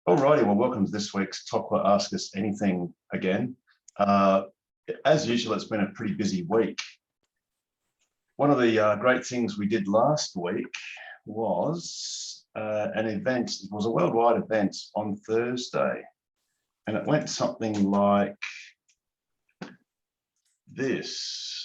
Alrighty, well, welcome to this week's Tokwa Ask Us Anything again. As usual, it's been a pretty busy week. One of the great things we did last week was an event. It was a worldwide event on Thursday, and it went something like this.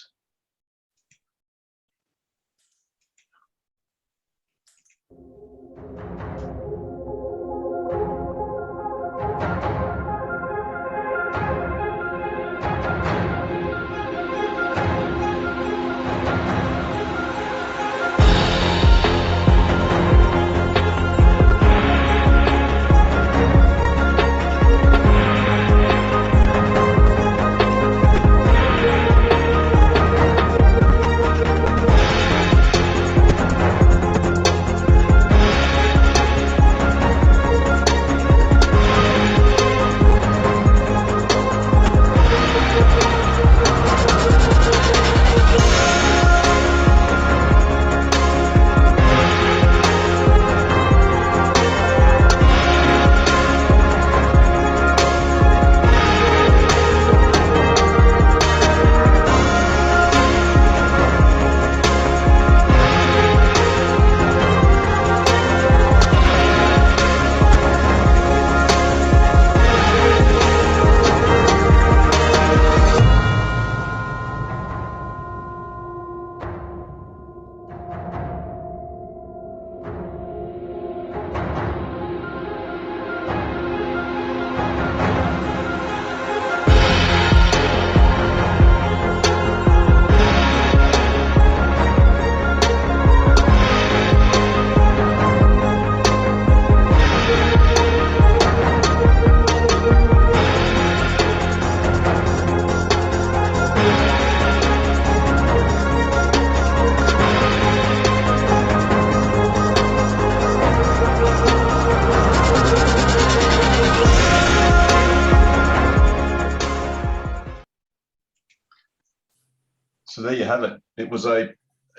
So there you have it. It was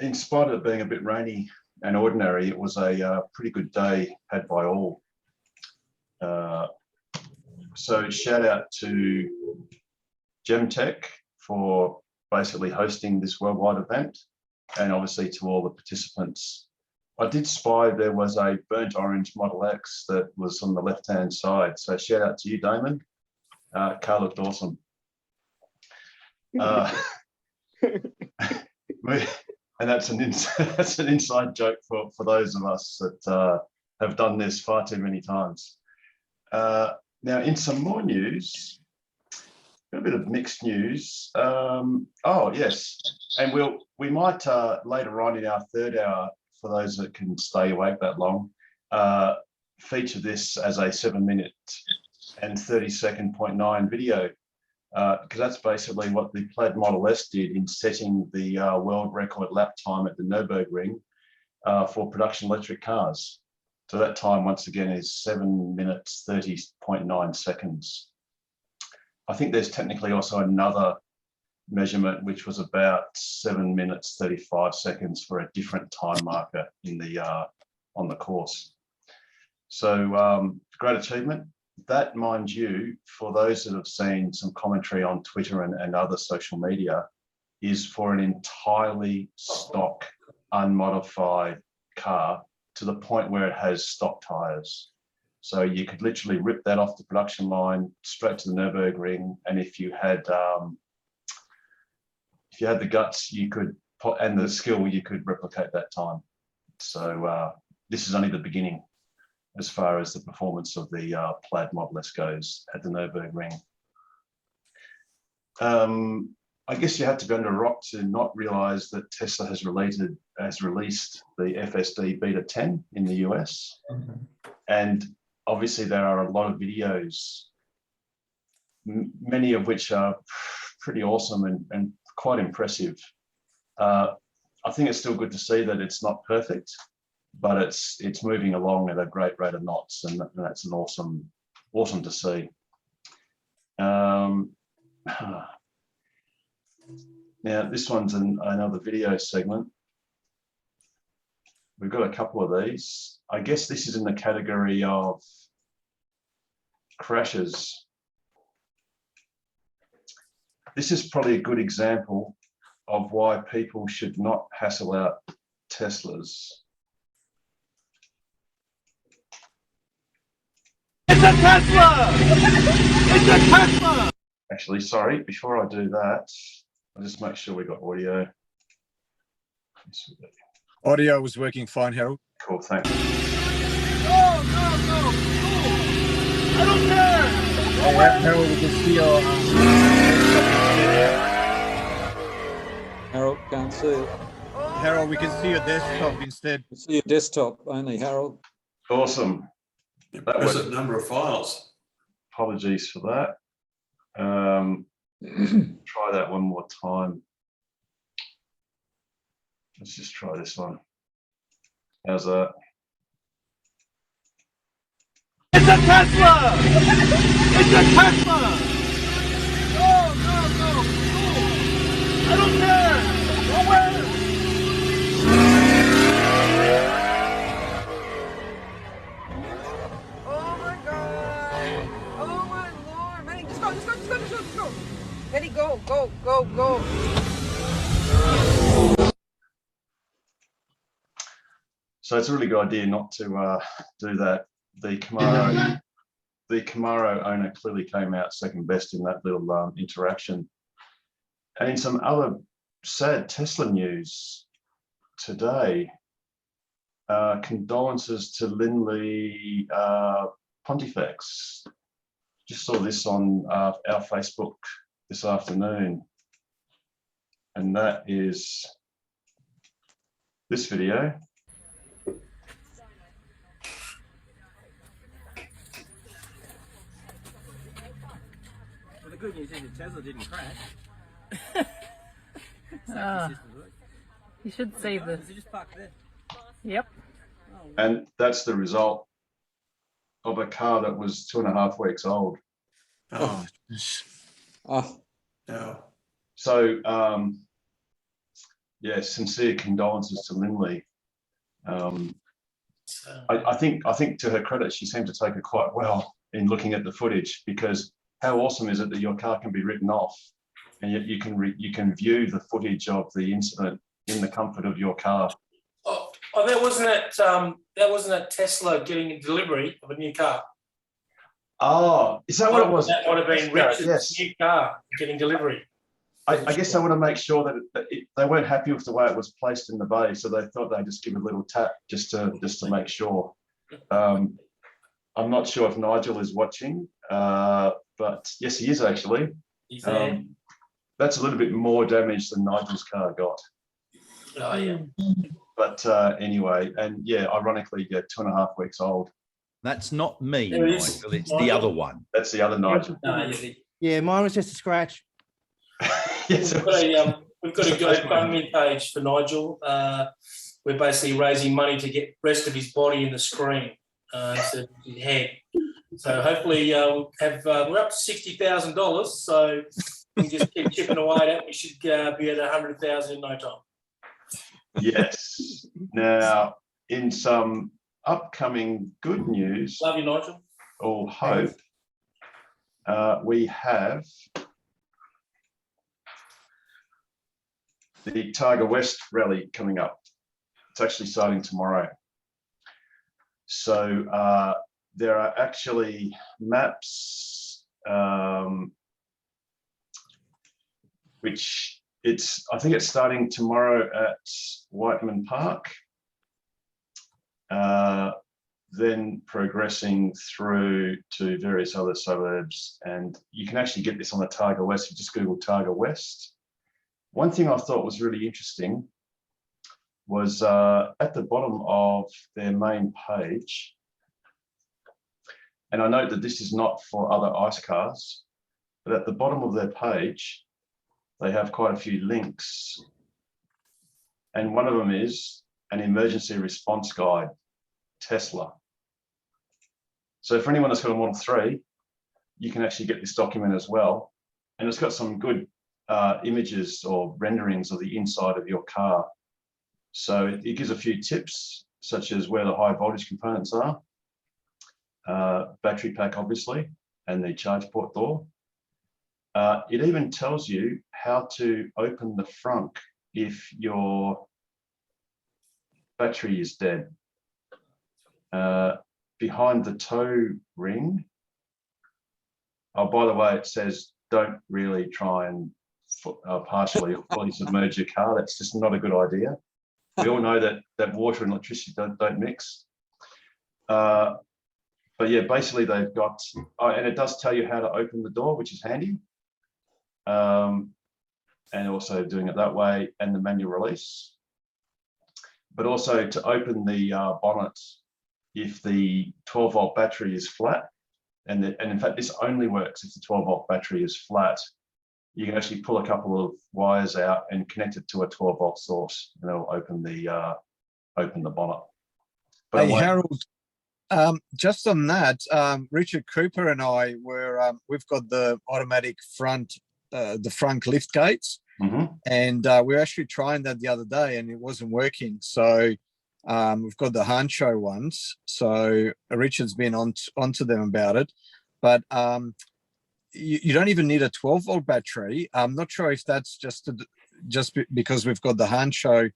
in spite of it being a bit rainy and ordinary, it was a pretty good day had by all. So shout out to Gemtech for basically hosting this worldwide event, and obviously to all the participants. I did spy there was a burnt orange Model X that was on the left-hand side. So shout out to you, Damon. Car looked awesome. And that's an inside joke for those of us that have done this far too many times. Now, in some more news, a bit of mixed news. Oh yes, and we might later on in our third hour, for those that can stay awake that long, feature this as a 7-minute and 30-second 0.9 video. Because that's basically what the Plaid Model S did in setting the world record lap time at the Nürburgring for production electric cars. So that time, once again, is 7 minutes, 30.9 seconds. I think there's technically also another measurement, which was about 7 minutes, 35 seconds for a different time marker in the on the course. So great achievement. That, mind you, for those that have seen some commentary on Twitter and other social media, is for an entirely stock, unmodified car to the point where it has stock tyres. So you could literally rip that off the production line straight to the Nürburgring, and if you had the guts, you could, and the skill, you could replicate that time. So this is only the beginning as far as the performance of the Plaid Model S goes at the Nürburgring. I guess you have to be under a rock to not realise that Tesla has released the FSD Beta 10 in the US. And obviously there are a lot of videos, many of which are pretty awesome and quite impressive. I think it's still good to see that it's not perfect, but it's moving along at a great rate of knots, and that's an awesome to see. Now, this one's another video segment. We've got a couple of these. I guess this is in the category of crashes. This is probably a good example of why people should not hassle out Teslas. It's a Tesla! It's a Tesla! Actually, sorry, before I do that, I'll just make sure we got audio. Audio was working fine, Harold. Cool, thanks. No! I don't care! Harold, we can see your. Harold, can't see it. Harold, we can see your desktop instead. You see your desktop only, Harold. Awesome. That There's was a number of files. apologies for that. Try that one more time. Let's just try this one. How's that? It's a Tesla! It's a Tesla! No! I don't care! No way! Oh my God! Oh my Lord! Manny, just go! Manny, go! So it's a really good idea not to do that. The Camaro owner clearly came out second best in that little interaction. And in some other sad Tesla news today, condolences to Lindley Pontifex. Just saw this on our Facebook this afternoon. And that is this video. Well, the good news is the Tesla didn't crash. You should save this. Is it just parked there? Yep. And that's the result of a car that was 2.5 weeks old. Oh, Oh, no. So, yeah, sincere condolences to Lindley. I think to her credit, she seemed to take it quite well in looking at the footage, because how awesome is it that your car can be written off, and yet you can view the footage of the incident in the comfort of your car. Oh, that wasn't a Tesla getting a delivery of a new car. Oh, is that what it was? That would have been Richard's Yes. new car getting delivery. I guess they want to make sure that they weren't happy with the way it was placed in the bay, so they thought they'd just give a little tap just to make sure. I'm not sure if Nigel is watching, but yes, he is actually. He's there. That's a little bit more damage than Nigel's car got. Oh yeah. But anyway, and yeah, ironically, yeah, 2.5 weeks old. That's not me, There it is. Michael. It's the other one. That's the other Nigel. Yeah, mine was just a scratch. Yes, We've got a GoFundMe page for Nigel. We're basically raising money to get the rest of his body in the screen, so his head. So hopefully we'll have we're up to $60,000. So we just keep chipping away at it. We should be at 100,000 in no time. yes. Now, in some upcoming good news, Love you, Nigel. or hope, we have the Targa West rally coming up. It's actually starting tomorrow. So there are actually maps, which I think it's starting tomorrow at Whiteman Park, then progressing through to various other suburbs. And you can actually get this on the Targa West. You just Google Targa West. One thing I thought was really interesting was at the bottom of their main page, and I note that this is not for other ICE cars, but at the bottom of their page, they have quite a few links. And one of them is an emergency response guide, Tesla. So for anyone that's got a Model 3, you can actually get this document as well. And it's got some good images or renderings of the inside of your car. So it gives a few tips, such as where the high voltage components are, battery pack, obviously, and the charge port door. It even tells you how to open the frunk if your battery is dead. Behind the tow ring. Oh, by the way, it says don't really try and partially or fully submerge your car. That's just not a good idea. We all know that water and electricity don't mix. But yeah, basically they've got, and it does tell you how to open the door, which is handy. And also doing it that way, and the manual release. But also to open the bonnet if the 12-volt battery is flat, and in fact this only works if the 12-volt battery is flat. You can actually pull a couple of wires out and connect it to a 12-volt source, and it'll open the bonnet. But Hey, Harold, just on that, Richard Cooper and I were, we've got the automatic front, the front lift gates, and we were actually trying that the other day and it wasn't working. So we've got the Hancho ones. So Richard's been onto them about it, but you don't even need a 12-volt battery. I'm not sure if that's just because we've got the Hancho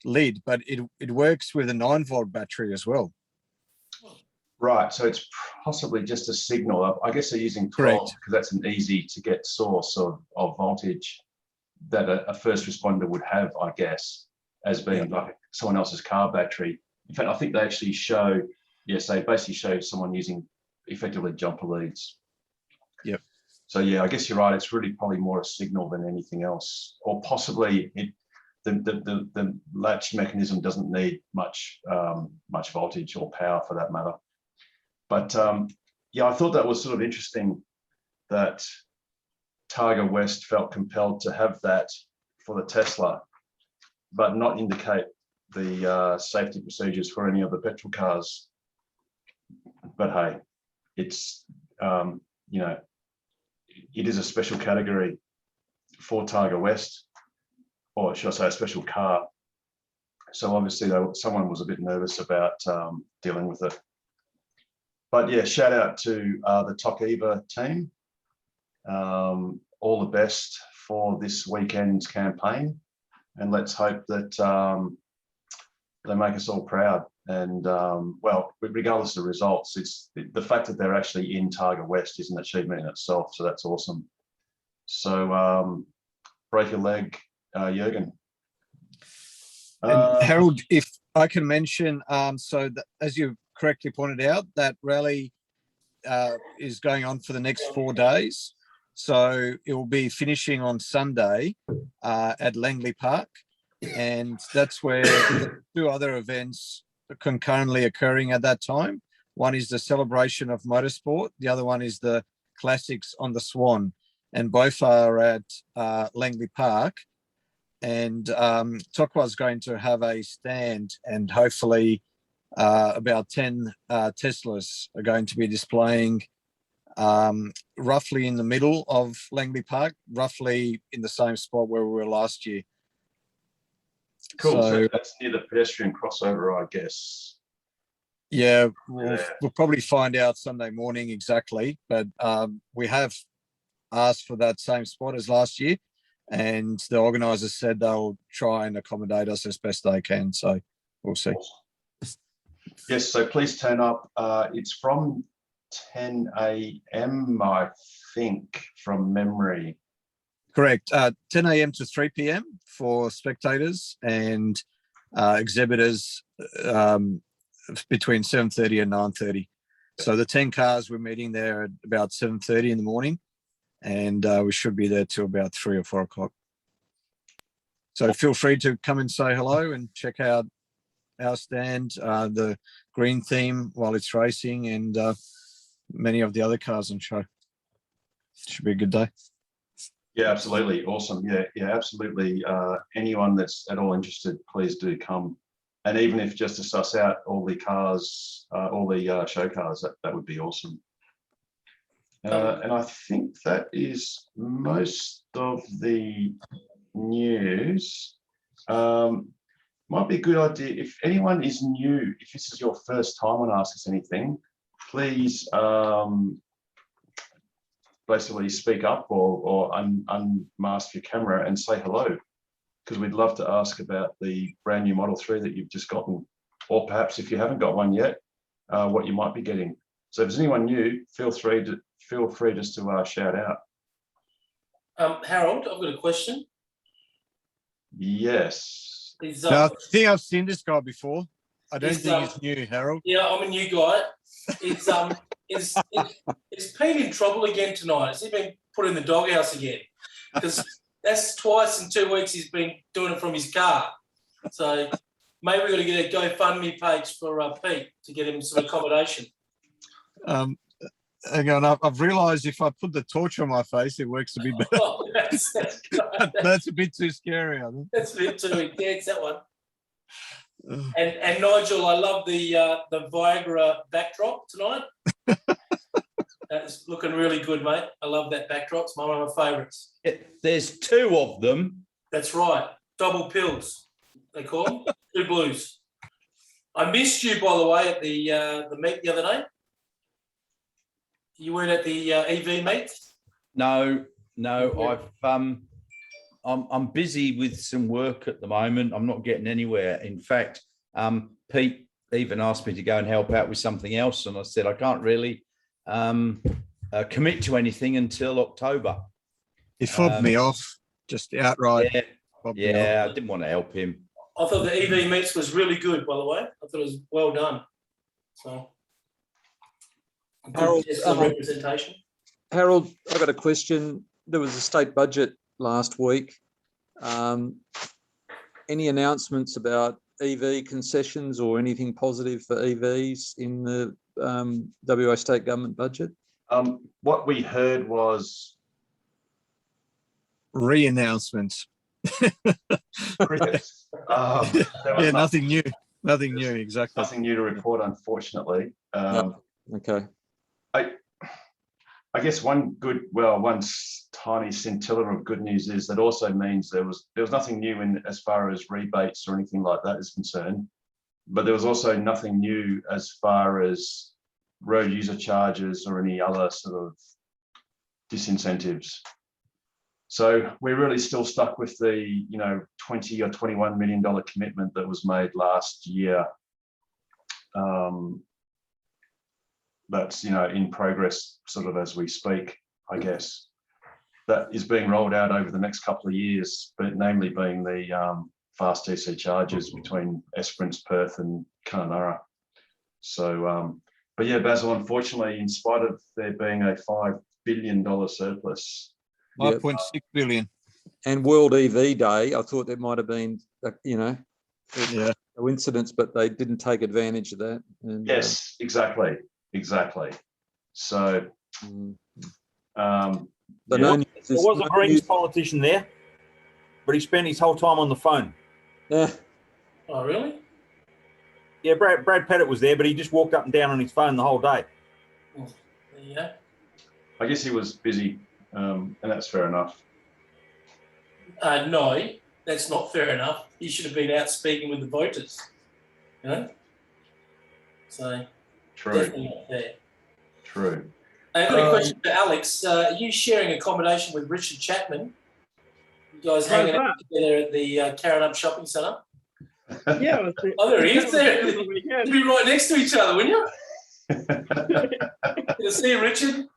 lid, but it works with a 9-volt battery as well. Right, so it's possibly just a signal. I guess they're using 12 because that's an easy to get source of voltage that a first responder would have, I guess, as being like someone else's car battery. In fact, I think they actually show, yes, they basically show someone using effectively jumper leads. Yep. So yeah, I guess you're right. It's really probably more a signal than anything else, or possibly the latch mechanism doesn't need much voltage or power for that matter. But yeah, I thought that was sort of interesting that Targa West felt compelled to have that for the Tesla, but not indicate the safety procedures for any of the petrol cars. But hey, it's, you know, it is a special category for Targa West, or should I say a special car. So obviously someone was a bit nervous about dealing with it. But yeah, shout out to the Tokeva team. All the best for this weekend's campaign, and let's hope that they make us all proud. And well, regardless of the results, it's the fact that they're actually in Targa West is an achievement in itself. So that's awesome. So break a leg, Jürgen. And Harold, if I can mention, so that, as you correctly pointed out, that rally is going on for the next 4 days. So it will be finishing on Sunday at Langley Park. And that's where the 2 other events are concurrently occurring at that time. One is the celebration of motorsport. The other one is the classics on the Swan. And both are at Langley Park. And Tokwa is going to have a stand, and hopefully about 10 Teslas are going to be displaying roughly in the middle of Langley Park, roughly in the same spot where we were last year. Cool. So that's near the pedestrian crossover, I guess. Yeah, we'll probably find out Sunday morning exactly, but we have asked for that same spot as last year, and the organisers said they'll try and accommodate us as best they can. So we'll see. Yes, so please turn up. It's from 10 a.m., I think, from memory. Correct. 10 a.m. to 3 p.m. for spectators, and exhibitors between 7:30 and 9:30. So the 10 cars, we're meeting there at about 7:30 in the morning, and we should be there till about 3 or 4 o'clock. So feel free to come and say hello and check out our stand, the green theme while it's racing, and many of the other cars on show. Should be a good day. Yeah, absolutely. Awesome. Yeah, absolutely. Anyone that's at all interested, please do come. And even if just to suss out all the cars, all the show cars, that would be awesome. And I think that is most of the news. Might be a good idea if anyone is new, if this is your first time on Ask Us Anything, please basically speak up or unmask your camera and say hello, because we'd love to ask about the brand new Model 3 that you've just gotten, or perhaps if you haven't got one yet, what you might be getting. So if there's anyone new, feel free just to shout out. Harold, I've got a question. Yes. Is, Now, I think I've seen this guy before. I don't Is, think he's new, Harold. yeah, I'm a new guy. Is Pete in trouble again tonight? Has he been put in the doghouse again? Because that's twice in 2 weeks he's been doing it from his car. So maybe we've got to get a GoFundMe page for Pete to get him some accommodation. Hang on, I've realised if I put the torch on my face, it works a bit better. Oh, That's a bit too scary, I think. that's a bit too intense, that one. And Nigel, I love the Viagra backdrop tonight. That's looking really good, mate. I love that backdrop. It's one of my favourites. There's 2 of them. That's right. Double pills, they call them. 2 blues. I missed you, by the way, at the meet the other day. You weren't at the EV meet? No, I'm busy with some work at the moment. I'm not getting anywhere. In fact, Pete even asked me to go and help out with something else, and I said I can't really commit to anything until October. He fobbed me off, just outright. Yeah, fobbed me off. yeah, I didn't want to help him. I thought the EV meets was really good, by the way. I thought it was well done. So, Harold, good representation. Harold, I've got a question. There was a state budget last week. Any announcements about EV concessions or anything positive for EVs in the WA state government budget? What we heard was Re-announcements. Yeah, nothing new. Nothing new, exactly. nothing new to report, unfortunately. Okay. I guess one tiny scintilla of good news is that also means there was nothing new in as far as rebates or anything like that is concerned, but there was also nothing new as far as road user charges or any other sort of disincentives. So we're really still stuck with the $20 or $21 million commitment that was made last year. That's in progress sort of as we speak, I guess. That is being rolled out over the next couple of years, but namely being the fast DC charges between Esperance, Perth and Kununurra. So, but yeah, Basil, unfortunately, in spite of there being a $5 billion surplus. 5.6 billion. And World EV Day, I thought there might have been, Yeah. coincidence, but they didn't take advantage of that. And, Yes, exactly. So, There was a Greens politician there, but he spent his whole time on the phone. Yeah. Oh, really? Yeah, Brad Pettit was there, but he just walked up and down on his phone the whole day. Well, there you go. I guess he was busy, and that's fair enough. No, that's not fair enough. He should have been out speaking with the voters. So True. definitely not fair. True. I've got a question for Alex. Are you sharing accommodation with Richard Chapman? You guys hanging out together at the Carrinup Shopping Centre? Yeah. Oh, there he is. There. You'd be right next to each other, wouldn't you? You see Richard?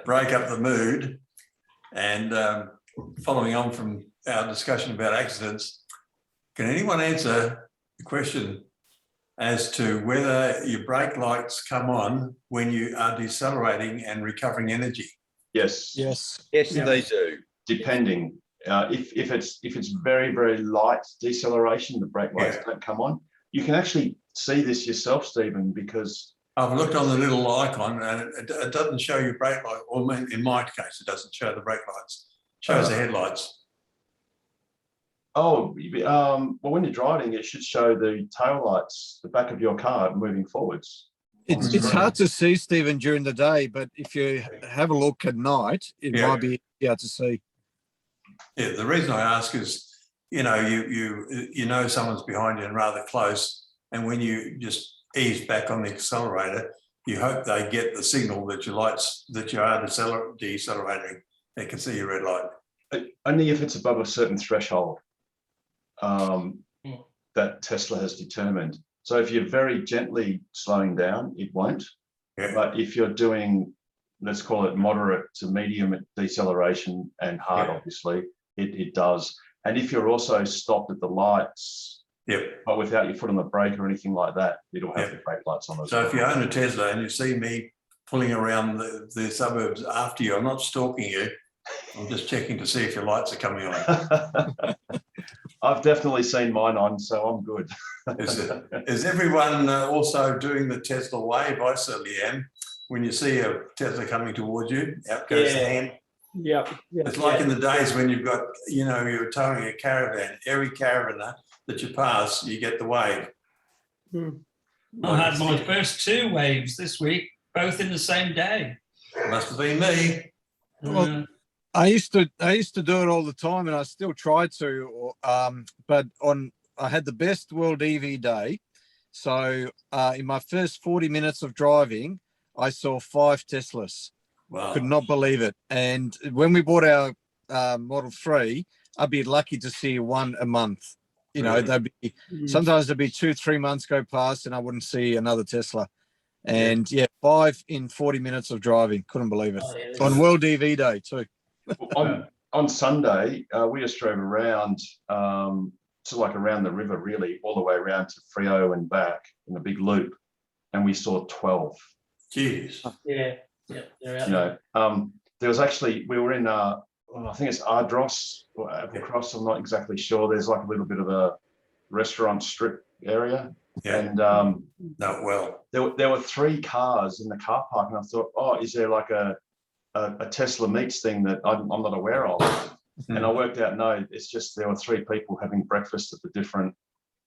Break up the mood. And following on from our discussion about accidents, can anyone answer the question as to whether your brake lights come on when you are decelerating and recovering energy? Yes. Yes. Yes, they do. Depending. If it's very, very light deceleration, the brake lights don't come on. You can actually see this yourself, Stephen, because I've looked on the little icon and it doesn't show your brake light, or in my case, it doesn't show the brake lights. It shows the headlights. well, when you're driving, it should show the tail lights, the back of your car moving forwards. It's hard to see, Stephen, during the day, but if you have a look at night, it might be easier to see. Yeah, the reason I ask is, you know someone's behind you and rather close, and when you just ease back on the accelerator, you hope they get the signal that your lights, that you are decelerating. They can see your red light. Only if it's above a certain threshold that Tesla has determined. So if you're very gently slowing down, it won't. Yeah. But if you're doing, let's call it moderate to medium deceleration and hard, Yeah. obviously, it does. And if you're also stopped at the lights, but without your foot on the brake or anything like that, it'll have the brake lights on as So well. if you own a Tesla and you see me pulling around the suburbs after you, I'm not stalking you. I'm just checking to see if your lights are coming on. I've definitely seen mine on, so I'm good. Is everyone also doing the Tesla wave? I certainly am. When you see a Tesla coming towards you, out goes the hand. Yep. It's like in the days when you've got, you know, you're towing a caravan. Every caravaner that you pass, you get the wave. I had my first 2 waves this week, both in the same day. Must have been me. Well, I used to do it all the time, and I still try to. But I had the best World EV day. So in my first 40 minutes of driving, I saw 5 Teslas. Wow. Could not believe it. And when we bought our Model 3, I'd be lucky to see one a month. You know, Really? sometimes there'd be 2-3 months go past and I wouldn't see another Tesla. And 5 in 40 minutes of driving. Couldn't believe it. On World EV Day too. On Sunday, we just drove around to like around the river, really, all the way around to Freo and back in a big loop, and we saw 12. Jeez. Yeah. You know, there was actually, we were in I think it's Ardros or Applecross, I'm not exactly sure. There's like a little bit of a restaurant strip area. Yeah. And there were 3 cars in the car park, and I thought, oh, is there like a Tesla meets thing that I'm not aware of? And I worked out, no, it's just there were 3 people having breakfast at the different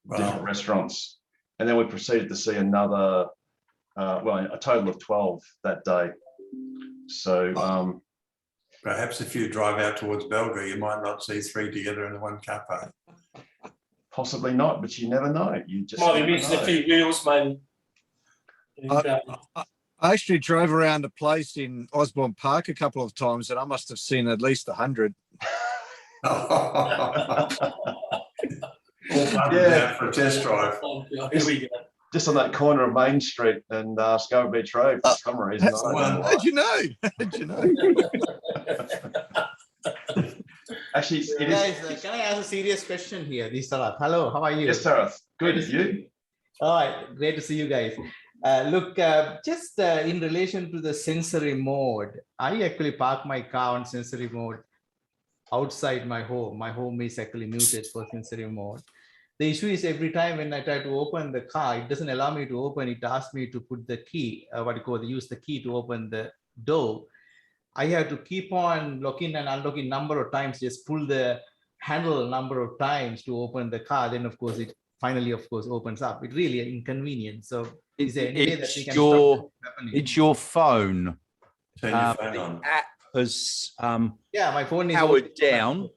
restaurants. And then we proceeded to see another, a total of 12 that day. So perhaps if you drive out towards Belga, you might not see 3 together in the one car park. Possibly not, but you never know. You just might be missing a few wheels, maybe. I actually drove around a place in Osborne Park a couple of times, and I must have seen at least 100. For a test drive. Here we go. Just on that corner of Main Street and Scarborough Beach Road for some reason. How'd you know? How'd you know? Actually, it is. Guys, can I ask a serious question here? This is Sarath. Hello, how are you? Yes, Sarath. Good. You? All right, great to see you guys. Look, just in relation to the sensory mode, I actually park my car on sensory mode outside my home. My home is actually muted for sensory mode. The issue is every time when I try to open the car, it doesn't allow me to open. It asks me to put the key, use the key to open the door. I have to keep on locking and unlocking number of times, just pull the handle number of times to open the car. Then of course, it finally, of course, opens up. It's really an inconvenience. So is there any way that we can stop that happening? It's your phone. Turn your phone on. The app has my phone is powered down.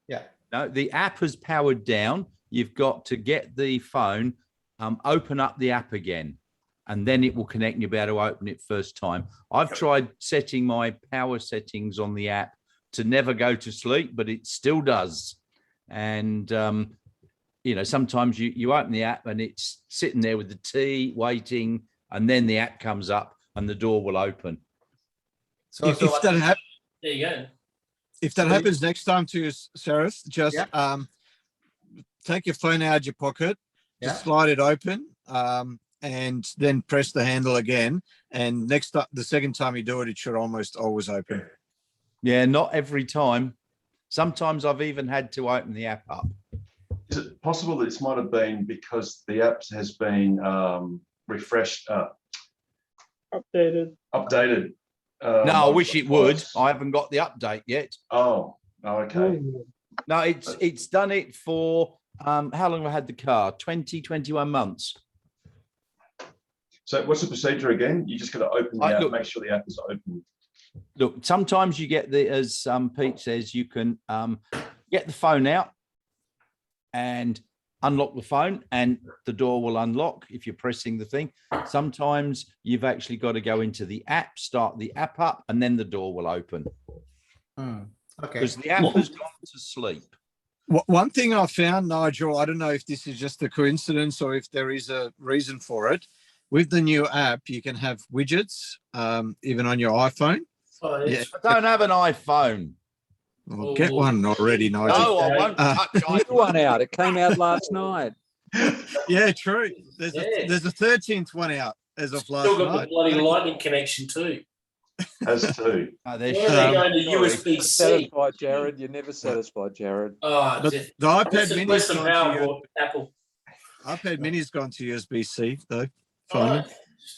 Yeah. No, the app has powered down. You've got to get the phone, open up the app again, and then it will connect and you'll be able to open it first time. I've tried setting my power settings on the app to never go to sleep, but it still does. And, you know, sometimes you open the app and it's sitting there with the tea waiting, and then the app comes up and the door will open. So if that there you go. If that happens next time to you, Sarath, just take your phone out of your pocket, just slide it open, and then press the handle again. And the second time you do it, it should almost always open. Yeah, not every time. Sometimes I've even had to open the app up. Is it possible that this might have been because the app has been refreshed, updated? No, I wish it would. I haven't got the update yet. Oh, okay. No, it's done it for how long have I had the car? 21 months. So what's the procedure again? You just got to open the app, make sure the app is open. Look, sometimes you get as Pete says, you can get the phone out and unlock the phone and the door will unlock if you're pressing the thing. Sometimes you've actually got to go into the app, start the app up, and then the door will open. Okay. Because the app has gone to sleep. One thing I found, Nigel, I don't know if this is just a coincidence or if there is a reason for it. With the new app, you can have widgets, even on your iPhone. Oh, Yeah. I don't have an iPhone. Well, get one already, Nigel. No, I won't touch New one out. It came out last night. Yeah, true. There's Yeah. there's a 13th one out as of last Still got the night. bloody lightning connection too. Has to. Oh, they're Why are they going to sorry. USB-C? Satisfied, Jared. You're never satisfied, Jared. Oh, But just- the iPad Western Mini's gone Power to bought Apple. iPad Mini's gone to USB-C though. Oh,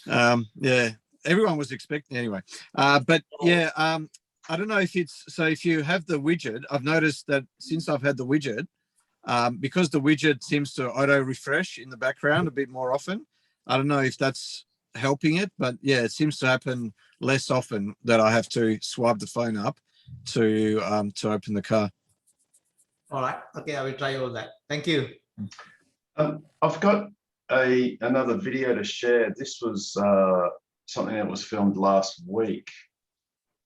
Finally, yeah, everyone was expecting anyway. But yeah, I don't know if it's so. If you have the widget, I've noticed that since I've had the widget, because the widget seems to auto refresh in the background a bit more often. I don't know if that's helping it, but yeah, it seems to happen less often that I have to swipe the phone up to open the car. All right. Okay, I will try all that. Thank you. I've got another video to share. This was something that was filmed last week.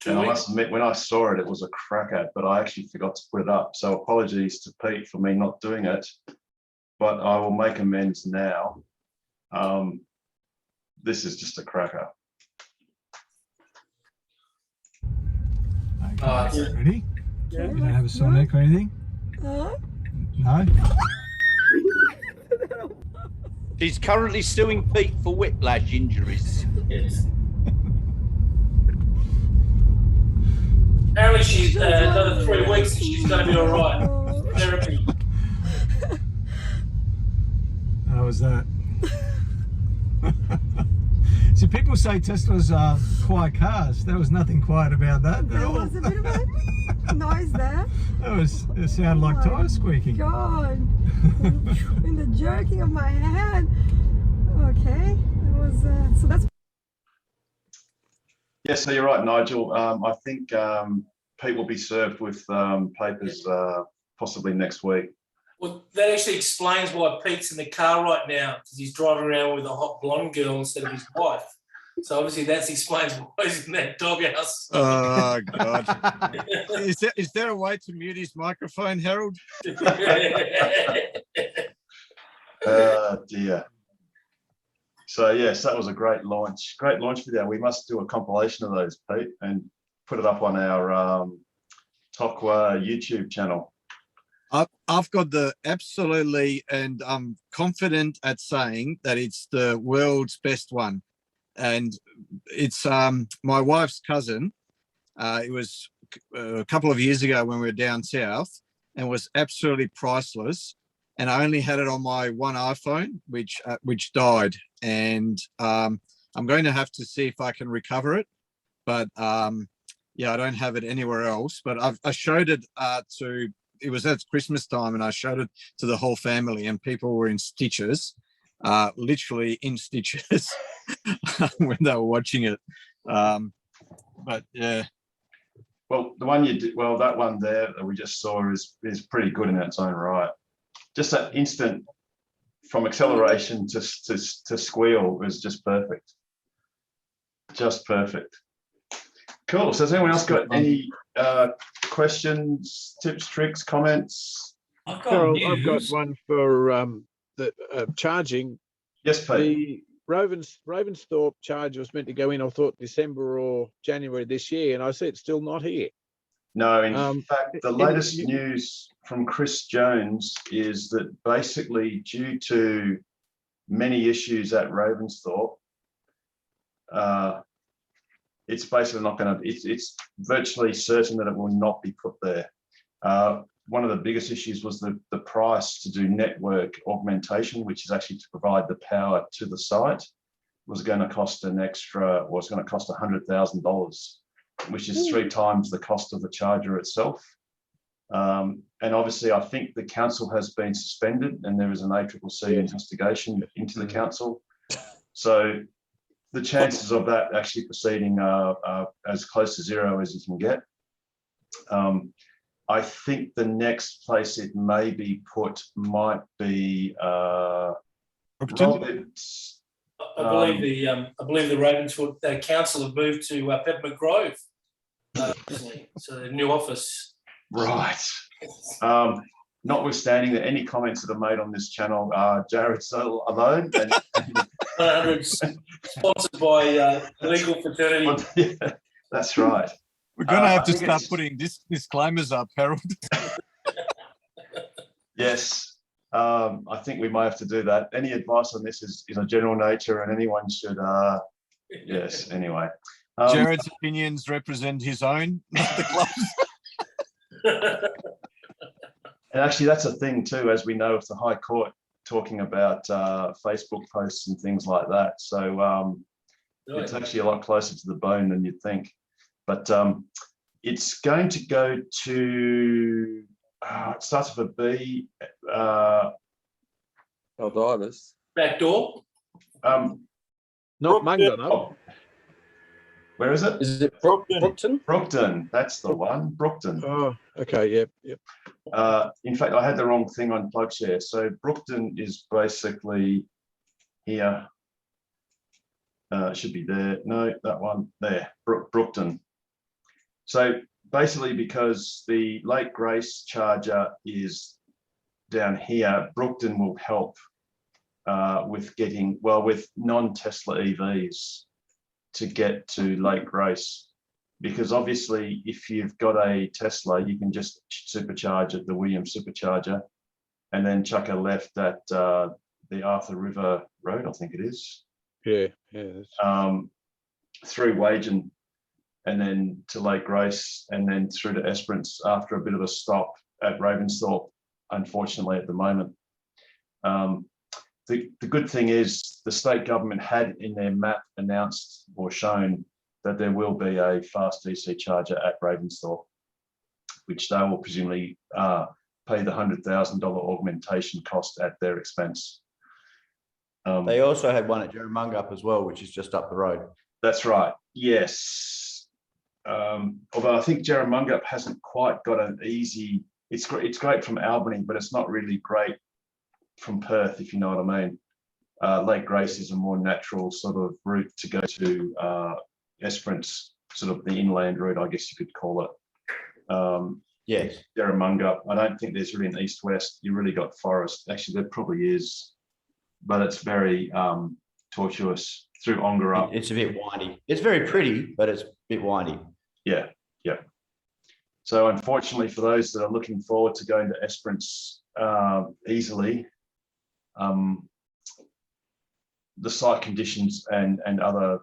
And I must admit, when I saw it, it was a cracker, but I actually forgot to put it up. So apologies to Pete for me not doing it, but I will make amends now. This is just a cracker. Ready? You don't have a Sonic or anything? No? She's currently suing Pete for whiplash injuries. Yes. Apparently, she's another 3 weeks. She's going to be all right. Therapy. How was that? See, people say Teslas are quiet cars. There was nothing quiet about that at There all. was a bit of a noise there. It sounded like tires squeaking. God. In the jerking of my head. Okay. It was, so that's Yeah, so you're right, Nigel. I think Pete will be served with papers possibly next week. Well, that actually explains why Pete's in the car right now, because he's driving around with a hot blonde girl instead of his wife. So obviously that explains why he's in that doghouse. Oh God! Is there a way to mute his microphone, Harold? Dear. So yes, that was a great launch video. We must do a compilation of those, Pete, and put it up on our Tokwa YouTube channel. I've got the absolutely, and I'm confident at saying that it's the world's best one. And it's my wife's cousin. It was a couple of years ago when we were down south, and was absolutely priceless. And I only had it on my one iPhone, which died. And I'm going to have to see if I can recover it. But yeah, I don't have it anywhere else. But I showed it to. It was at Christmas time, and I showed it to the whole family, and people were in stitches, literally in stitches when they were watching it. But yeah. Well, the one you did, well, that one there that we just saw is pretty good in its own right. Just that instant from acceleration to squeal was just perfect. Just perfect. Cool. So has anyone else got any questions, tips, tricks, comments? I've Carol, I've got one for the charging. Yes, Pete. The Ravensthorpe charger was meant to go in, I thought, December or January this year, and I see it's still not here. No, in fact, the latest news from Chris Jones is that basically due to many issues at Ravensthorpe, it's basically not going to, it's virtually certain that it will not be put there. One of the biggest issues was the price to do network augmentation, which is actually to provide the power to the site, was going to cost an extra, well, it's going to cost $100,000, which is 3 times the cost of the charger itself. And obviously, I think the council has been suspended, and there is an ACCC investigation into the council. So the chances of that actually proceeding are as close to zero as you can get. I think the next place it may be put might be well, it's, I believe the Ravenswood Council have moved to Peppermint Grove recently, so the new office. right. Notwithstanding that any comments that are made on this channel are Jared's alone. And 100 sponsored by Legal Fraternity. Yeah, that's right. We're going to have to I think start it's- putting disclaimers up, Harold. Yes, I think we might have to do that. Any advice on this is a general nature, and anyone should. Yes. Anyway, Jared's opinions represent his own, not the club's. and actually, that's a thing too, as we know, with the High Court talking about Facebook posts and things like that. So it's actually a lot closer to the bone than you'd think. But it's going to go to. It starts with a B. Baldivis. Back door. Not Brookton. Mungo, no. Where is it? Is it Brookton? Brookton. That's the one. Brookton. Oh, okay, yep. In fact, I had the wrong thing on PlugShare. So Brookton is basically here. It should be there. No, that one there. Brookton. So basically, because the Lake Grace charger is down here, Brookton will help with getting, well, with non-Tesla EVs to get to Lake Grace. Because obviously, if you've got a Tesla, you can just supercharge at the Williams supercharger and then chuck a left at the Arthur River Road, I think it is. Yeah. Through Wagen and then to Lake Grace and then through to Esperance after a bit of a stop at Ravensthorpe, unfortunately, at the moment. The good thing is the state government had in their map announced or shown that there will be a fast DC charger at Ravensthorpe, which they will presumably pay the $100,000 augmentation cost at their expense. They also had one at Jerramungup as well, which is just up the road. That's right. Yes. Although I think Jerramungup hasn't quite got an easy. It's great from Albany, but it's not really great from Perth, if you know what I mean. Lake Grace is a more natural sort of route to go to Esperance, sort of the inland route, I guess you could call it. Yes. Jerramungup. I don't think there's really an east-west. You really got forest. Actually, there probably is, but it's very tortuous through Ongerup. It's a bit windy. It's very pretty, but it's a bit windy. Yeah. So unfortunately for those that are looking forward to going to Esperance easily, the site conditions and other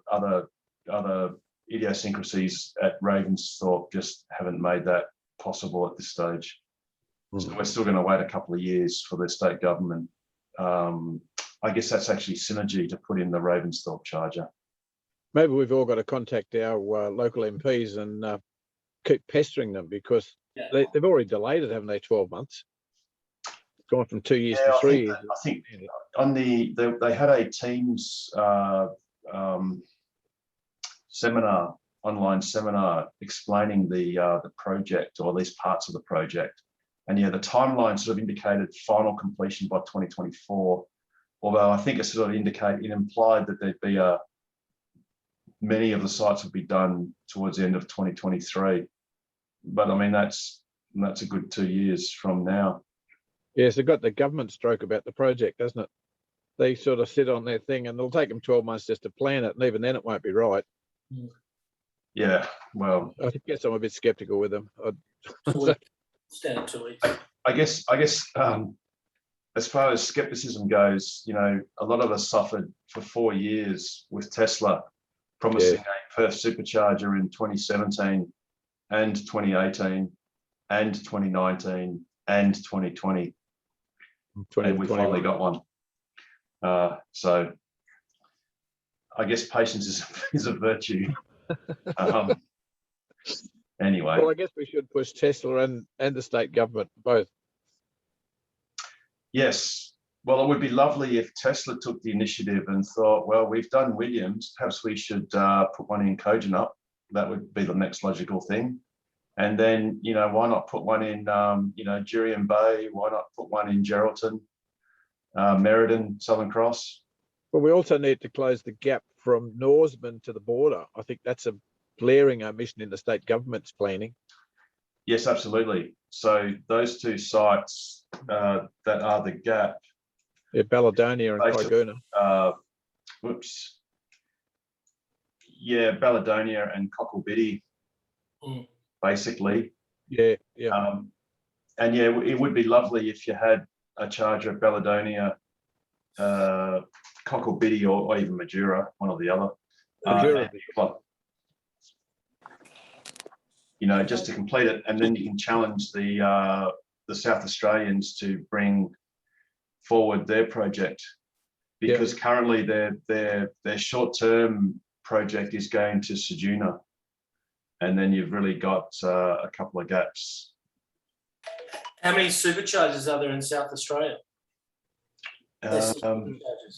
idiosyncrasies at Ravensthorpe just haven't made that possible at this stage. So we're still going to wait a couple of years for the state government. I guess that's actually synergy to put in the Ravensthorpe charger. Maybe we've all got to contact our local MPs and keep pestering them because they've already delayed it, haven't they? 12 months. It's gone from 2 years to 3 years. I think on they had a Teams seminar, online seminar, explaining the project, or at least parts of the project. And the timeline sort of indicated final completion by 2024. Although I think it implied that there'd be many of the sites would be done towards the end of 2023. But I mean, that's a good 2 years from now. Yes, they've got the government stroke about the project, doesn't it? They sort of sit on their thing and it'll take them 12 months just to plan it. And even then it won't be right. Yeah, well, I guess I'm a bit skeptical with them. Stand 2 weeks. I guess as far as skepticism goes, a lot of us suffered for 4 years with Tesla promising a Perth supercharger in 2017 and 2018 and 2019 and 2020. And we finally got one. So I guess patience is a virtue. Anyway. Well, I guess we should push Tesla and the state government both. Yes. Well, it would be lovely if Tesla took the initiative and thought, well, we've done Williams, perhaps we should put one in Kojonup. That would be the next logical thing. And then, you know, why not put one in, you know, Jurien Bay? Why not put one in Geraldton, Merredin, Southern Cross? But we also need to close the gap from Norseman to the border. I think that's a glaring omission in the state government's planning. Yes, absolutely. So those two sites that are the gap. Yeah, Balladonia and Kaiguna. Whoops. Yeah, Balladonia and Cocklebiddy, basically. Yeah, yeah. And yeah, it would be lovely if you had a charger at Balladonia, Cocklebiddy, or even Majura, one or the other. You know, just to complete it, and then you can challenge the South Australians to bring forward their project, because currently their short-term project is going to Ceduna, and then you've really got a couple of gaps. How many superchargers are there in South Australia?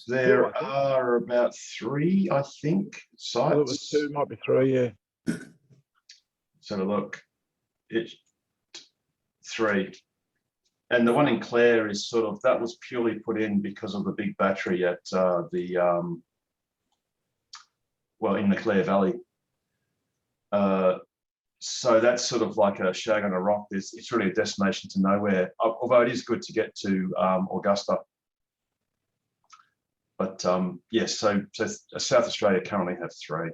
There are about 3, I think, sites. Well, it was 2, might be 3, yeah. So look, it's 3. And the one in Clare is sort of, that was purely put in because of the big battery at well, in the Clare Valley. So that's sort of like a shag on a rock. It's really a destination to nowhere, although it is good to get to Augusta. But yes, so South Australia currently have 3.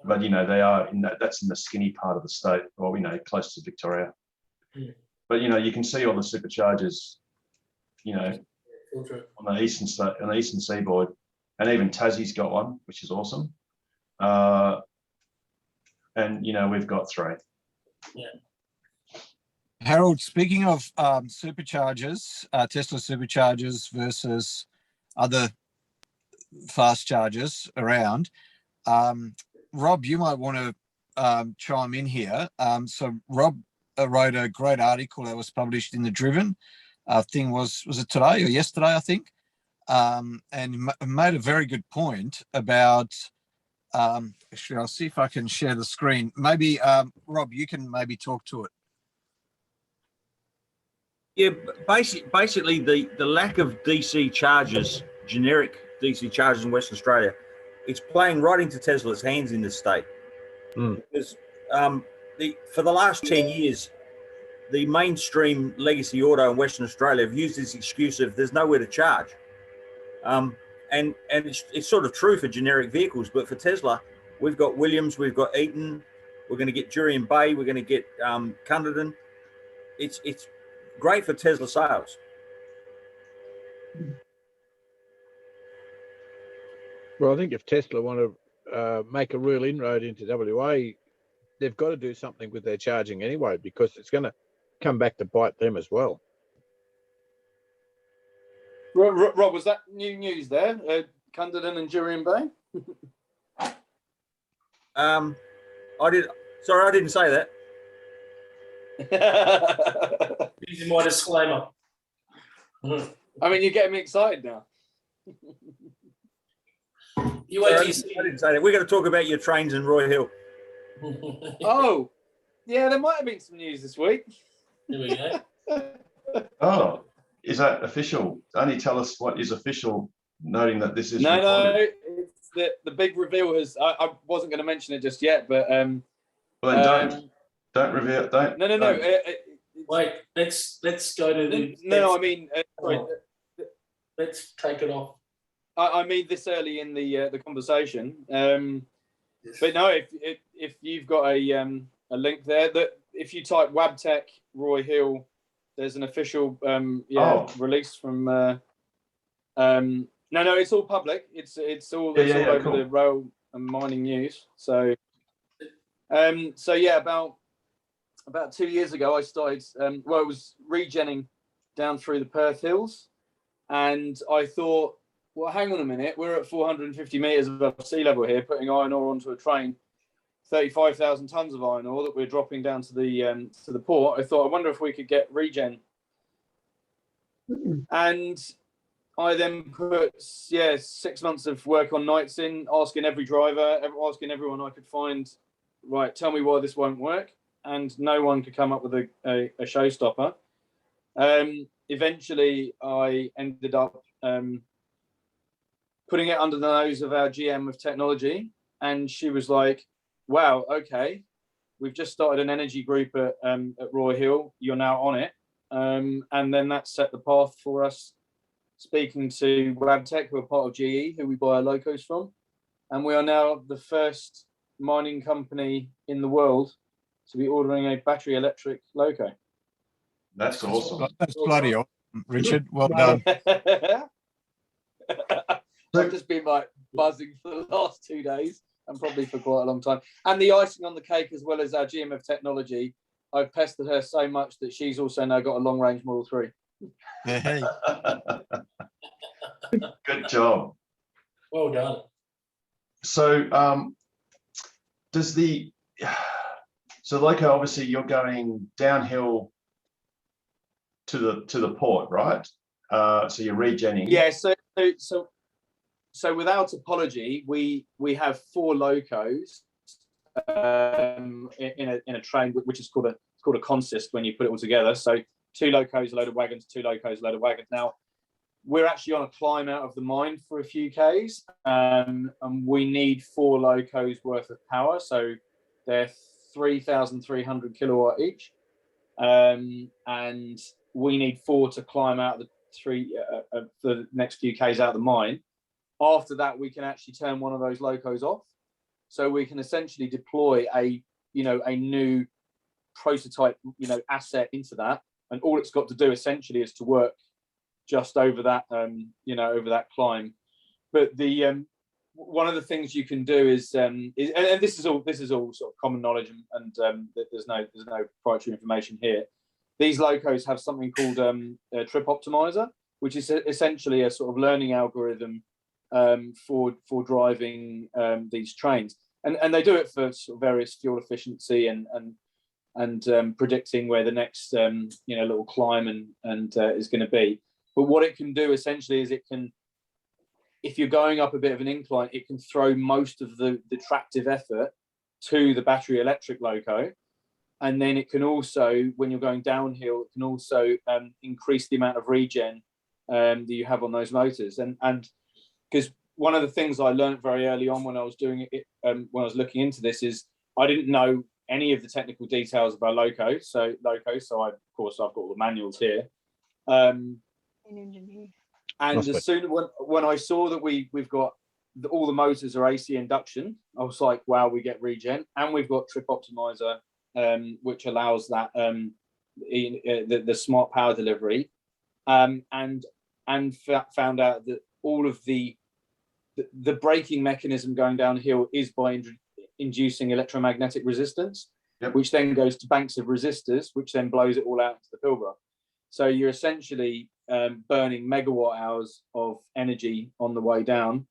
But, you know, they are in that's in the skinny part of the state, or, you know, close to Victoria. But, you know, you can see all the superchargers, you know, on the eastern seaboard, and even Tassie's got one, which is awesome. And, you know, we've got 3. Yeah. Harold, speaking of superchargers, Tesla superchargers versus other fast chargers around, Rob, you might want to chime in here. So Rob wrote a great article that was published in the Driven. Thing was it today or yesterday, I think, and made a very good point about. Actually, I'll see if I can share the screen. Maybe Rob, you can maybe talk to it. Yeah, basically the lack of DC chargers, generic DC chargers in Western Australia, it's playing right into Tesla's hands in this state. Because for the last 10 years, the mainstream legacy auto in Western Australia have used this excuse of there's nowhere to charge. And it's sort of true for generic vehicles, but for Tesla, we've got Williams, we've got Eaton, we're going to get Jurien Bay, we're going to get Cunderdin. It's great for Tesla sales. Well, I think if Tesla want to make a real inroad into WA, they've got to do something with their charging anyway, because it's going to come back to bite them as well. Rob, was that new news there? Cunderdin and Jurien Bay? I didn't say that. Using my disclaimer. I mean, you're getting me excited now. You wait till you I see. didn't say that. We're going to talk about your trains in Roy Hill. Oh, yeah, there might have been some news this week. Here we go. Oh, is that official? Only tell us what is official, noting that this is No, recorded. it's the big reveal has. I wasn't going to mention it just yet, but Well, then don't reveal. Don't. No. don't. Wait, let's go to the. No, I mean, sorry, Let's take it off. I mean this early in the conversation. But no, if you've got a link there, that if you type Wabtec Roy Hill, there's an official release from. No, it's all public. It's all over cool. the rail and mining news. So yeah, about 2 years ago, I started. It was regenning down through the Perth Hills, and I thought, well, hang on a minute, we're at 450 meters above sea level here, putting iron ore onto a train, 35,000 tons of iron ore that we're dropping down to the port. I thought, I wonder if we could get regen. And I then put 6 months of work on nights in, asking every driver, asking everyone I could find, right, tell me why this won't work. and no one could come up with a showstopper. Eventually, I ended up putting it under the nose of our GM of technology, and she was like, "Wow, okay, we've just started an energy group at Roy Hill. You're now on it," and then that set the path for us. Speaking to Wabtec, who are part of GE, who we buy our locos from, and we are now the first mining company in the world to be ordering a battery electric loco. That's awesome. That's bloody awesome, Richard. Well done. I've just been like buzzing for the last 2 days and probably for quite a long time. And the icing on the cake, as well as our GM of technology, I've pestered her so much that she's also now got a long range Model 3. Hey. Good job. Well done. So, Loco, obviously you're going downhill to the port, right? So you're regenning. Yeah. So without apology, we have 4 locos in a train, which is called a consist when you put it all together. So 2 locos, a load of wagons, 2 locos, a load of wagons. Now, we're actually on a climb out of the mine for a few Ks, and we need 4 locos worth of power. So they're 3,300 kilowatt each, and we need 4 to climb out the next few Ks out of the mine. After that, we can actually turn one of those locos off, so we can essentially deploy a new prototype asset into that, and all it's got to do essentially is to work just over that over that climb. But the one of the things you can do is and this is all sort of common knowledge, and there's no proprietary information here. These locos have something called a trip optimizer, which is essentially a sort of learning algorithm for driving these trains, and they do it for sort of various fuel efficiency and predicting where the next little climb and is going to be. But what it can do essentially is it can, if you're going up a bit of an incline, it can throw most of the tractive effort to the battery electric loco, and then it can also, when you're going downhill, it can also increase the amount of regen that you have on those motors. And because one of the things I learned very early on when I was doing it, when I was looking into this, is I didn't know any of the technical details about loco. So I've got all the manuals here. And as soon when I saw that we've got all the motors are AC induction, I was like, wow, we get regen, and we've got trip optimizer, which allows that the smart power delivery, and found out that all of the braking mechanism going downhill is by inducing electromagnetic resistance, which then goes to banks of resistors, which then blows it all out into the Pilbara. So you're essentially burning megawatt hours of energy on the way down.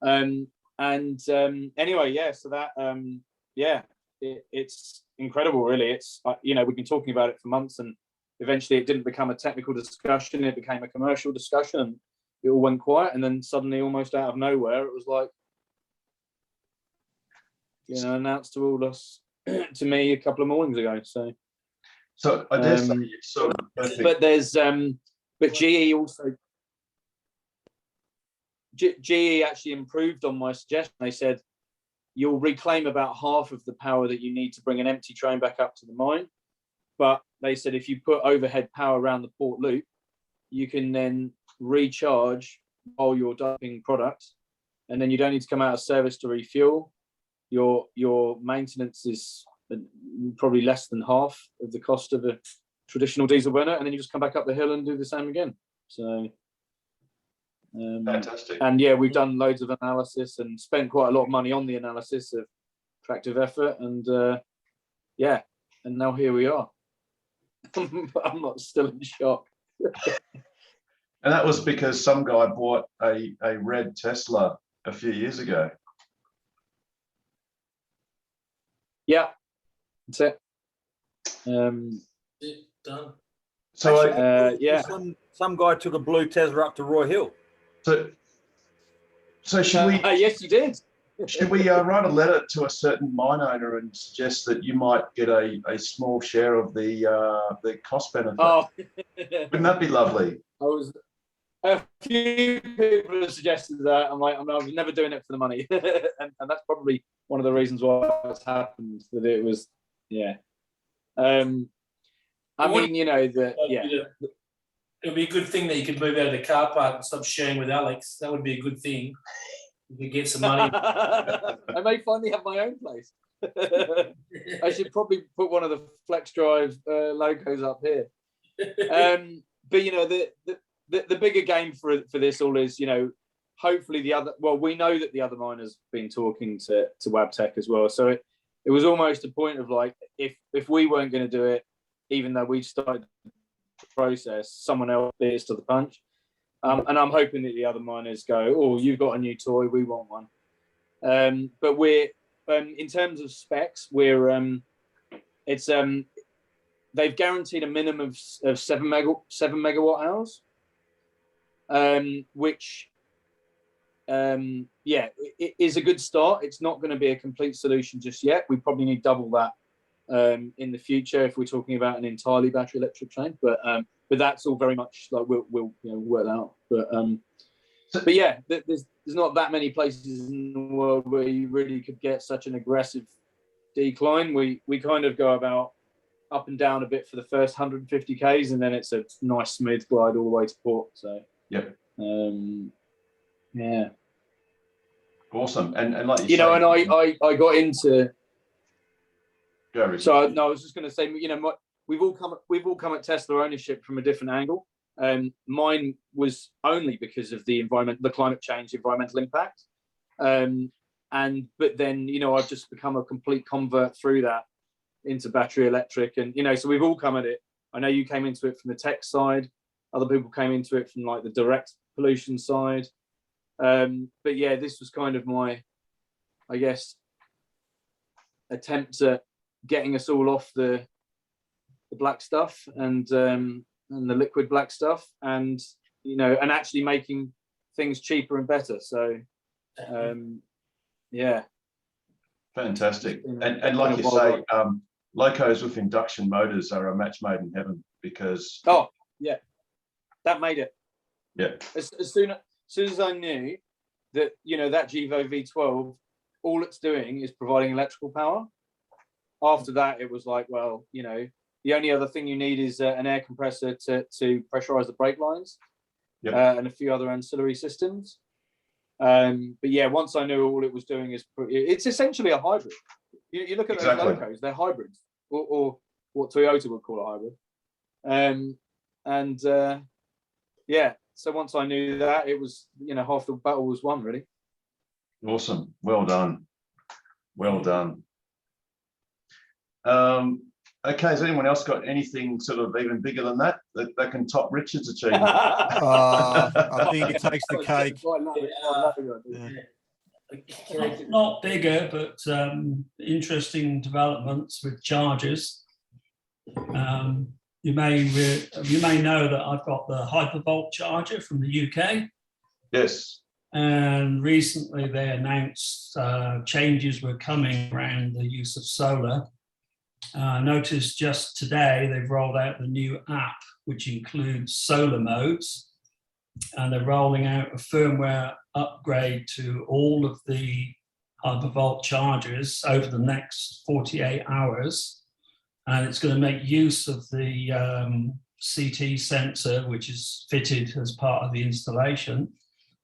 Anyway, yeah, so that, it's incredible, really. It's, we've been talking about it for months, and eventually it didn't become a technical discussion. It became a commercial discussion, and it all went quiet. And then suddenly, almost out of nowhere, it was like, announced to all us, to me a couple of mornings ago. So I dare say it's sort of perfect. But there's but GE also GE actually improved on my suggestion. They said you'll reclaim about half of the power that you need to bring an empty train back up to the mine. But they said if you put overhead power around the port loop, you can then recharge while you're dumping product, and then you don't need to come out of service to refuel. Your maintenance is probably less than half of the cost of a traditional diesel burner, and then you just come back up the hill and do the same again. So fantastic. And yeah, we've done loads of analysis and spent quite a lot of money on the analysis of tractive effort, and and now here we are. I'm not still in shock. And that was because some guy bought a red Tesla a few years ago. Yeah, that's it. Done. So some guy took a blue Tesla up to Roy Hill. So should we? Yes, you did. Should we write a letter to a certain mine owner and suggest that you might get a small share of the cost benefit? Oh, wouldn't that be lovely? A few people have suggested that. I'm was never doing it for the money, and that's probably one of the reasons why it's happened. That it was, yeah. I mean, you know, It would be a good thing that you could move out of the car park and stop sharing with Alex. That would be a good thing. You could get some money. I may finally have my own place. I should probably put one of the Flex Drive logos up here. But you know, the bigger game for this all is, you know, hopefully we know that the other miners been talking to Wabtec as well. So it was almost a point of like, if we weren't going to do it, even though we started the process, someone else beat us to the punch. And I'm hoping that the other miners go, oh, you've got a new toy, we want one. But we're in terms of specs, they've guaranteed a minimum of 7 megawatt hours, which it is a good start. It's not going to be a complete solution just yet. We probably need double that in the future if we're talking about an entirely battery electric train. But that's all very much like we'll work that out. But yeah, there's not that many places in the world where you really could get such an aggressive decline. We kind of go about up and down a bit for the first 150 k's, and then it's a nice smooth glide all the way to port. So yep. Yeah. Awesome. And like you know, and I got into. So no, I was just going to say, you know, we've all come at Tesla ownership from a different angle. Mine was only because of the climate change, environmental impact. But then, you know, I've just become a complete convert through that into battery electric, and you know, so we've all come at it. I know you came into it from the tech side. Other people came into it from like the direct pollution side. But yeah, this was kind of my, I guess, attempt at getting us all off the black stuff and the liquid black stuff, and you know, and actually making things cheaper and better. So yeah, fantastic. And like you say, locos with induction motors are a match made in heaven, because that made it. Yeah, as soon as I knew that, you know, that Gevo V12, all it's doing is providing electrical power. After that, it was like, well, you know, the only other thing you need is an air compressor to pressurize the brake lines, and a few other ancillary systems. But yeah, once I knew all it was doing is, it's essentially a hybrid. You look at those locos, they're hybrids, or what Toyota would call a hybrid. Yeah, so once I knew that, it was, you know, half the battle was won, really. Awesome. Well done. Well done. Okay, has anyone else got anything sort of even bigger than that can top Richard's achievement? I think it takes the cake. Not bigger, but interesting developments with chargers. You may know that I've got the Hypervolt charger from the UK. Yes. And recently they announced changes were coming around the use of solar. I noticed just today they've rolled out the new app, which includes solar modes, and they're rolling out a firmware upgrade to all of the Hypervolt chargers over the next 48 hours. And it's going to make use of the CT sensor, which is fitted as part of the installation,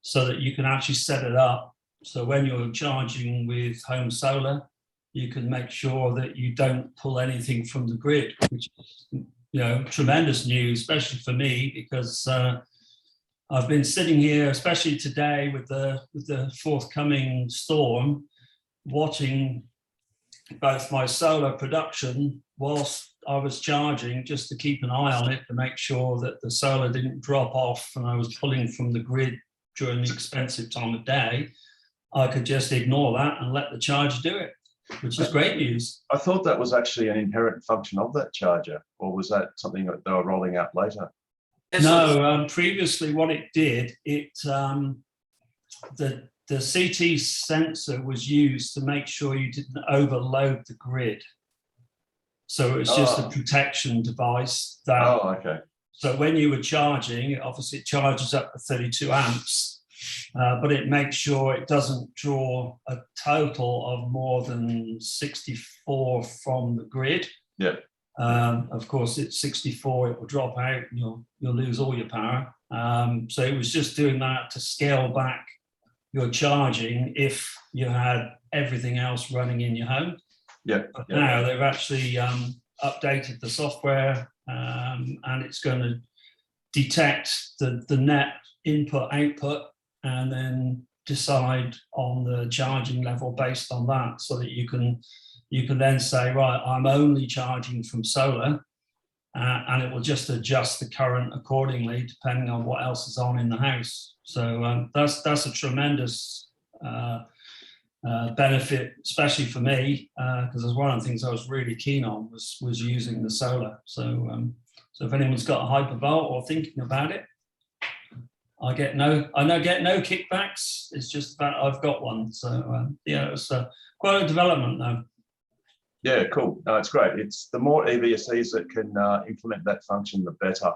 so that you can actually set it up. So when you're charging with home solar, you can make sure that you don't pull anything from the grid, which is, you know, tremendous news, especially for me, because I've been sitting here, especially today with the forthcoming storm, watching both my solar production whilst I was charging, just to keep an eye on it to make sure that the solar didn't drop off and I was pulling from the grid during the expensive time of day. I could just ignore that and let the charger do it, which is great news. I thought that was actually an inherent function of that charger, or was that something that they were rolling out later? No, previously what it did, the the CT sensor was used to make sure you didn't overload the grid. So it's just a protection device that. Oh, okay. So when you were charging, obviously it charges up to 32 amps, but it makes sure it doesn't draw a total of more than 64 from the grid. Yeah. Of course, at 64, it will drop out and you'll lose all your power. So it was just doing that to scale back your charging if you had everything else running in your home. Yeah. But now they've actually updated the software, and it's going to detect the net input output and then decide on the charging level based on that, so that you can then say, right, I'm only charging from solar, and it will just adjust the current accordingly depending on what else is on in the house. So that's a tremendous benefit, especially for me, because it's one of the things I was really keen on was using the solar. So so if anyone's got a Hypervolt or thinking about it, I get no kickbacks. It's just that I've got one. So yeah, it's quite a development though. Yeah, cool. No, it's great. It's the more EVSEs that can implement that function, the better.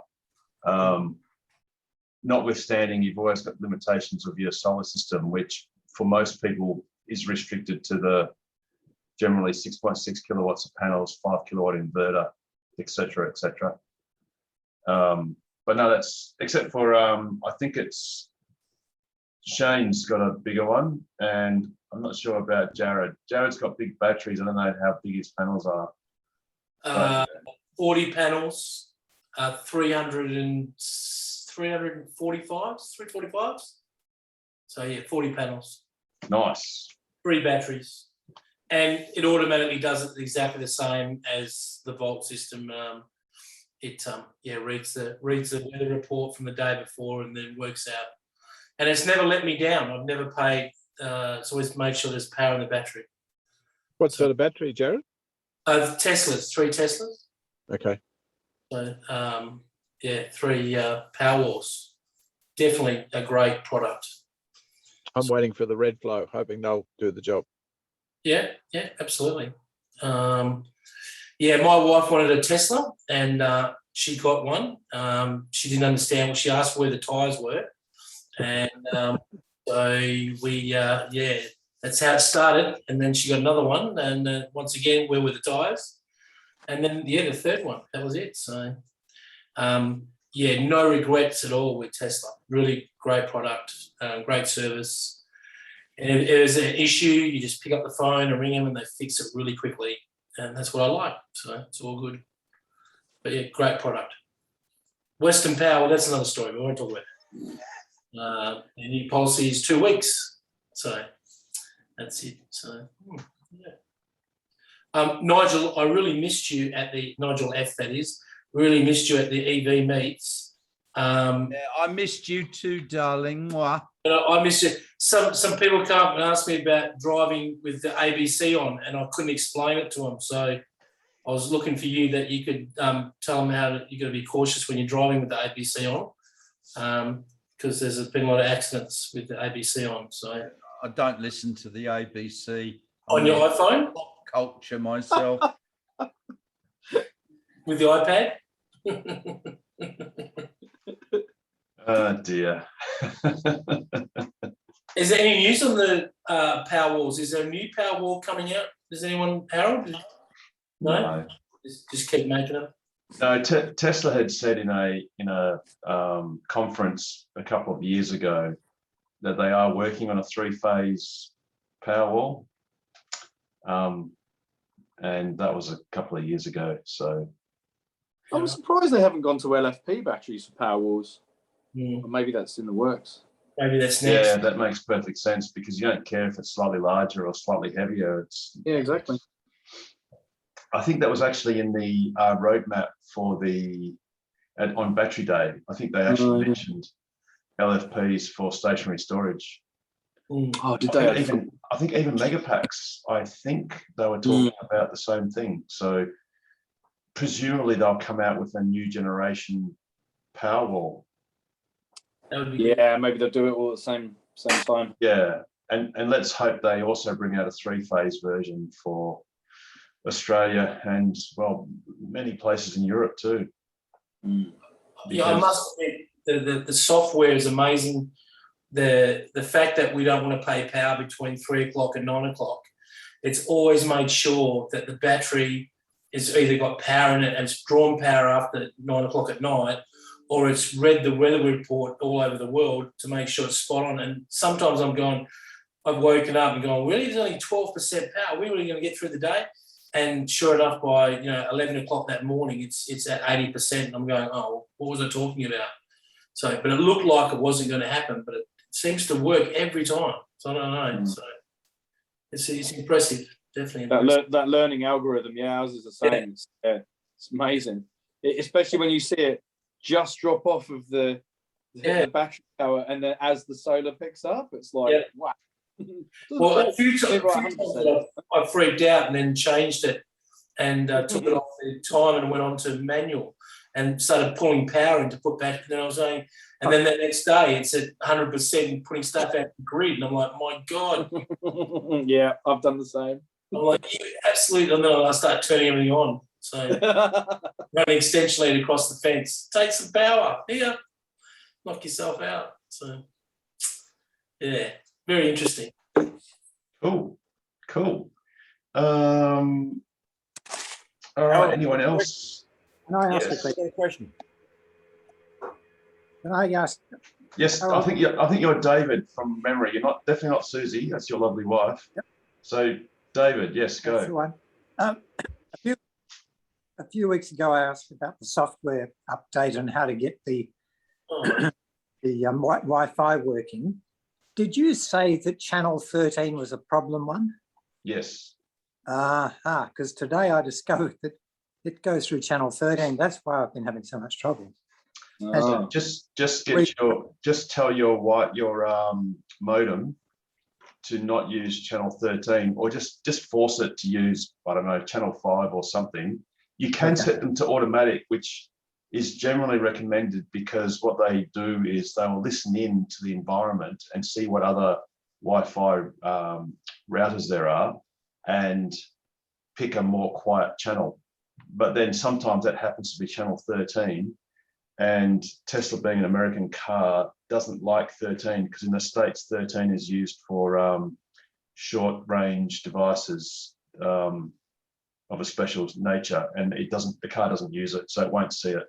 Notwithstanding, you've always got limitations of your solar system, which for most people is restricted to the generally 6.6 kilowatts of panels, 5 kilowatt inverter, etc., etc. But no, that's except for I think it's Shane's got a bigger one, and I'm not sure about Jared. Jared's got big batteries. I don't know how big his panels are. 40 panels, 345s. So yeah, 40 panels. Nice. 3 batteries, and it automatically does it exactly the same as the Volt system. It reads the weather report from the day before and then works out. And it's never let me down. I've never paid. It's always made sure there's power in the battery. What sort of battery, Jared? Teslas, 3 Teslas. Okay. So 3 Powerwalls. Definitely a great product. I'm waiting for the red flow, hoping they'll do the job. Yeah, absolutely. My wife wanted a Tesla, and she got one. She didn't understand. She asked where the tyres were, and so we, that's how it started. And then she got another one, and once again, where were the tyres? And then the third one. That was it. So, no regrets at all with Tesla. Really great product, great service. And if there's an issue, you just pick up the phone and ring them, and they fix it really quickly. And that's what I like. So it's all good. But yeah, great product. Western Power, that's another story. We won't talk about it. The new policy is 2 weeks. So that's it. So, Nigel, I really missed you at the, Nigel F, that is, really missed you at the EV meets. I missed you too, darling. Mwah. I missed you. Some people come up and ask me about driving with the ABC on, and I couldn't explain it to them. So I was looking for you that you could tell them how you got to be cautious when you're driving with the ABC on, because there's been a lot of accidents with the ABC on. So I don't listen to the ABC on your iPhone. Pop culture myself. With the iPad. Oh dear. Is there any news on the Powerwalls? Is there a new Powerwall coming out? Does anyone, Harold? No. Just keep making them. No, Tesla had said in a conference a couple of years ago that they are working on a 3-phase Powerwall, and that was a couple of years ago. So I'm surprised they haven't gone to LFP batteries for Powerwalls. Yeah. Or maybe that's in the works. Maybe that's next. Yeah, that makes perfect sense, because you don't care if it's slightly larger or slightly heavier. Yeah, exactly. I think that was actually in the roadmap for on Battery Day. I think they actually mentioned LFPs for stationary storage. Oh, did they? I think even Megapacks, I think they were talking about the same thing. So presumably they'll come out with a new generation Powerwall. Yeah, maybe they'll do it all at the same time. Yeah, and let's hope they also bring out a 3-phase version for Australia and, well, many places in Europe too. Yeah, I must admit, the software is amazing. The fact that we don't want to pay power between 3 o'clock and 9 o'clock, it's always made sure that the battery has either got power in it and it's drawn power after 9 o'clock at night, or it's read the weather report all over the world to make sure it's spot on. And sometimes I've woken up and gone, really, there's only 12% power. We're really going to get through the day? And sure enough, by 11 o'clock that morning, it's at 80%. And I'm going, oh, what was I talking about? So, but it looked like it wasn't going to happen, but it seems to work every time. So I don't know. So it's impressive, definitely. Impressive. That learning algorithm, ours is the same. Yeah. It's amazing, especially when you see it just drop off of the battery power, and then as the solar picks up, it's like wow. Well, a few times I freaked out and then changed it and took it off the time and went on to manual and started pulling power in to put back. And then I was saying, and then the next day it's at 100% and putting stuff out the grid. And I'm like, my God. Yeah, I've done the same. I'm like, absolutely. And then I start turning everything on. So running extension lead across the fence. Take some power. Here. Knock yourself out. So, yeah. Very interesting. Cool. All right. Anyone else? Can I ask a question? Can I ask? Yes, I think you're David from memory. You're definitely not Susie. That's your lovely wife. Yep. So, David, yes, go. That's the one. A few weeks ago, I asked about the software update and how to get the Wi-Fi working. Did you say that channel 13 was a problem one? Yes. Because today I discovered that it goes through channel 13. That's why I've been having so much trouble. Just tell your modem to not use channel 13, or just force it to use, I don't know, channel 5 or something. You can set them to automatic, which is generally recommended, because what they do is they will listen in to the environment and see what other Wi-Fi routers there are and pick a more quiet channel. But then sometimes that happens to be channel 13, and Tesla, being an American car, doesn't like 13, because in the States 13 is used for short range devices of a special nature, and the car doesn't use it, so it won't see it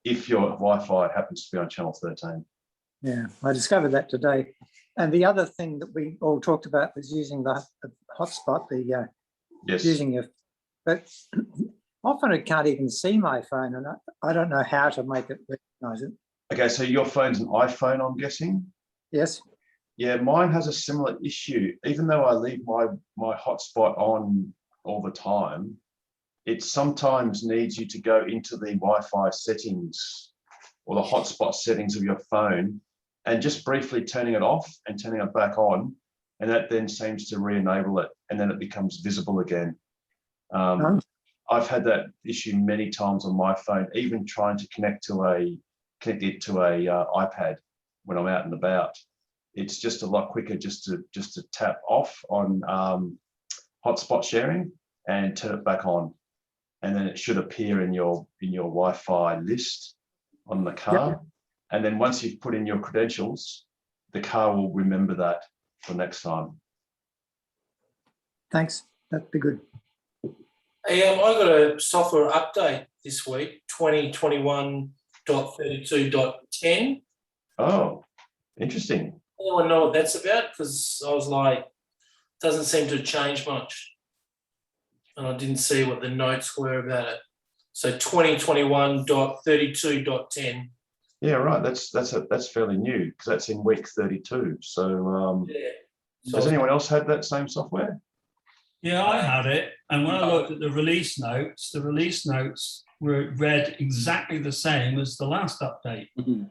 if your Wi-Fi happens to be on channel 13. Yeah, I discovered that today. And the other thing that we all talked about was using the hotspot, using your, but often it can't even see my phone, and I don't know how to make it recognize it. Okay, so your phone's an iPhone, I'm guessing? Yes. Yeah, mine has a similar issue. Even though I leave my hotspot on all the time, it sometimes needs you to go into the Wi-Fi settings or the hotspot settings of your phone and just briefly turning it off and turning it back on, and that then seems to re-enable it, and then it becomes visible again. I've had that issue many times on my phone, even trying to connect it to a iPad when I'm out and about. It's just a lot quicker just to tap off on hotspot sharing and turn it back on, and then it should appear in your Wi-Fi list on the car. Yep. And then once you've put in your credentials, the car will remember that for next time. Thanks. That'd be good. Hey, I got a software update this week, 2021.32.10. Oh, interesting. Anyone know what that's about? Because I was like, doesn't seem to change much. And I didn't see what the notes were about it. So 2021.32.10. Yeah, right. That's fairly new, because that's in week 32. So, has anyone else had that same software? Yeah, I had it. And when I looked at the release notes were read exactly the same as the last update. Mm-hmm.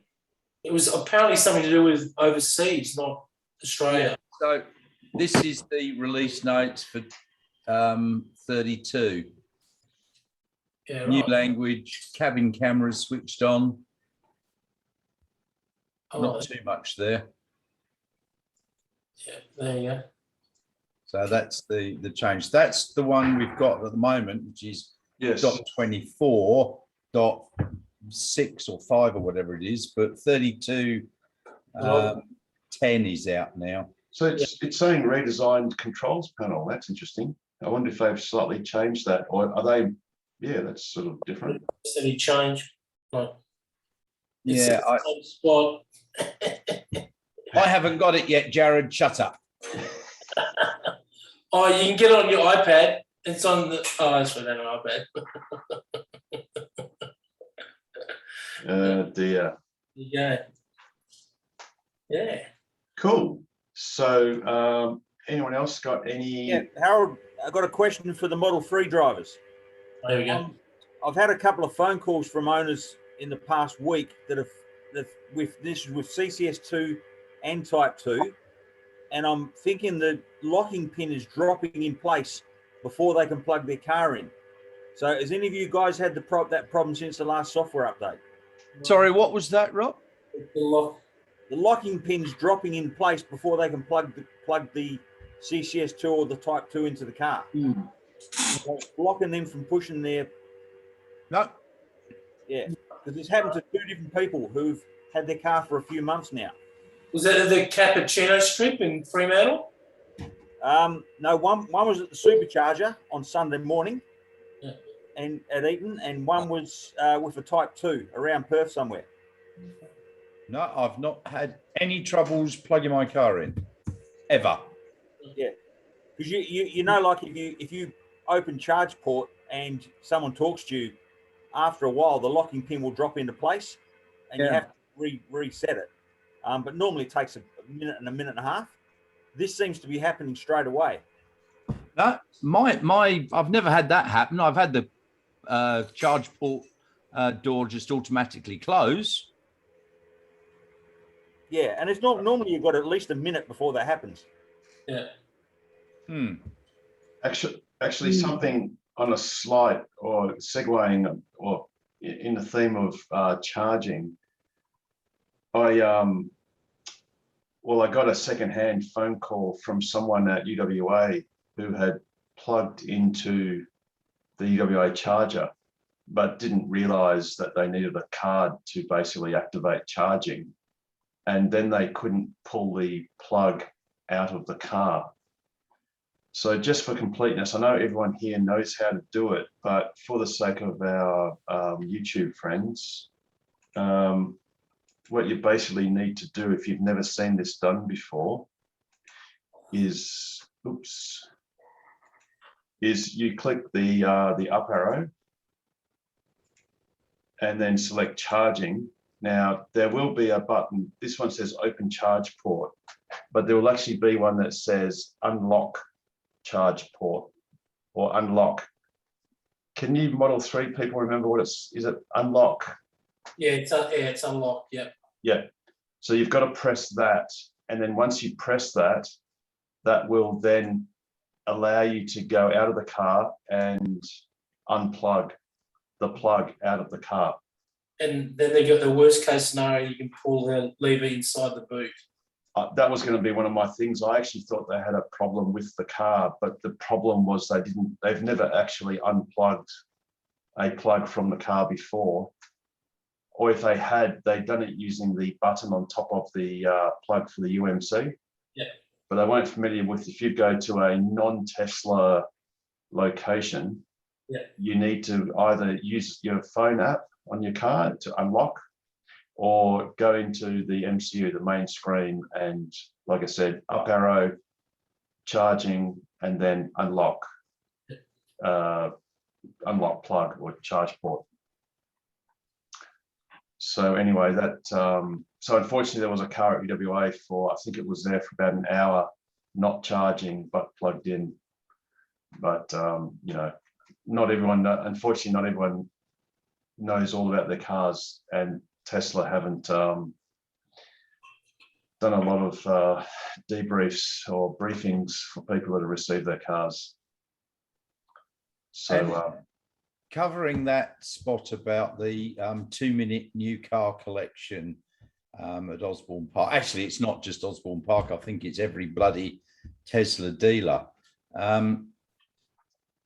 It was apparently something to do with overseas, not Australia. So this is the release notes for 32. Yeah, right. New language, cabin cameras switched on. Not too much there. Yeah, there you go. So that's the change. That's the one we've got at the moment, which is Yes. .24.6 or 5 or whatever it is, but 32 10 is out now. So it's saying redesigned controls panel. That's interesting. I wonder if they've slightly changed that, or are they? Yeah, that's sort of different. Any change? Like, Yeah, spot. I haven't got it yet, Jared. Shut up. Oh, you can get it on your iPad. It's on the. Oh, it's with an iPad. Dear. Yeah. Yeah. Cool. So, anyone else got any? Yeah, Harold, I got a question for the Model 3 drivers. There we go. I've had a couple of phone calls from owners in the past week that have with CCS2 and Type 2, and I'm thinking the locking pin is dropping in place before they can plug their car in. So, has any of you guys had that problem since the last software update? Sorry, what was that, Rob? The locking pin's dropping in place before they can plug the CCS2 or the Type 2 into the car. Blocking them from pushing their... No. Yeah, because it's happened to 2 different people who've had their car for a few months now. Was that at the Cappuccino strip in Fremantle? No, one was at the Supercharger on Sunday morning, yeah, and at Eton, and one was with a Type 2 around Perth somewhere. No, I've not had any troubles plugging my car in, ever. Yeah, because you know, like if you open charge port and someone talks to you, after a while the locking pin will drop into place, and you have to reset it. But normally it takes a minute and a half. This seems to be happening straight away. No, I've never had that happen. I've had the charge port door just automatically close. Yeah, and it's not normally you've got at least a minute before that happens. Yeah. Actually, something on a slight or segueing or in the theme of charging. I got a secondhand phone call from someone at UWA who had plugged into the UWA charger, but didn't realize that they needed a card to basically activate charging. And then they couldn't pull the plug out of the car. So just for completeness, I know everyone here knows how to do it, but for the sake of our YouTube friends, what you basically need to do if you've never seen this done before is you click the up arrow and then select charging. Now there will be a button. This one says open charge port, but there will actually be one that says unlock charge port or unlock. Can you Model 3 people remember what is it unlock? Yeah, it's unlocked. Yeah. Yeah. So you've got to press that, and then once you press that, that will then allow you to go out of the car and unplug the plug out of the car. And then they got the worst case scenario, you can pull the lever inside the boot. That was going to be one of my things. I actually thought they had a problem with the car, but the problem was they've never actually unplugged a plug from the car before. Or if they had, they'd done it using the button on top of the plug for the UMC. Yeah. But they weren't familiar with, if you go to a non-Tesla location, you need to either use your phone app on your car to unlock, or go into the MCU, the main screen, and like I said, up arrow, charging, and then unlock plug or charge port. So anyway, so unfortunately there was a car at UWA for, I think it was there for about an hour, not charging, but plugged in. But, not everyone, unfortunately, not everyone knows all about their cars, and Tesla haven't done a lot of debriefs or briefings for people that have received their cars. So covering that spot about the 2-minute new car collection, at Osborne Park. Actually, it's not just Osborne Park. I think it's every bloody Tesla dealer.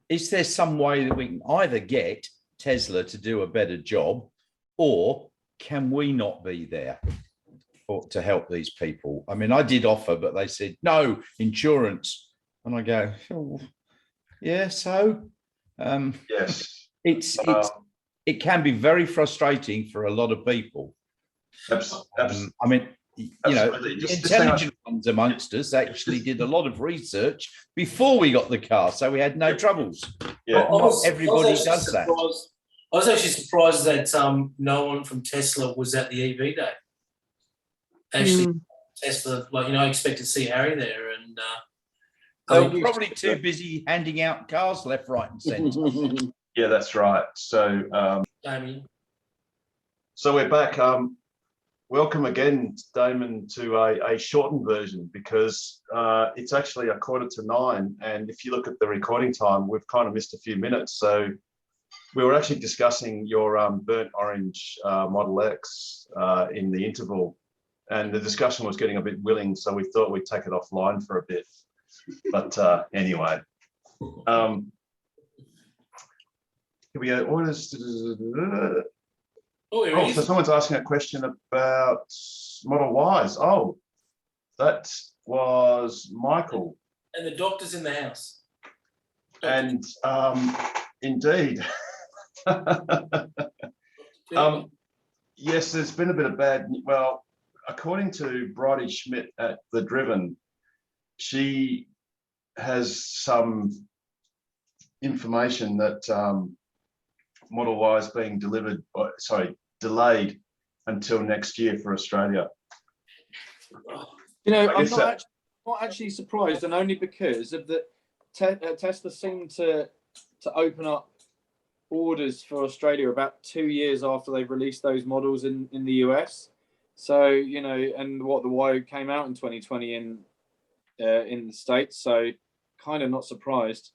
Is there some way that we can either get Tesla to do a better job, or can we not be there to help these people? I mean, I did offer, but they said, no, insurance. And I go, oh, yeah, so yes, it can be very frustrating for a lot of people. I mean, you know, the intelligent ones amongst us actually did a lot of research before we got the car, so we had no troubles. Yeah, not everybody does that. I was actually surprised that no one from Tesla was at the EV day. Actually, Tesla, like, you know, I expect to see Harry there, and they were probably too busy handing out cars left, right, and centre. Yeah, that's right. So, Damien. So we're back. Welcome again, Damon, to a shortened version, because it's actually 9:15, and if you look at the recording time, we've kind of missed a few minutes. So we were actually discussing your burnt orange Model X in the interval, and the discussion was getting a bit willing, so we thought we'd take it offline for a bit. But anyway, here we go. Orders. Oh, so someone's asking a question about Model Ys. Oh, that was Michael. And the doctor's in the house. And indeed. Yes, there's been a bit of well, according to Bridie Schmidt at The Driven, she has some information that Model Y is being delayed until next year for Australia. You know, I'm not actually surprised, and only because of the Tesla seemed to open up orders for Australia about 2 years after they've released those models in the US. So, you know, and what the Y came out in 2020 in the States. So kind of not surprised.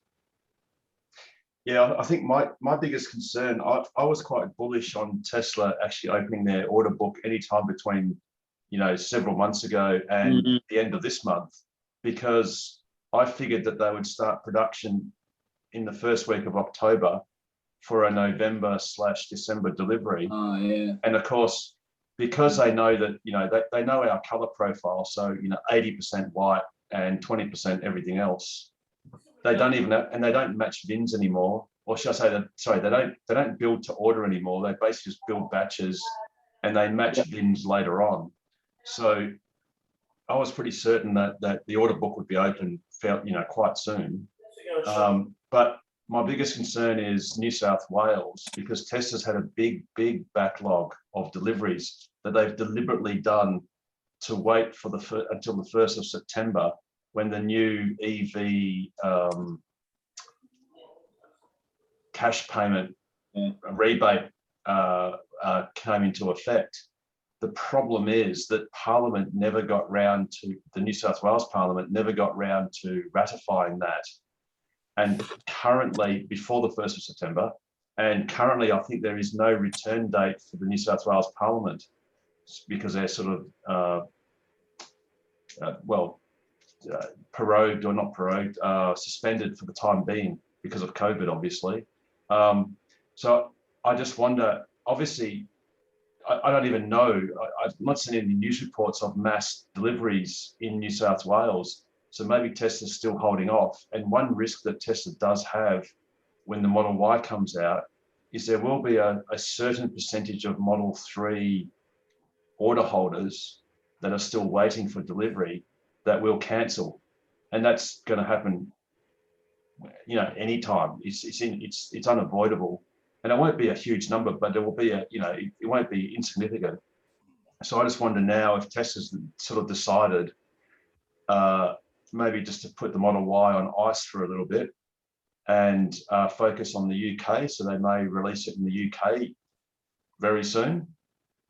Yeah, I think my biggest concern, I was quite bullish on Tesla actually opening their order book anytime between, you know, several months ago and the end of this month, because I figured that they would start production in the first week of October for a November/December delivery. Oh, yeah. And of course, because they know that, you know, they know our color profile, so, you know, 80% white and 20% everything else. They don't even have, and they don't match VINs anymore, or should I say that? Sorry, they don't build to order anymore. They basically just build batches, and they match VINs later on. So I was pretty certain that the order book would be open, you know, quite soon. But my biggest concern is New South Wales, because Tesla's had a big backlog of deliveries that they've deliberately done to wait for until the 1st of September, when the new EV cash payment rebate came into effect. The problem is that Parliament never got round to, the New South Wales Parliament never got round to ratifying that. And currently, before the 1st of September, and currently I think there is no return date for the New South Wales Parliament, because they're sort of, prorogued, or not prorogued, suspended for the time being because of COVID, obviously. So I just wonder, obviously, I don't even know, I've not seen any news reports of mass deliveries in New South Wales. So maybe Tesla's still holding off. And one risk that Tesla does have when the Model Y comes out is there will be a certain percentage of Model 3 order holders that are still waiting for delivery that will cancel, and that's going to happen, you know, anytime. It's unavoidable, and it won't be a huge number, but there will be it won't be insignificant. So I just wonder now if Tesla's sort of decided maybe just to put the Model Y on ice for a little bit and focus on the UK. So they may release it in the UK very soon,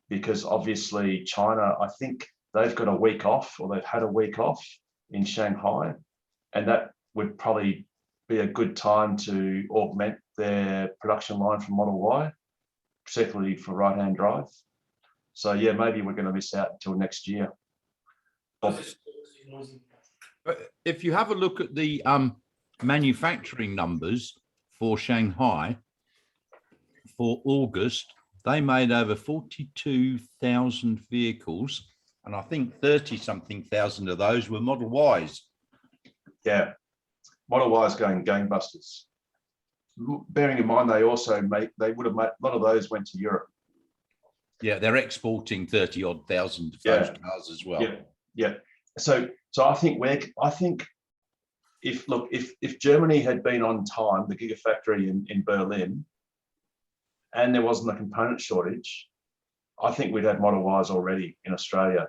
because obviously China, I think they've got a week off, or they've had a week off in Shanghai, and that would probably be a good time to augment their production line for Model Y, particularly for right-hand drive. So yeah, maybe we're going to miss out until next year. But if you have a look at the manufacturing numbers for Shanghai for August, they made over 42,000 vehicles, and I think 30-something thousand of those were Model Ys. Yeah, Model Y is going gangbusters. Bearing in mind, they would have made, a lot of those went to Europe. Yeah, they're exporting 30-odd thousand of those cars as well. Yeah. So I think if Germany had been on time, the Gigafactory in Berlin, and there wasn't a component shortage, I think we'd have Model Ys already in Australia.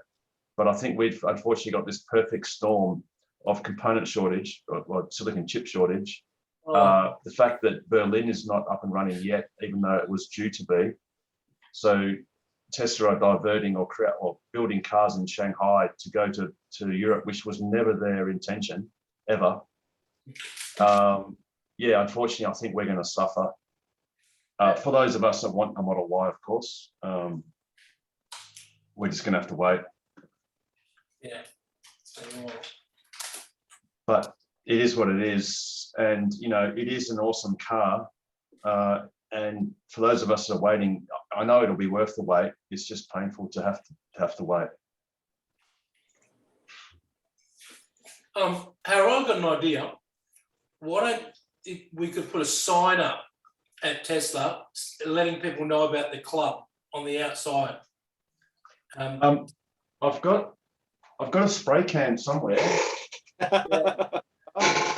But I think we've unfortunately got this perfect storm of component shortage or silicon chip shortage. The fact that Berlin is not up and running yet, even though it was due to be. So Tesla are diverting or building cars in Shanghai to go to Europe, which was never their intention, ever. Yeah, unfortunately, I think we're going to suffer. For those of us that want a Model Y, of course, we're just going to have to wait. Yeah. But it is what it is. And, you know, it is an awesome car. And for those of us that are waiting, I know it'll be worth the wait. It's just painful to have to wait. Harold, I've got an idea. Why don't we could put a sign up at Tesla letting people know about the club on the outside? I've got a spray can somewhere.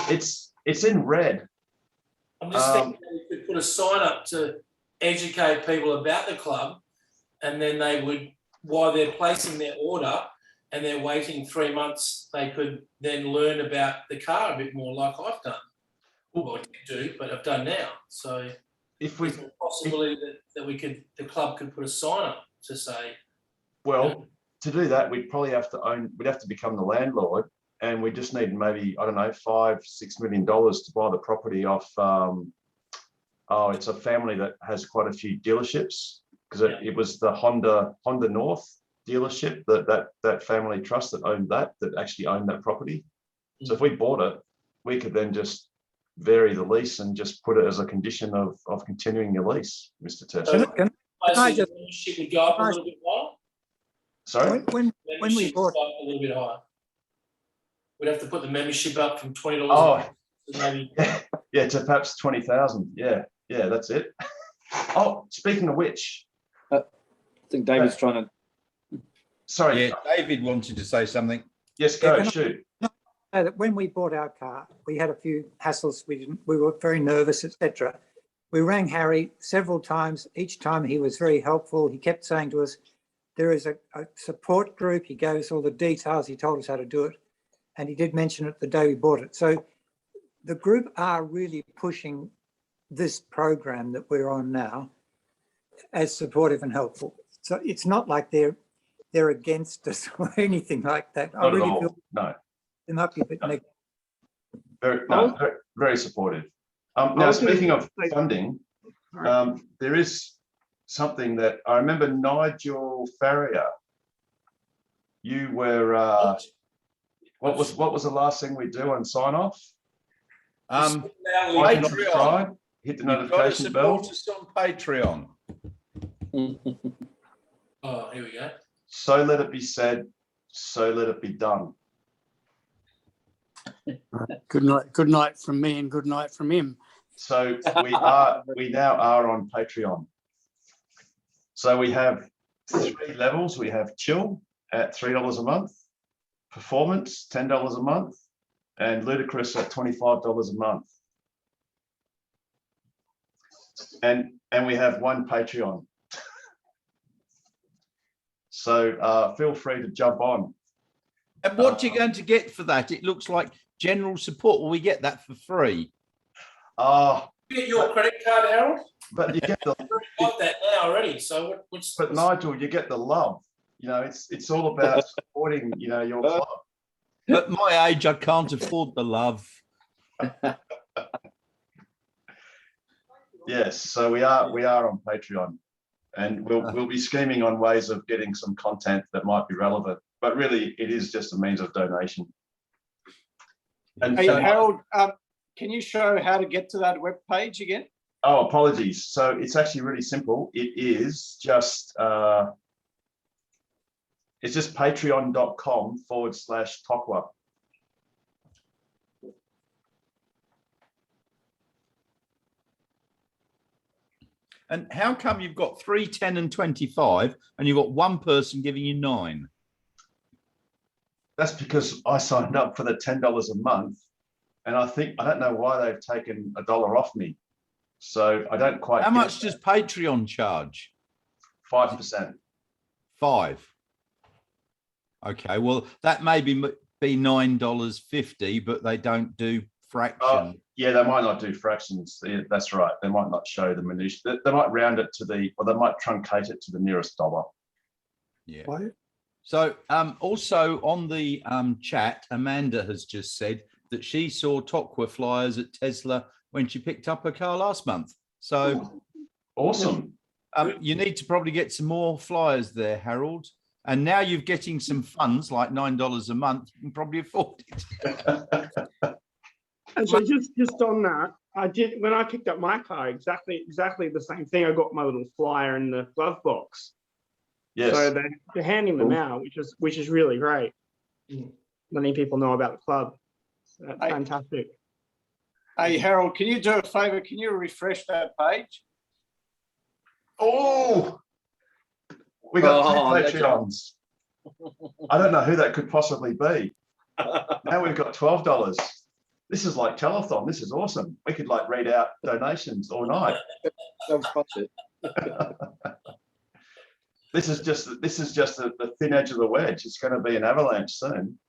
It's in red. I'm just thinking we could put a sign up to educate people about the club, and then they would, while they're placing their order and they're waiting 3 months, they could then learn about the car a bit more, like I've done. Well, I do, but I've done now. So if we, there's a possibility that the club could put a sign up to say. Well, to do that, we'd have to become the landlord, and we just need maybe, I don't know, $5-6 million to buy the property off. It's a family that has quite a few dealerships, because it was the Honda North dealership that family trust that actually owned that property. So if we bought it, we could then just vary the lease and just put it as a condition of continuing your lease, Mr. Tesla. Can I just membership would go up a little bit higher? Sorry? When we bought a little bit higher. We'd have to put the membership up from $20 to maybe. Yeah, to perhaps 20,000. Yeah, that's it. Oh, speaking of which, I think David's trying to. Sorry. Yeah, David wanted to say something. Yes, go, shoot. That when we bought our car, we had a few hassles. We were very nervous, etc. We rang Harry several times. Each time he was very helpful. He kept saying to us, there is a support group. He gave us all the details. He told us how to do it. And he did mention it the day we bought it. So the group are really pushing this program that we're on now as supportive and helpful. So it's not like they're against us or anything like that. Not at all. No. They might be a bit negative. Very supportive. Now, speaking of funding, there is something that I remember. Nigel Farrier, you were. What was the last thing we do on sign off? Patreon. Hit the notification bell. Support us on Patreon. Oh, here we go. So let it be said. So let it be done. Good night from me, and good night from him. So we now are on Patreon. So we have 3 levels. We have chill at $3 a month, performance $10 a month, and ludicrous at $25 a month. And we have one Patreon. So feel free to jump on. And what are you going to get for that? It looks like general support. Will we get that for free? Get your credit card, Harold. But you get got that now already. So but Nigel, you get the love. You know, it's all about supporting, your club. At my age, I can't afford the love. Yes, so we are on Patreon, and we'll be scheming on ways of getting some content that might be relevant. But really, it is just a means of donation. And Hey, Harold, can you show how to get to that web page again? oh, apologies. So it's actually really simple. It is just patreon.com/Tokwa. And how come you've got 3, 10 and 25 and you've got one person giving you 9? That's because I signed up for the $10 a month, and I don't know why they've taken $1 off me. So I don't quite. How much does Patreon charge? 5%. 5. Okay, well, that may be $9.50, but they don't do fraction. Yeah, they might not do fractions. That's right. They might not show the minutiae. They might round it to or they might truncate it to the nearest dollar. Yeah. So also on the chat, Amanda has just said that she saw Tokwa flyers at Tesla when she picked up her car last month. So awesome. You need to probably get some more flyers there, Harold. And now you're getting some funds like $9 a month, you can probably afford it. And so just on that, I did when I picked up my car exactly the same thing. I got my little flyer in the glove box. Yes. So they're handing them out, which is really great. Letting people know about the club. So that's fantastic. Hey, Harold, can you do a favour? Can you refresh that page? Oh, we got 2 Patreons. I don't know who that could possibly be. Now we've got $12. This is like telethon. This is awesome. We could like read out donations all night. This is just the thin edge of the wedge. It's going to be an avalanche soon.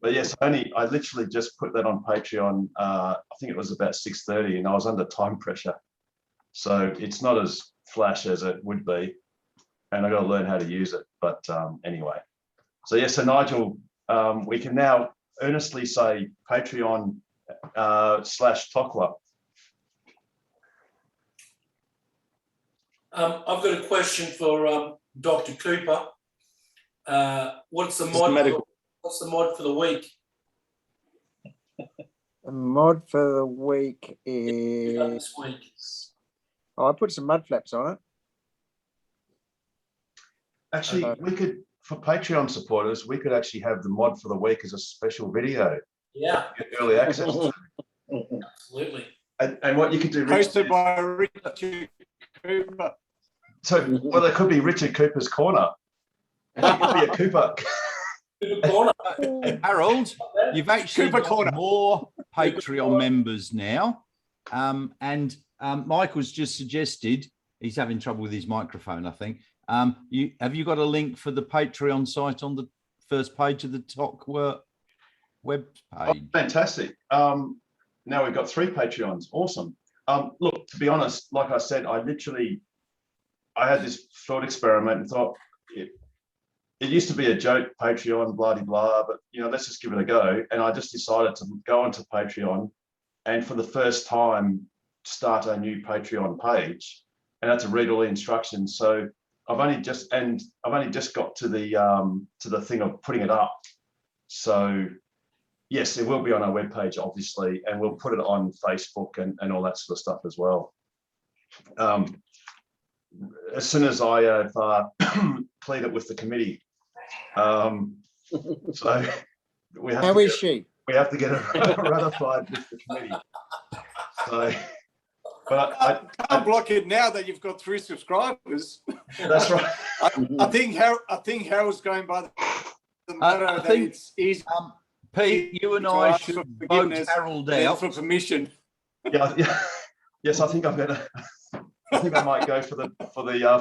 But yes, I literally just put that on Patreon. I think it was about 6:30, and I was under time pressure, so it's not as flash as it would be, and I got to learn how to use it. But anyway, so yes, so Nigel, we can now earnestly say Patreon /Tokwa. I've got a question for Dr. Cooper. What's the mod? What's the mod for the week? The mod for the week is. This week. Oh, I put some mud flaps on it. Actually, we could, for Patreon supporters, we could actually have the mod for the week as a special video. Yeah. Get early access. Absolutely. And what you could do, Hosted by Richard Cooper. So, well, it could be Richard Cooper's Corner. It could be a Cooper. Harold, you've actually got more Patreon members now. And Michael's just suggested, he's having trouble with his microphone, I think. Have you got a link for the Patreon site on the first page of the Tokwa web page? Oh, fantastic. Now we've got 3 Patreons. Awesome. Look, to be honest, like I said, I had this thought experiment and thought it used to be a joke, Patreon, blah, blah, blah, but let's just give it a go. And I just decided to go onto Patreon and for the first time start a new Patreon page, and had to read all the instructions. So I've only just got to the thing of putting it up. So yes, it will be on our webpage, obviously, and we'll put it on Facebook and all that sort of stuff as well. As soon as I have cleared it with the committee. So we have we have to get it ratified with the committee. So, but I can't block it now that you've got 3 subscribers. That's right. I think Harold's going by the motto that it's easy. Pete, you and I should vote Harold out for permission. Yeah. Yes, I think I might go for the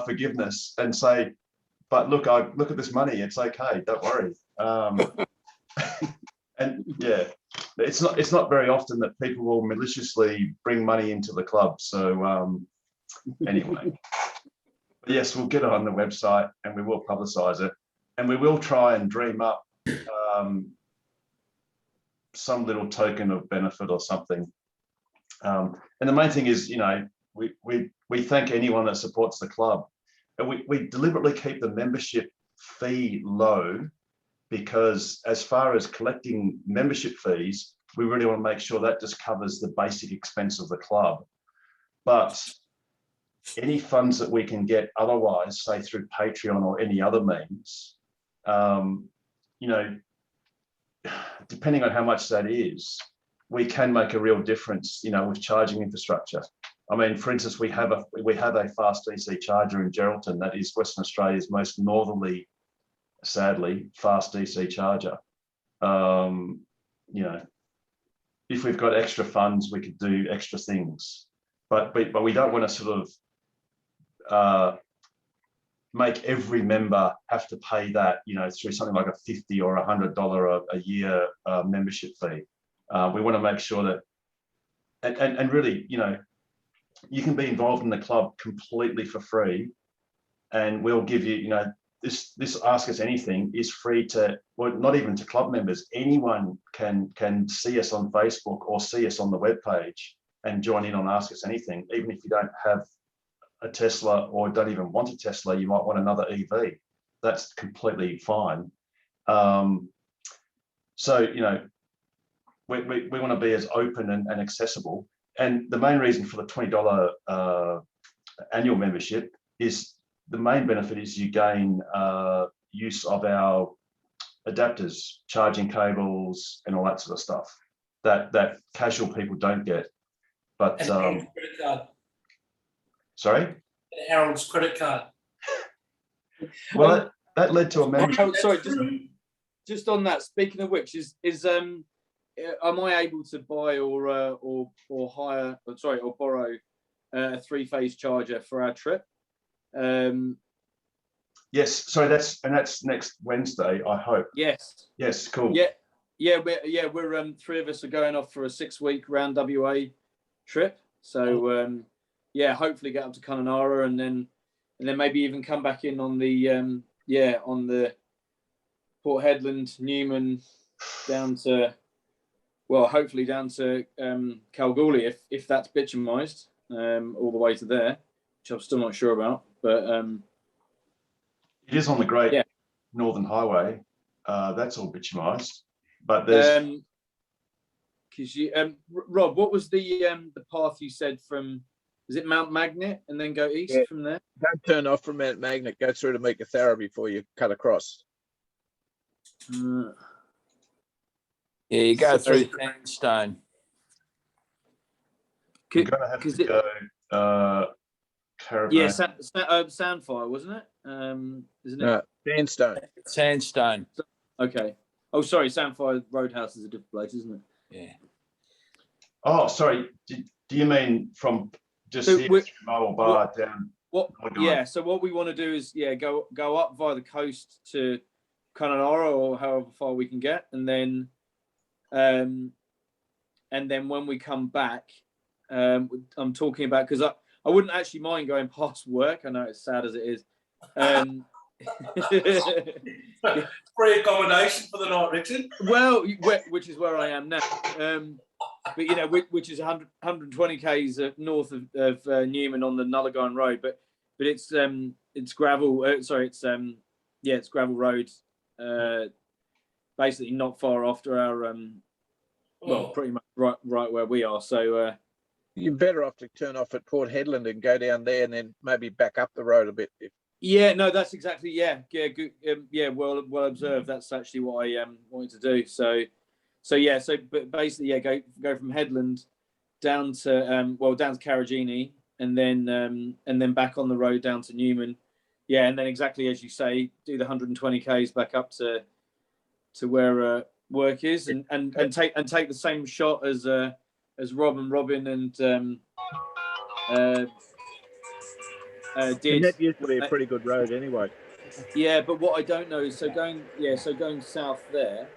forgiveness and say, but look at this money. It's okay. Don't worry. And yeah, it's not very often that people will maliciously bring money into the club. So anyway, but yes, we'll get it on the website and we will publicize it, and we will try and dream up some little token of benefit or something. And the main thing is, we thank anyone that supports the club, and we deliberately keep the membership fee low, because as far as collecting membership fees, we really want to make sure that just covers the basic expense of the club. But any funds that we can get otherwise, say through Patreon or any other means, you know, depending on how much that is, we can make a real difference, you know, with charging infrastructure. I mean, for instance, we have a fast DC charger in Geraldton that is Western Australia's most northerly, sadly, fast DC charger. You know, if we've got extra funds, we could do extra things, but we don't want to sort of make every member have to pay that, you know, through something like a $50 or $100 a year membership fee. We want to make sure that, and really, you know, you can be involved in the club completely for free, and we'll give you, you know, this Ask Us Anything is free to, well, not even to club members. Anyone can see us on Facebook or see us on the webpage and join in on Ask Us Anything, even if you don't have a Tesla or don't even want a Tesla. You might want another EV. That's completely fine. So, you know, we want to be as open and accessible. And the main reason for the $20 annual membership is, the main benefit is you gain use of our adapters, charging cables, and all that sort of stuff that casual people don't get. But Harold's credit card. Sorry? Harold's credit card. Well, that led to a membership. Oh, sorry, just on that. Speaking of which, am I able to buy or hire? Sorry, or borrow a 3-phase charger for our trip? Yes, sorry, that's next Wednesday, I hope. Yes, cool. We're 3 of us are going off for a 6-week round WA trip, so hopefully get up to Kununurra and then maybe even come back in on the on the Port Hedland, Newman, down to, well, hopefully down to Kalgoorlie if that's bitumised, all the way to there, which I'm still not sure about. But it is on the Great Northern Highway. That's all bitumised, but there's. Because Rob, what was the path you said from? Is it Mount Magnet and then go east from there? Don't turn off from Mount Magnet. Go through to Meekatharra before you cut across. Yeah, you go through Sandstone. You're going to have to go. Caravan. Yeah, Sandfire, wasn't it? Isn't it? No, Sandstone. Okay. Oh, sorry, Sandfire Roadhouse is a different place, isn't it? Yeah. Oh, sorry. Do you mean from just here, Mobile Bar down? Yeah. So what we want to do is go up via the coast to Kununurra or however far we can get, and then when we come back, I'm talking about, because I wouldn't actually mind going past work. I know it's sad as it is. Free accommodation for the night, Richard. Well, which is where I am now. But you know, which is 120 k's north of Newman on the Nullagine Road. But it's gravel. It's gravel road. Basically, not far after our pretty much right where we are. So. You're better off to turn off at Port Hedland and go down there, and then maybe back up the road a bit. Yeah, no, that's exactly good. Well observed. That's actually what I wanted to do. So but basically, go from Hedland down to down to Carragini, and then back on the road down to Newman. Yeah, and then exactly as you say, do the 120 k's back up to where work is, and take the same shot as Rob and Robin and did. That used to be a pretty good road anyway. Yeah, but what I don't know is going south there,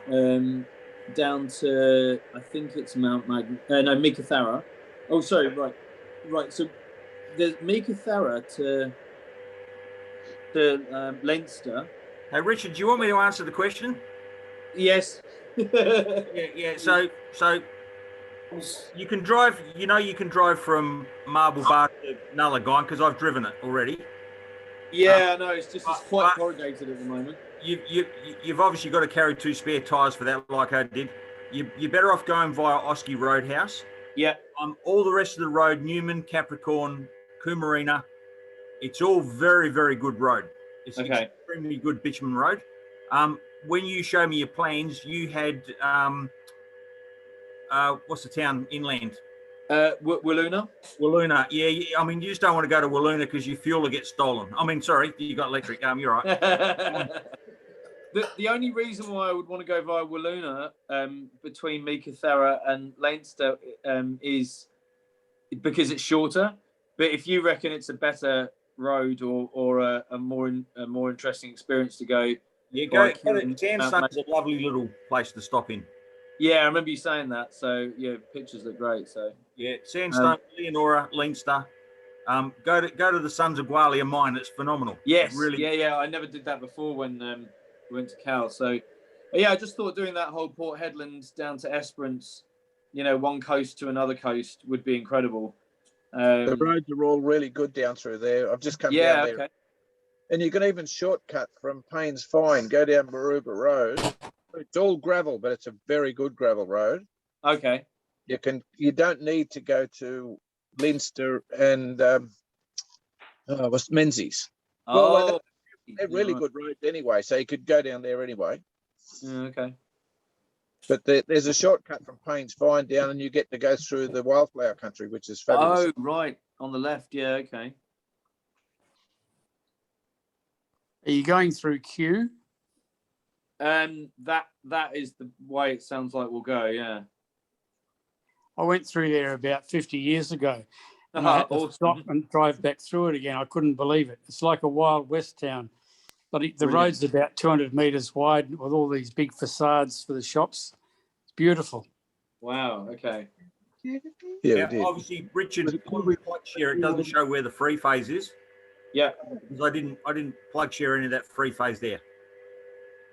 down to, I think it's Meekatharra. Oh, sorry, right. So there's Meekatharra to Leinster. Hey, Richard, do you want me to answer the question? Yes. Yeah. So You can drive, you can drive from Marble Bar to Nullagine because I've driven it already. Yeah, I know. It's just it's quite corrugated at the moment. You've obviously got to carry 2 spare tyres for that, like I did. You're better off going via Oski Roadhouse. Yeah. All the rest of the road, Newman, Capricorn, Coomarina, it's all very, very good road. It's extremely good bitumen road. When you show me your plans, you had what's the town inland? Wiluna. Wiluna. Yeah. I mean, you just don't want to go to Wiluna because your fuel will get stolen. I mean, sorry, you got electric. You're right. The only reason why I would want to go via Wiluna between Meekatharra and Leinster is because it's shorter. But if you reckon it's a better road or a more interesting experience to go, Sandstone's a lovely little place to stop in. Yeah, I remember you saying that. So yeah, pictures look great. So yeah, Sandstone, Leonora, Leinster. Go to the Sons of Gwalia mine. It's phenomenal. Yes, really. Yeah. I never did that before when we went to Cal. So yeah, I just thought doing that whole Port Hedland down to Esperance, one coast to another coast would be incredible. The roads are all really good down through there. I've just come down there. Okay. And you can even shortcut from Paynes Fine, go down Maruba Road. It's all gravel, but it's a very good gravel road. Okay. You don't need to go to Leinster and what's Menzies. Oh, they're really good roads anyway, so you could go down there anyway. Okay. But there's a shortcut from Paynes Fine down, and you get to go through the wildflower country, which is fabulous. Oh, right, on the left. Yeah, okay. Are you going through Kew? That is the way it sounds like we'll go. Yeah. I went through there about 50 years ago, and I had to stop and drive back through it again. I couldn't believe it. It's like a Wild West town, but the road's about 200 metres wide with all these big facades for the shops. It's beautiful. Wow. Okay. Yeah, obviously, Richard, on the plug share, it doesn't show where the free phase is. Yeah. Because I didn't plug share any of that free phase there.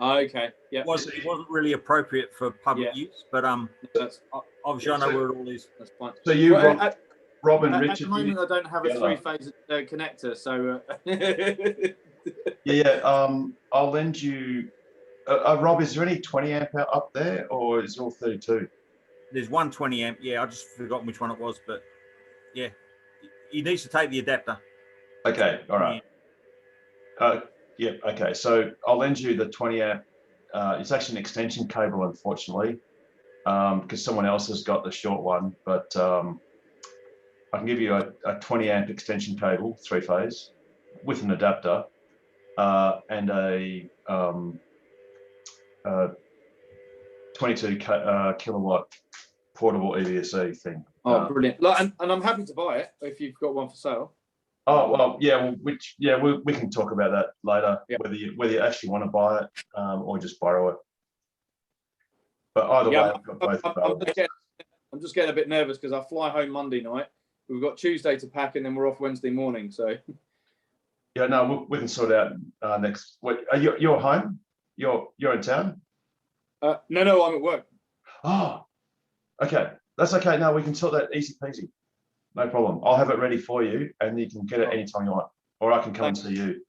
Oh, okay. Yeah. It wasn't really appropriate for public use, but obviously I know where it all is. That's fine. So you, Rob and Richard. At the moment, I don't have a three-phase connector, so. I'll lend you. Rob, is there any 20 amp up there, or is it all 32? There's one 20 amp. Yeah, I just forgotten which one it was, but yeah, he needs to take the adapter. Okay, all right. Yeah, okay. So I'll lend you the 20 amp. It's actually an extension cable, unfortunately, because someone else has got the short one. But I can give you a 20 amp extension cable, 3-phase, with an adapter, and a 22 kilowatt portable EVSE thing. Oh, brilliant! And I'm happy to buy it if you've got one for sale. Oh well, yeah. We can talk about that later. Yeah. Whether you actually want to buy it or just borrow it. But either way, I've got both available. I'm just getting a bit nervous because I fly home Monday night. We've got Tuesday to pack, and then we're off Wednesday morning. So. Yeah, no, we can sort out next. Wait, you're home? You're in town? No, I'm at work. Oh, okay. That's okay. No, we can sort that easy peasy. No problem. I'll have it ready for you, and you can get it anytime you want, or I can come and see you.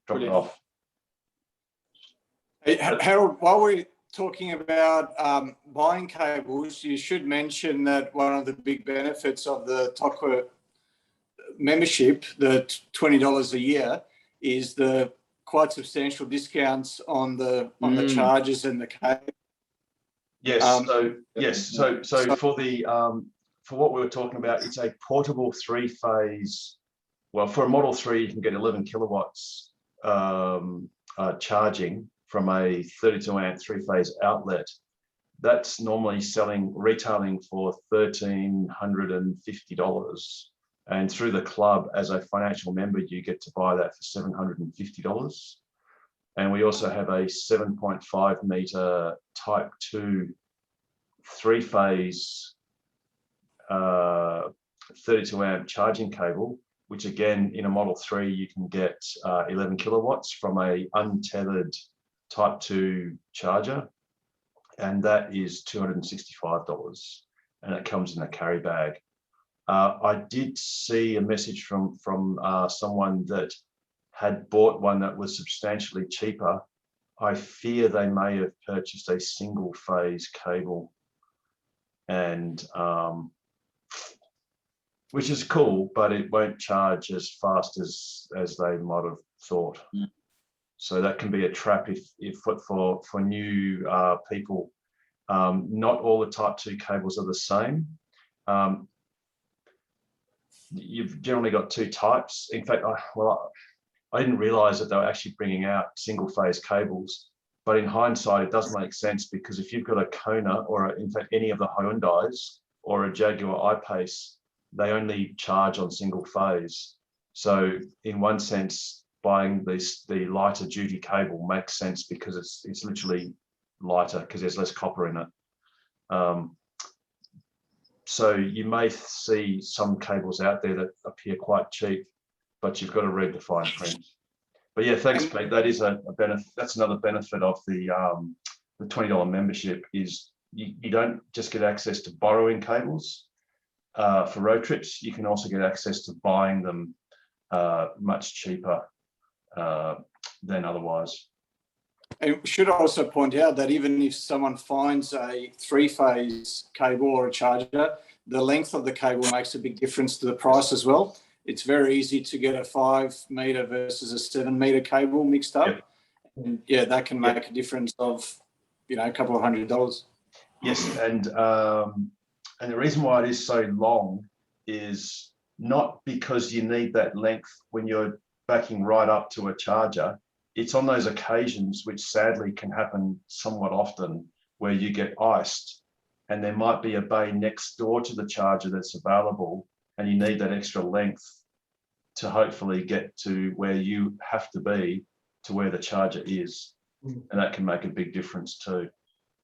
Drop it off. Hey, Harold, while we're talking about buying cables, you should mention that one of the big benefits of the TOCWA membership, the $20 a year, is the quite substantial discounts on the charges and the cable. Yes. So for the for what we were talking about, it's a portable 3-phase. Well, for a Model 3, you can get 11 kilowatts charging from a 32 amp 3-phase outlet. That's normally retailing for $1,350. And through the club, as a financial member, you get to buy that for $750. And we also have a 7.5 meter Type 2 3-phase 32 amp charging cable, which again, in a Model 3, you can get 11 kilowatts from a untethered Type 2 charger. And that is $265. and it comes in a carry bag. I did see a message from someone that had bought one that was substantially cheaper. I fear they may have purchased a single phase cable, and which is cool, but it won't charge as fast as they might have thought. So that can be a trap if for new people. Not all the Type 2 cables are the same. You've generally got two types. In fact, I didn't realize that they were actually bringing out single phase cables, but in hindsight, it does make sense, because if you've got a Kona or in fact any of the Hyundais or a Jaguar I-Pace, they only charge on single phase. So in one sense, buying the lighter duty cable makes sense, because it's literally lighter because there's less copper in it. So you may see some cables out there that appear quite cheap, but you've got to read the fine print. But yeah, thanks, Pete. That is a benefit. That's another benefit of the $20 membership, is you don't just get access to borrowing cables for road trips. You can also get access to buying them much cheaper than otherwise. I should also point out that even if someone finds a 3-phase cable or a charger, the length of the cable makes a big difference to the price as well. It's very easy to get a 5-meter versus a 7-meter cable mixed up. Yep. And yeah, that can make a difference of, a couple of $100. Yes, and the reason why it is so long is not because you need that length when you're backing right up to a charger. It's on those occasions, which sadly can happen somewhat often, where you get iced and there might be a bay next door to the charger that's available, and you need that extra length to hopefully get to where you have to be to where the charger is. And that can make a big difference too.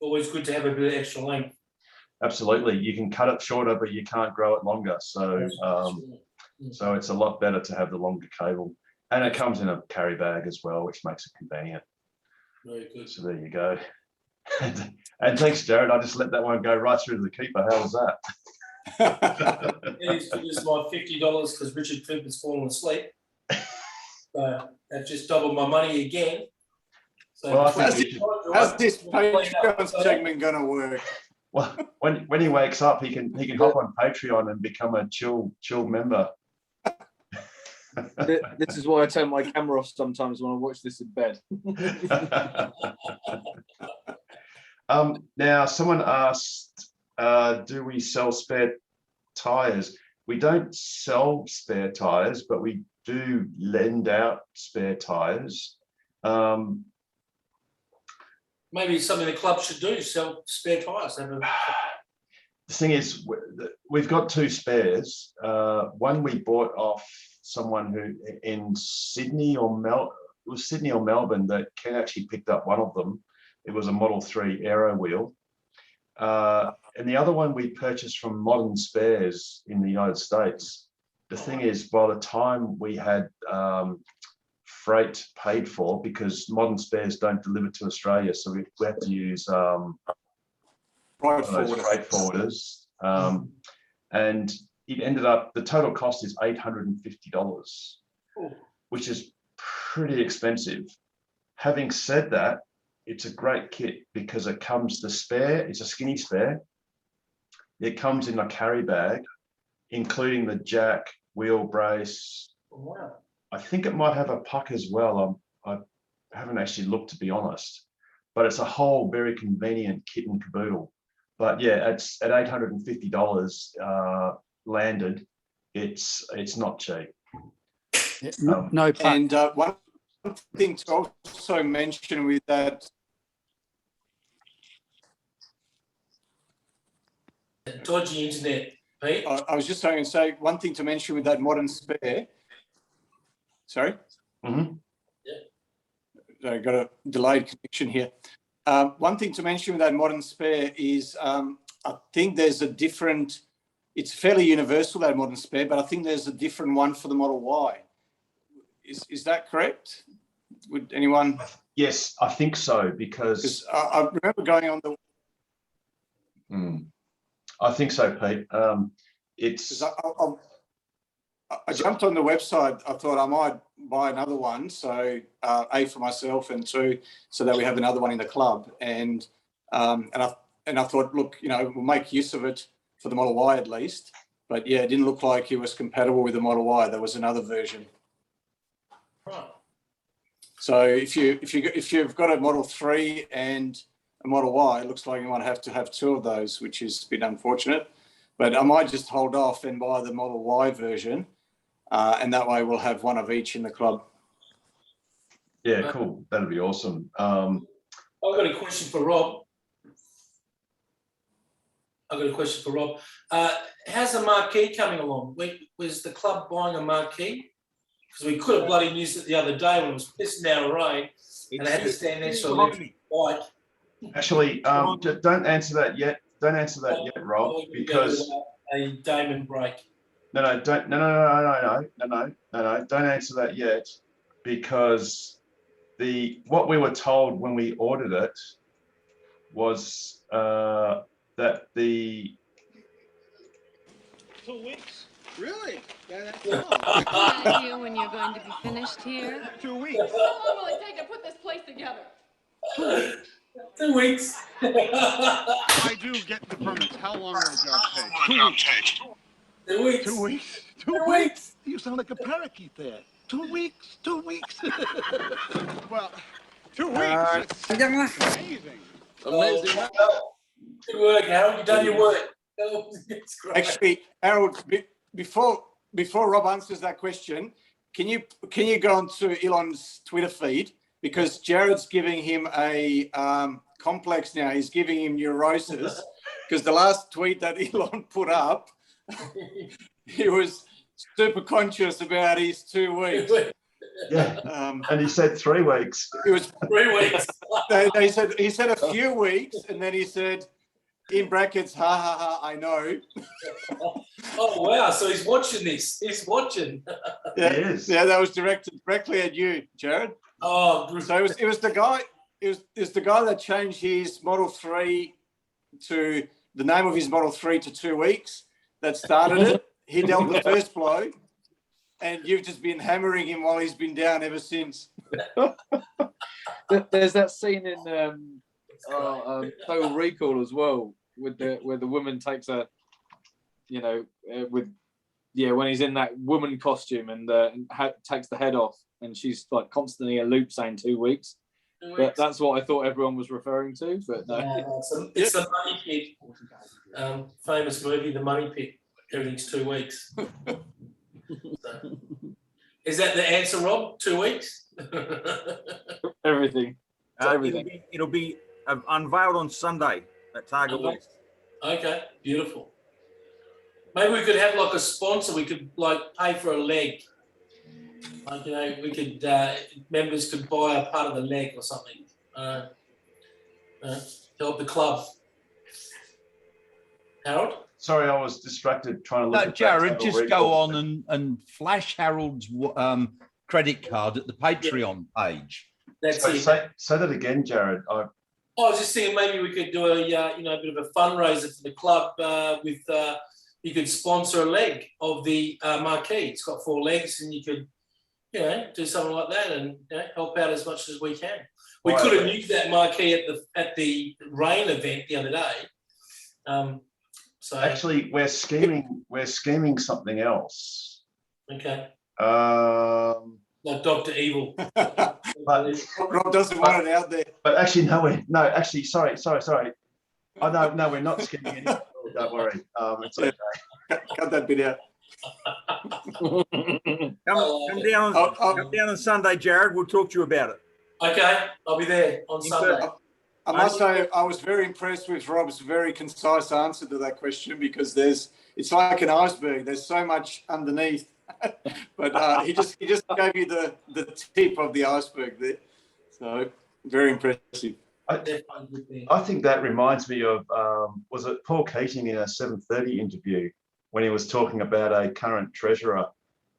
Always good to have a bit of extra length. Absolutely. You can cut it shorter, but you can't grow it longer. So, so it's a lot better to have the longer cable. And it comes in a carry bag as well, which makes it convenient. Very good. So there you go. And thanks, Jared. I just let that one go right through to the keeper. How was that? This is my $50 because Richard Cooper's fallen asleep. So that just doubled my money again. So well, how's this Patreon segment going to work? Well, when he wakes up, he can hop on Patreon and become a chill member. This is why I turn my camera off sometimes when I watch this in bed. Now, someone asked, do we sell spare tyres? We don't sell spare tyres, but we do lend out spare tyres. Maybe something the club should do, sell spare tyres. The thing is, we've got 2 spares. One we bought off someone who in Sydney or Melbourne that Ken actually picked up one of them. It was a Model 3 Aero wheel. And the other one we purchased from Modern Spares in the United States. The thing is, by the time we had freight paid for, because Modern Spares don't deliver to Australia, so we have to use freight forwarders. And it ended up, the total cost is $850, which is pretty expensive. Having said that, it's a great kit because it comes, the spare, it's a skinny spare. It comes in a carry bag, including the jack, wheel brace. Wow. I think it might have a puck as well. I haven't actually looked, to be honest, but it's a whole very convenient kit and caboodle. But yeah, it's at $850 landed. It's not cheap. No puck. And one thing to also mention with that. Dodgy internet, Pete. I was just going to say one thing to mention with that Modern Spare. Sorry? Mm-hmm. Yeah. I got a delayed connection here. One thing to mention with that Modern Spare is I think there's a different, it's fairly universal, that Modern Spare, but I think there's a different one for the Model Y. Is that correct? Would anyone? Yes, I think so, because I remember going on the. I think so, Pete. It's. I jumped on the website. I thought I might buy another one. So A, for myself, and 2, so that we have another one in the club. And I thought, look, we'll make use of it for the Model Y at least. But yeah, it didn't look like it was compatible with the Model Y. There was another version. Right. So if you've got a Model 3 and a Model Y, it looks like you might have to have 2 of those, which is a bit unfortunate. But I might just hold off and buy the Model Y version, and that way we'll have one of each in the club. Yeah, cool. That'd be awesome. I've got a question for Rob. How's the marquee coming along? Was the club buying a marquee? Because we could have bloody used it the other day when it was pissing down rain, and I had to stand next to a electric bike. Actually, don't answer that yet. Don't answer that yet, Rob, because a Damon brake. No. Don't answer that yet, because what we were told when we ordered it was that the 2 weeks. Really? Yeah, that's Any idea when you're going to be finished here? 2 weeks. How long will it take to put this place together? 2 weeks. 2 weeks. I do get the permits. How long will the job take? 2 weeks. 2 weeks. 2 weeks. 2 weeks. You sound like a parakeet there. 2 weeks. 2 weeks. Well, 2 weeks. It's amazing. Amazing. Good work, Harold. You've done your work. It's great. Actually, Harold, before Rob answers that question, can you go onto Elon's Twitter feed, because Jared's giving him a complex now. He's giving him neurosis because the last tweet that Elon put up, he was super conscious about his 2 weeks. Yeah, and he said 3 weeks. It was 3 weeks. He said a few weeks, and then he said, in brackets, ha ha ha, I know. Oh wow! So he's watching this. He's watching. Yeah, he is. Yeah, that was directed directly at you, Jared. Oh, so it was the guy. It was the guy that changed his Model 3 to the name of his Model 3 to 2 weeks. That started it. He dealt the first blow, and you've just been hammering him while he's been down ever since. There's that scene in Total Recall as well, with where the woman takes a, when he's in that woman costume and takes the head off, and she's like constantly a loop saying 2 weeks. But that's what I thought everyone was referring to. But no, it's the Money Pit. Famous movie, The Money Pit. Everything's 2 weeks. So, is that the answer, Rob? 2 weeks? Everything. Everything. It'll be unveiled on Sunday at Target West. Okay, beautiful. Maybe we could have like a sponsor. We could like pay for a leg. Like, we could members could buy a part of the leg or something. Help the club. Harold? Sorry, I was distracted trying to look. No, Jared, just go on and flash Harold's credit card at the Patreon page. That's it. Say that again, Jared. I was just thinking maybe we could do a bit of a fundraiser for the club with you could sponsor a leg of the marquee. It's got 4 legs, and you could do something like that and help out as much as we can. We could have used that marquee at the rain event the other day. So actually, we're scheming something else. Okay. Like Dr. Evil. Rob doesn't want it out there. But actually, sorry. Oh, no, we're not scheming anymore. Don't worry. It's okay. Cut that bit out. Come down on Sunday, Jared. We'll talk to you about it. Okay, I'll be there on Sunday. I must say, I was very impressed with Rob's very concise answer to that question, because it's like an iceberg. There's so much underneath, but he just gave you the tip of the iceberg there. So very impressive. I think that reminds me of was it Paul Keating in a 7:30 interview when he was talking about a current treasurer,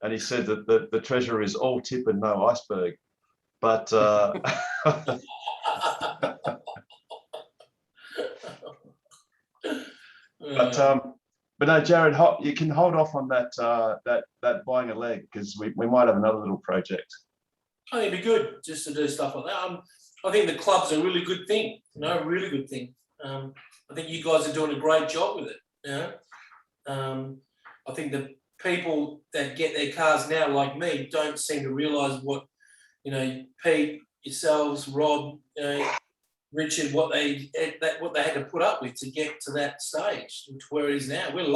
and he said that the treasurer is all tip and no iceberg, but. But no, Jared, you can hold off on that that buying a leg, because we might have another little project. I think it'd be good just to do stuff like that. I think the club's a really good thing, a really good thing. I think you guys are doing a great job with it. I think the people that get their cars now, like me, don't seem to realise what, Pete, yourselves, Rob, Richard, what they had to put up with to get to that stage, to where it is now. We're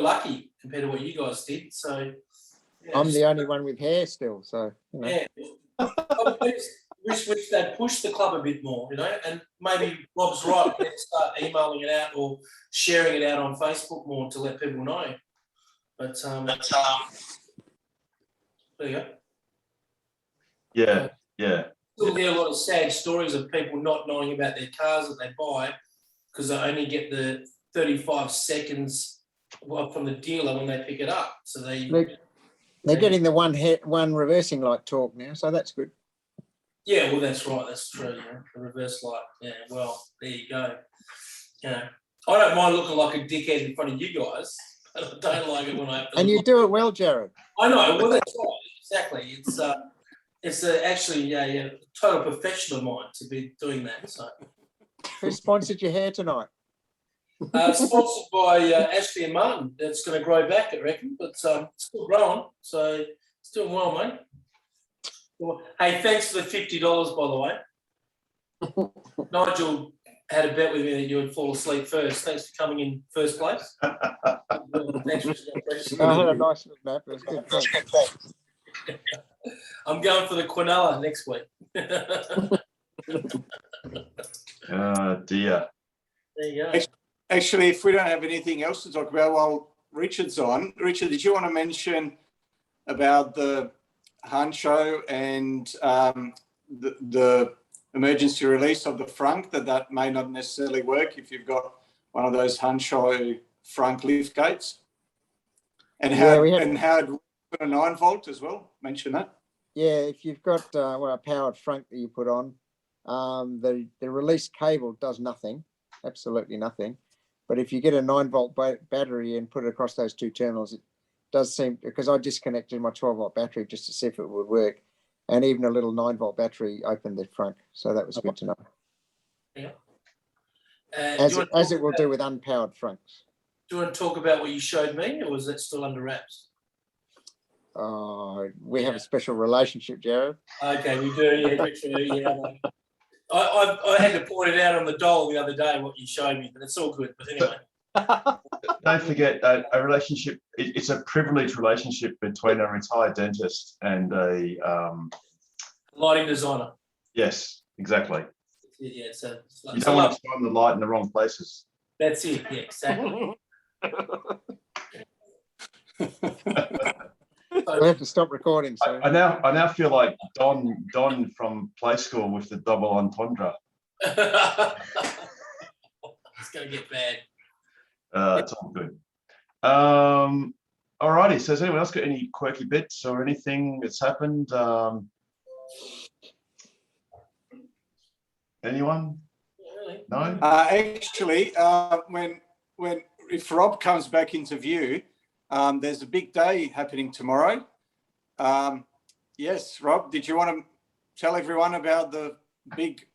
lucky compared to what you guys did. So I'm the only one with hair still, so yeah. I wish they'd push the club a bit more, and maybe Rob's right. Let's start emailing it out or sharing it out on Facebook more to let people know. But there you go. Yeah. Still hear a lot of sad stories of people not knowing about their cars that they buy because they only get the 35 seconds from the dealer when they pick it up. So they're getting the one reversing light talk now, so that's good. Yeah, well, that's right. That's true. The reverse light. Yeah, well, there you go. I don't mind looking like a dickhead in front of you guys, but I don't like it when I have to. And you do it well, Jared. I know. Well, that's right. Exactly. It's actually a total perfection of mine to be doing that. So. Who sponsored your hair tonight? Sponsored by Ashley and Martin. That's going to grow back, I reckon, but still growing. So it's doing well, mate. Well, hey, thanks for the $50, by the way. Nigel had a bet with me that you would fall asleep first. Thanks for coming in first place. Thanks for I had a nice little nap. It was good. Thanks. I'm going for the quinella next week. Oh dear. There you go. Actually, if we don't have anything else to talk about while Richard's on, Richard, did you want to mention about the Hancho and the emergency release of the frunk, that may not necessarily work if you've got one of those Hancho frunk lift gates? And how a 9-volt as well, mention that. Yeah, if you've got a powered front that you put on, the release cable does nothing, absolutely nothing. But if you get a 9-volt battery and put it across those two terminals, it does seem, because I disconnected my 12-volt battery just to see if it would work, and even a little 9-volt battery opened the front, so that was good to know. Yeah. As it will do with unpowered fronts. Do you want to talk about what you showed me, or was that still under wraps? We have a special relationship, Jared. Okay, we do. Yeah, literally. Yeah. I had to point it out on the dial the other day what you showed me, but it's all good. But anyway. Don't forget a relationship. It's a privileged relationship between a retired dentist and a lighting designer. Yes, exactly. Yeah, you don't want to shine the light in the wrong places. That's it. Yeah, exactly. We have to stop recording. So I now feel like Don from Play School with the double entendre. It's going to get bad. It's all good. All righty. So has anyone else got any quirky bits or anything that's happened? Anyone? No. Actually, if Rob comes back into view, there's a big day happening tomorrow. Yes, Rob, did you want to tell everyone about the big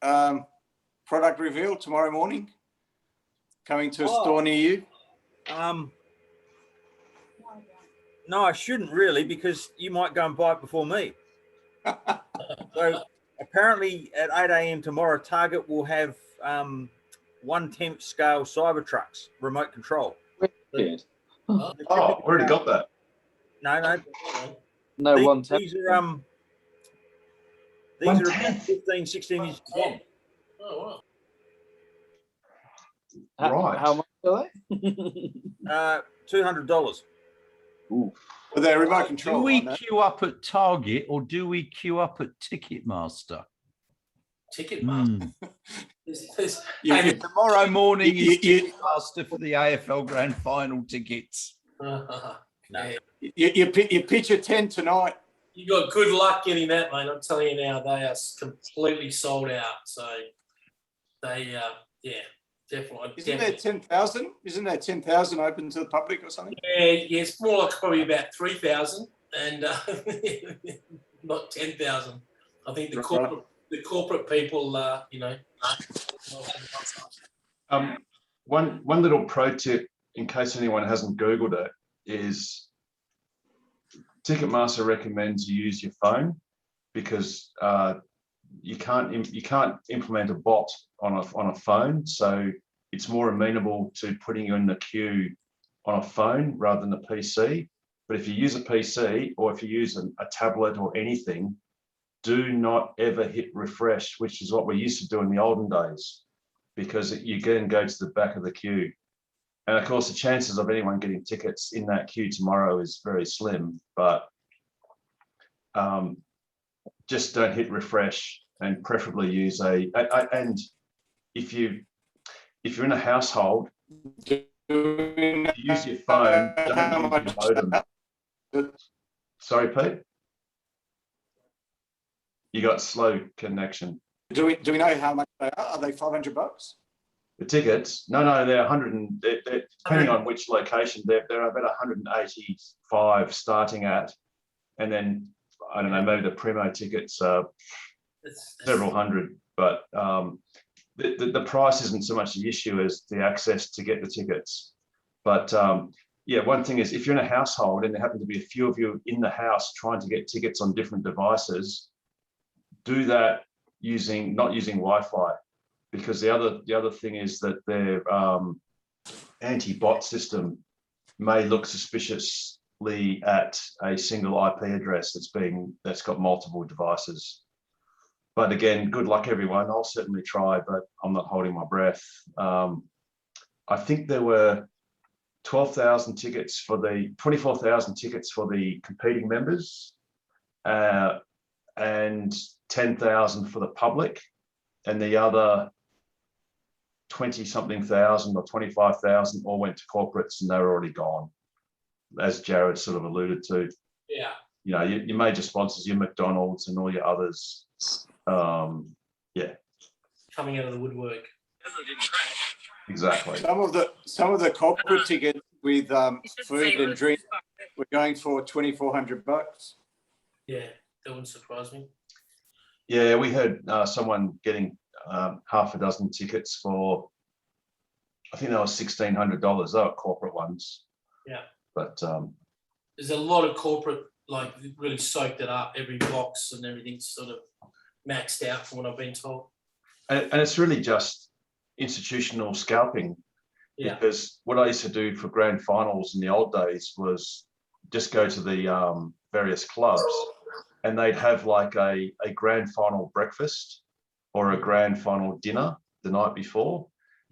product reveal tomorrow morning? Coming to a store near you? No, I shouldn't really, because you might go and buy it before me. So apparently at 8 a.m. tomorrow, Target will have 1/10 scale Cybertrucks, remote control. Good. Already got that. No, these are about 15, 16 inches long. Oh wow. Right. How much are they? $200. Ooh. Well, they're remote control. Do we queue up at Target or do we queue up at Ticketmaster? Ticketmaster. Tomorrow morning is Ticketmaster for the AFL Grand Final tickets. No. You pitch at 10 tonight. You got good luck getting that, mate. I'm telling you now, they are completely sold out. So they, definitely. Isn't there 10,000? Isn't there 10,000 open to the public or something? Yeah, it's more like probably about 3,000 and not 10,000. I think the corporate people, One little pro tip, in case anyone hasn't Googled it, is Ticketmaster recommends you use your phone because you can't implement a bot on a phone, so it's more amenable to putting you in the queue on a phone rather than a PC. But if you use a PC or if you use a tablet or anything, do not ever hit refresh, which is what we used to do in the olden days, because you then go to the back of the queue. And of course, the chances of anyone getting tickets in that queue tomorrow is very slim, but just don't hit refresh, and preferably use and if you're in a household, if you use your phone, don't use your modem. Sorry, Pete? You got slow connection. Do we know how much they are? Are they $500? The tickets? No, they're 100. They're depending on which location, they're about 185 starting at, and then I don't know, maybe the Primo tickets are several hundred. But the price isn't so much the issue as the access to get the tickets. But yeah, one thing is if you're in a household and there happen to be a few of you in the house trying to get tickets on different devices, do that not using Wi-Fi, because the other thing is that their anti-bot system may look suspiciously at a single IP address that's got multiple devices. But again, good luck everyone. I'll certainly try, but I'm not holding my breath. I think there were 12,000 tickets for 24,000 tickets for the competing members, and 10,000 for the public, and the other 20-something thousand or 25,000 all went to corporates, and they were already gone, as Jared sort of alluded to. Yeah. You know, your major sponsors, your McDonald's and all your others. Yeah. Coming out of the woodwork. Exactly. Some of the corporate tickets with food and drink were going for $2,400. Yeah, that wouldn't surprise me. Yeah, we heard someone getting half a dozen tickets for, I think that was $1,600. They were corporate ones. Yeah. But there's a lot of corporate, like really soaked it up. Every box and everything's sort of maxed out from what I've been told. And it's really just institutional scalping. Yeah. Because what I used to do for grand finals in the old days was just go to the various clubs, and they'd have like a grand final breakfast or a grand final dinner the night before,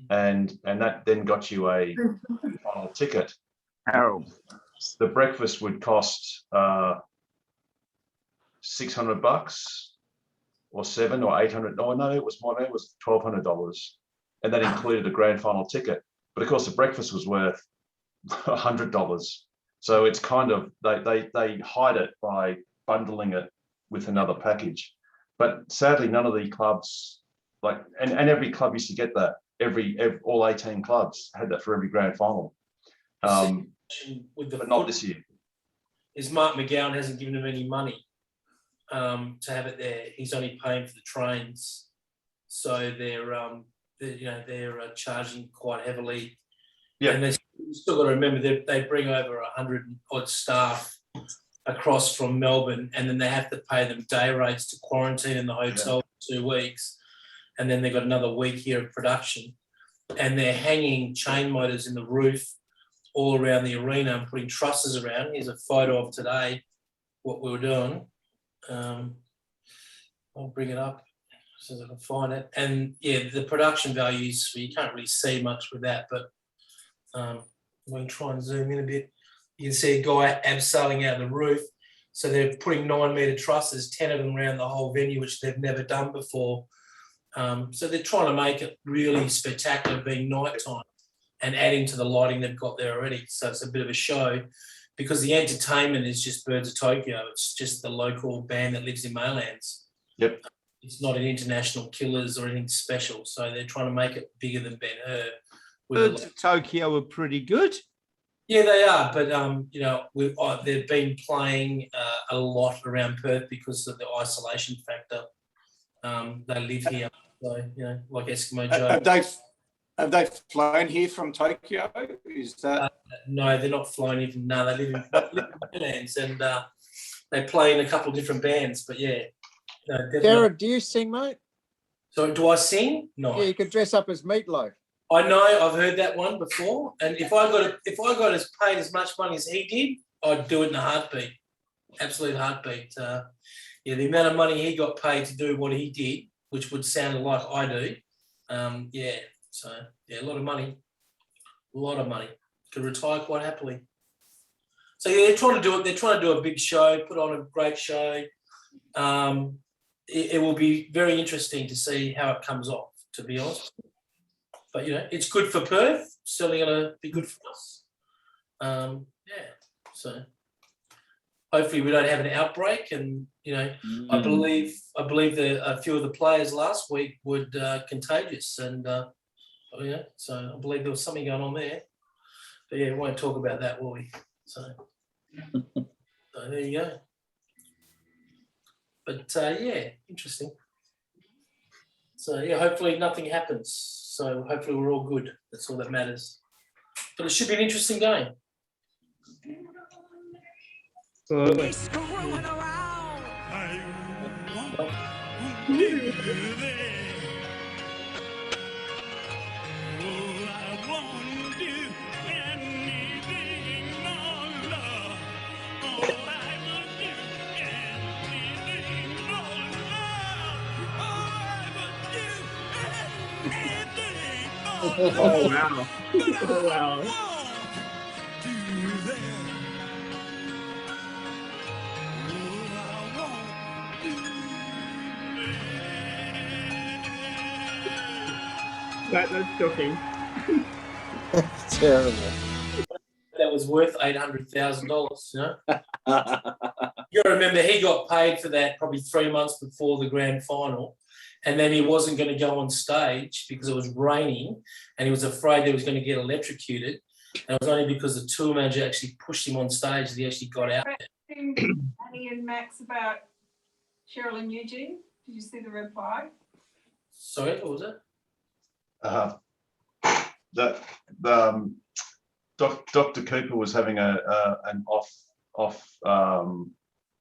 and that then got you a final ticket. Oh. The breakfast would cost $600 or $700 or $800. No, it was more. It was $1,200, and that included a grand final ticket. But of course, the breakfast was worth $100. So it's kind of they hide it by bundling it with another package. But sadly, none of the clubs and every club used to get that. All 18 clubs had that for every grand final. But not this year. Is Mark McGowan hasn't given him any money to have it there. He's only paying for the trains, so they're charging quite heavily. Yeah, and you still got to remember that they bring over 100 odd staff across from Melbourne, and then they have to pay them day rates to quarantine in the hotel for 2 weeks, and then they've got another week here of production, and they're hanging chain motors in the roof all around the arena and putting trusses around. Here's a photo of today, what we were doing. I'll bring it up so I can find it. And yeah, the production values, you can't really see much with that, but we can try and zoom in a bit. You can see a guy abseiling out the roof. So they're putting 9-metre trusses, 10 of them around the whole venue, which they've never done before. So they're trying to make it really spectacular being nighttime and adding to the lighting they've got there already. So it's a bit of a show, because the entertainment is just Birds of Tokyo. It's just the local band that lives in Maylands. Yep. It's not an international killers or anything special, so they're trying to make it bigger than Ben Hur. Tokyo are pretty good. Yeah, they are, but you know, they've been playing a lot around Perth because of the isolation factor. They live here, so you know, like Eskimo Joe. Have they flown here from Tokyo? Is that no? They're not flying even. No, they live in Midlands, and they play in a couple of different bands. But yeah, Jared, do you sing, mate? So do I sing? No. Yeah, you could dress up as Meatloaf. I know, I've heard that one before, and if I got as paid as much money as he did, I'd do it in a heartbeat, absolute heartbeat. Yeah, the amount of money he got paid to do what he did, which would sound like I do, yeah. So yeah, a lot of money. Could retire quite happily. So yeah, they're trying to do it. They're trying to do a big show, put on a great show. It will be very interesting to see how it comes off, to be honest. But you know, it's good for Perth. Certainly going to be good for us. Yeah. So hopefully we don't have an outbreak. And you know, I believe that a few of the players last week were contagious, and yeah. So I believe there was something going on there. But yeah, we won't talk about that, will we? So, so there you go. But yeah, interesting. So yeah, hopefully nothing happens. So hopefully we're all good. That's all that matters. But it should be an interesting game. Absolutely. Oh wow! Oh wow! That's shocking. Terrible. That was worth $800,000. You know. You got to remember, he got paid for that probably 3 months before the grand final. And then he wasn't going to go on stage because it was raining and he was afraid he was going to get electrocuted. And it was only because the tour manager actually pushed him on stage that he actually got out there. Annie and Max about Cheryl and Eugene. Did you see the reply? Sorry, what was it? Dr. Cooper was having an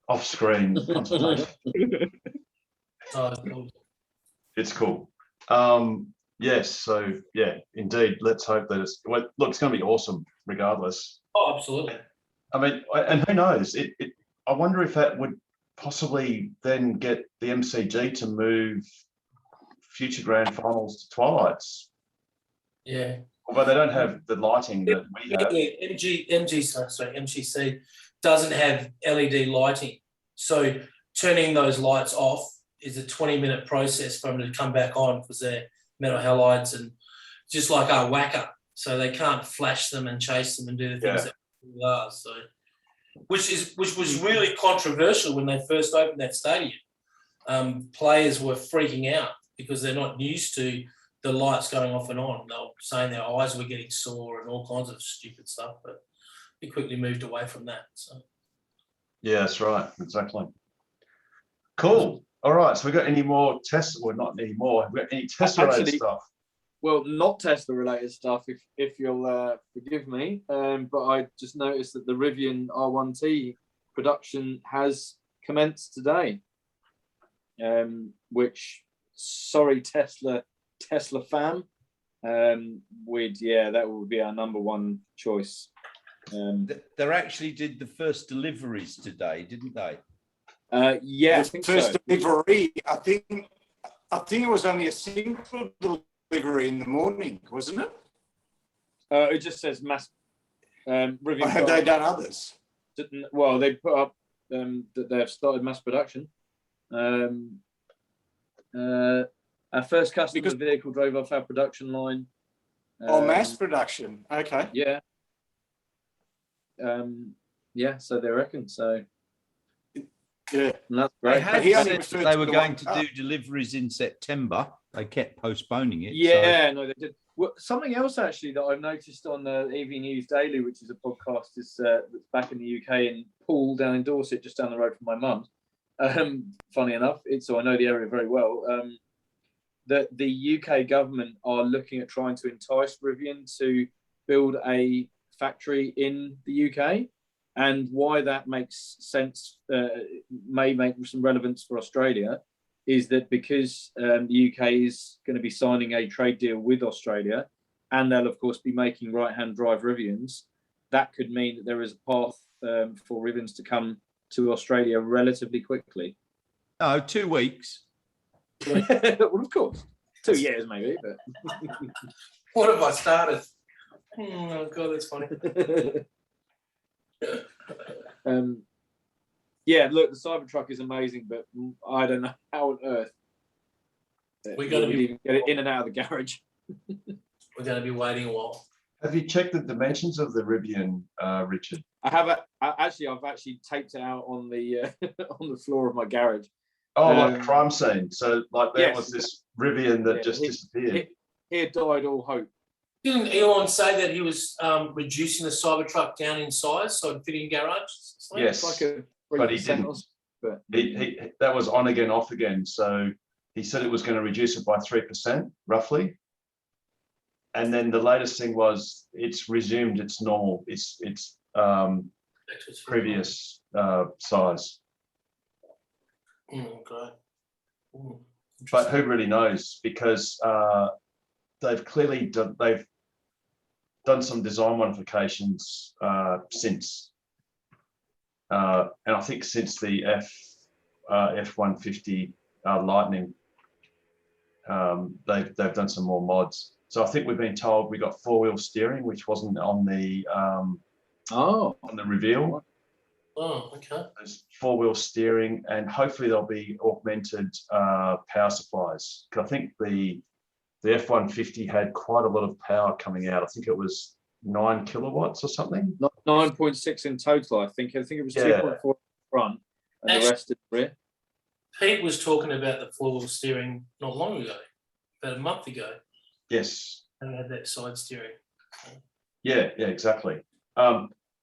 off-screen consultation. It's cool. Yes, so yeah, indeed. Let's hope that it's look. It's going to be awesome, regardless. Oh, absolutely. I mean, and who knows? I wonder if that would possibly then get the MCG to move future grand finals to twilights. Yeah. Although they don't have the lighting that we have. Yeah, MGC doesn't have LED lighting, so turning those lights off is a 20-minute process for them to come back on because they're metal halides and just like our whacker. So they can't flash them and chase them and do the things that we are. So, which was really controversial when they first opened that stadium. Players were freaking out because they're not used to the lights going off and on. They were saying their eyes were getting sore and all kinds of stupid stuff, but we quickly moved away from that. So. Yeah, that's right. Exactly. Cool. All right. So we got any more tests? Well, not any more. Have we got any test-related stuff? Well, not Tesla-related stuff, if you'll forgive me. But I just noticed that the Rivian R1T production has commenced today, which, sorry, Tesla fam, that would be our number one choice. They actually did the first deliveries today, didn't they? Yeah, the first delivery. I think it was only a single delivery in the morning, wasn't it? It just says mass. Or have they done others? Well, they put up that they have started mass production. Our first customer vehicle drove off our production line. Mass production. Okay. Yeah. So they reckon so. Yeah, that's They great. had But he only said referred they to were the going one to car. do deliveries in September. They kept postponing it. Yeah, no, they did. Well, something else actually that I've noticed on EV News Daily, which is a podcast that's back in the UK in Poole down in Dorset, just down the road from my mum. Funny enough, so I know the area very well. That the UK government are looking at trying to entice Rivian to build a factory in the UK, and why that makes sense, may make some relevance for Australia, is that because the UK is going to be signing a trade deal with Australia, and they'll of course be making right-hand drive Rivians, that could mean that there is a path for Rivians to come to Australia relatively quickly. No, 2 weeks. Well, of course, 2 years maybe. But What have I started? Oh God, that's funny. Yeah, look, the Cybertruck is amazing, but I don't know how on earth We're going to be even get it in and out of the garage. We're going to be waiting a while. Have you checked the dimensions of the Rivian, Richard? I've actually taped it out on the on the floor of my garage. Oh, like crime scene. So like there yes. was this Rivian that just disappeared. He had died all hope. Didn't Elon say that he was reducing the Cybertruck down in size so it'd fit in garage? Yes, but he didn't. He that was on again, off again. So he said it was going to reduce it by 3%, roughly. And then the latest thing was it's resumed its normal, its previous size. Okay. But who really knows? Because they've clearly they've done some design modifications since, and I think since the F-150 Lightning, they've done some more mods. So I think we've been told we got 4-wheel steering, which wasn't on the on the reveal. Oh, okay. There's 4-wheel steering, and hopefully there'll be augmented power supplies. Because I think the F-150 had quite a lot of power coming out. I think it was 9 kilowatts or something. 9.6 in total, I think. I think it was 2.4 front and the rest in the rear. Pete was talking about the 4-wheel steering not long ago, about a month ago. Yes. And had that side steering. Yeah, exactly.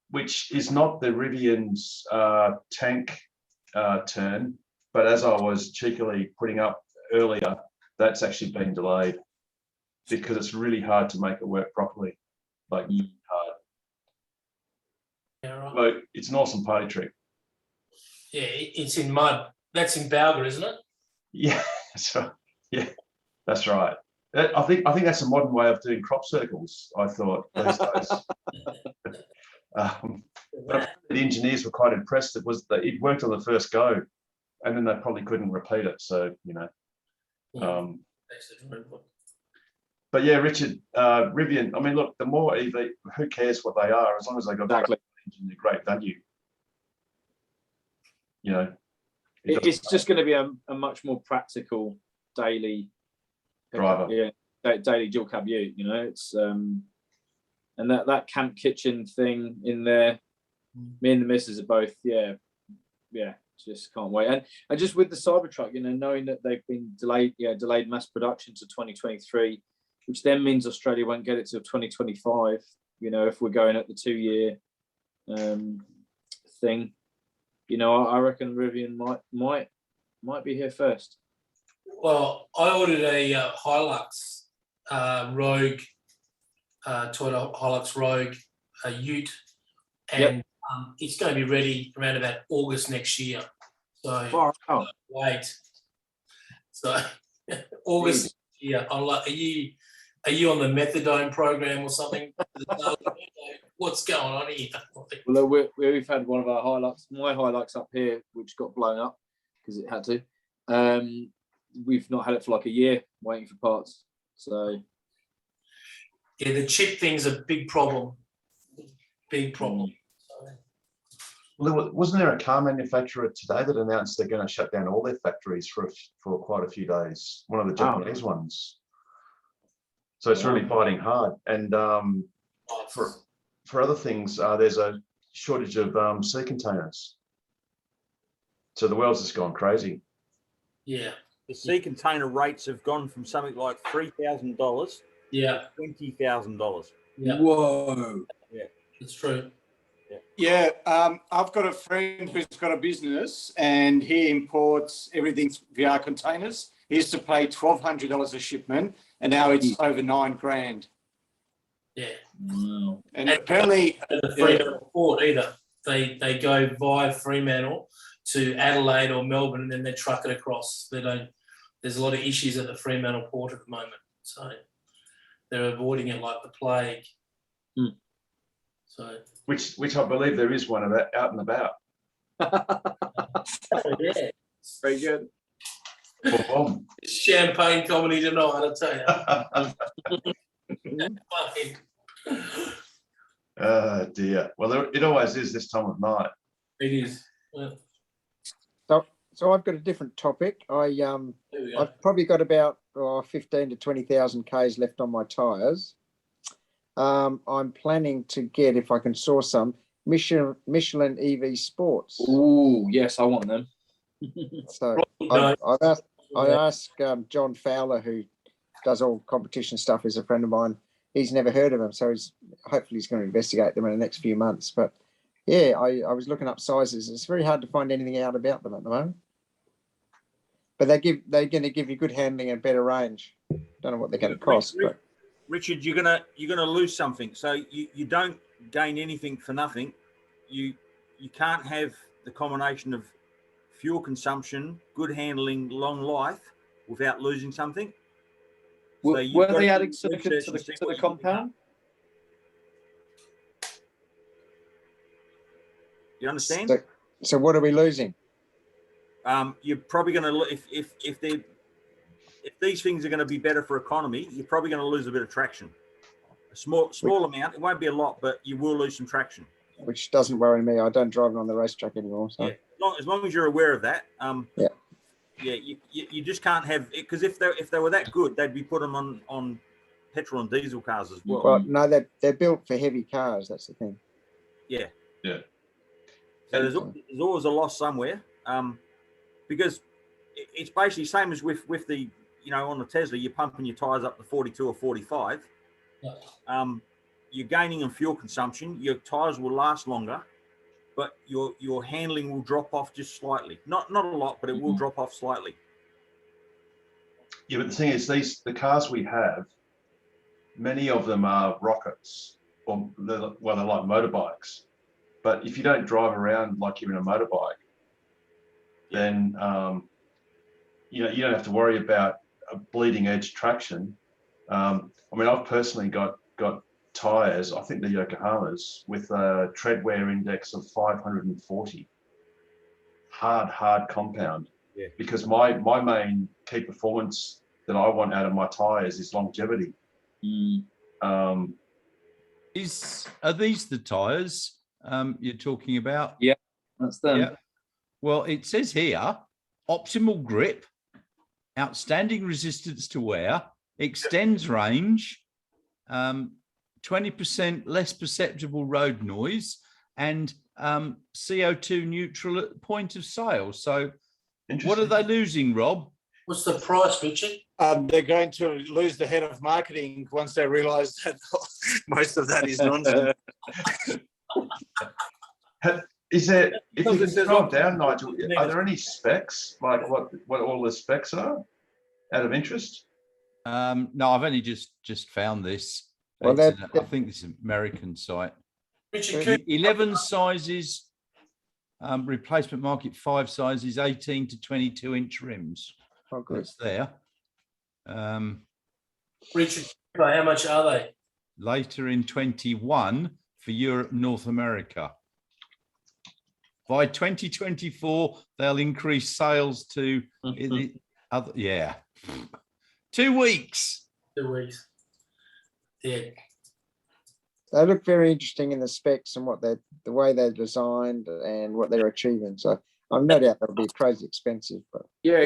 Which is not the Rivian's tank turn, but as I was cheekily putting up earlier, that's actually been delayed because it's really hard to make it work properly. Like hard. Yeah, right. Well, it's an awesome party trick. Yeah, it's in mud. That's in Balga, isn't it? Yeah, that's right. Yeah, that's right. I think that's a modern way of doing crop circles, I thought, these days. But the engineers were quite impressed. It worked on the first go, and then they probably couldn't repeat it. So, you know. But yeah, Richard, Rivian, I mean, look, the more EV, who cares what they are, as long as they got exactly. great value. You know. It's just going to be a much more practical daily driver. Yeah, daily dual cab ute, you know. It's and that camp kitchen thing in there, me and the missus are both, just can't wait. And just with the Cybertruck, you know, knowing that they've been delayed mass production to 2023, which then means Australia won't get it till 2025, you know, if we're going at the 2-year thing. You know, I reckon Rivian might be here first. Well, I ordered a Hilux Rogue, Toyota Hilux Rogue ute, and it's going to be ready around about August next year. So wait. So August next year. I'm like, are you on the methadone program or something? What's going on here? Well, we've had one of our Hilux, my Hilux up here, which got blown up because it had to. We've not had it for like a year, waiting for parts. So yeah, the chip thing's a big problem. Big problem. Well, wasn't there a car manufacturer today that announced they're going to shut down all their factories for quite a few days? One of the Japanese ones. So it's really fighting hard. And for other things, there's a shortage of sea containers. So the world's just gone crazy. Yeah. The sea container rates have gone from something like $3,000 Yeah. $20,000. Yeah. Whoa. Yeah. It's true. Yeah, I've got a friend who's got a business and he imports everything via containers. He used to pay $1,200 a shipment, and now it's over $9,000. Yeah. Wow. And apparently, the Fremantle port either. They go via Fremantle to Adelaide or Melbourne, and then they truck it across. They don't. There's a lot of issues at the Fremantle port at the moment, so they're avoiding it like the plague. So, which I believe there is one of that out and about. yeah, very good. Champagne comedy tonight, I tell you. Oh dear. Well, it always is this time of night. It is. Yeah. So I've got a different topic. I've probably got about 15 to 20,000 Ks left on my tyres. I'm planning to get, if I can source some, Michelin EV Sports. Oh, yes, I want them. So I asked John Fowler, who does all competition stuff, is a friend of mine. He's never heard of them, so hopefully he's going to investigate them in the next few months. But yeah, I was looking up sizes. It's very hard to find anything out about them at the moment. But they're going to give you good handling and better range. Don't know what they're going to cost. But Richard, you're gonna lose something. So you don't gain anything for nothing. You can't have the combination of fuel consumption, good handling, long life without losing something. Were they adding silicon to the compound? You understand? So what are we losing? You're probably going to if these things are going to be better for economy, you're probably going to lose a bit of traction. A small amount. It won't be a lot, but you will lose some traction. Which doesn't worry me. I don't drive it on the racetrack anymore. So. Yeah, as long as you're aware of that. Yeah. You just can't have it, because if they were that good, they'd be put them on petrol and diesel cars as well. Well, no, they're built for heavy cars. That's the thing. Yeah. Yeah. So there's always a loss somewhere, because it's basically the same as with the, on the Tesla, you're pumping your tires up to 42 or 45. You're gaining in fuel consumption. Your tires will last longer, but your handling will drop off just slightly. Not a lot, but it will drop off slightly. Yeah, but the thing is, the cars we have, many of them are rockets, or they're like motorbikes. But if you don't drive around like you're in a motorbike, then you don't have to worry about a bleeding edge traction. I mean, I've personally got tires, I think the Yokohamas, with a tread wear index of 540. Hard compound. Yeah. Because my main key performance that I want out of my tires is longevity. Are these the tires you're talking about? Yeah, that's them. Yeah. Well, it says here, optimal grip, outstanding resistance to wear, extends range, 20% less perceptible road noise, and CO2 neutral at the point of sale. So what are they losing, Rob? What's the price, Richard? They're going to lose the head of marketing once they realise that most of that is nonsense. Is there, if you can scroll down, Nigel, are there any specs, like what all the specs are, out of interest? No, I've only just found this. Well, I think it's an American site. Richard, 11 sizes, replacement market 5 sizes, 18 to 22 inch rims. Oh, good. That's there. Richard, how much are they? Later in 21 for Europe, North America. By 2024, they'll increase sales to 2 weeks. 2 weeks. Yeah. They look very interesting in the specs and the way they're designed and what they're achieving. So I've no doubt that'll be crazy expensive. But yeah,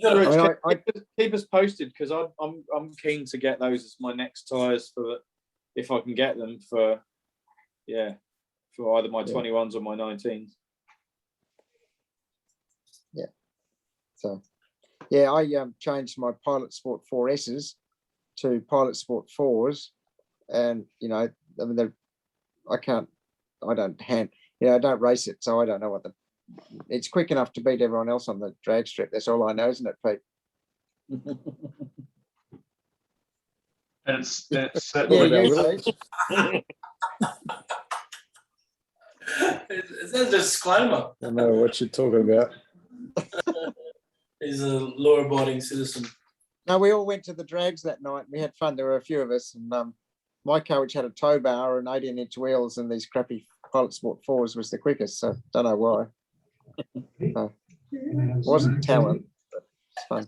Rich, keep us posted, because I'm keen to get those as my next tyres if I can get them for either my 21s or my 19s. yeah, I changed my Pilot Sport 4S's to Pilot Sport 4s, and you know, I mean, I don't race it, so I don't know what it's quick enough to beat everyone else on the drag strip. That's all I know, isn't it, Pete? And it's certainly It's a disclaimer. I know what you're talking about. He's a law-abiding citizen. No, we all went to the drags that night. We had fun. There were a few of us, and my car, which had a tow bar and 18-inch wheels and these crappy Pilot Sport 4s, was the quickest. So don't know why. It wasn't talent, but it's fun.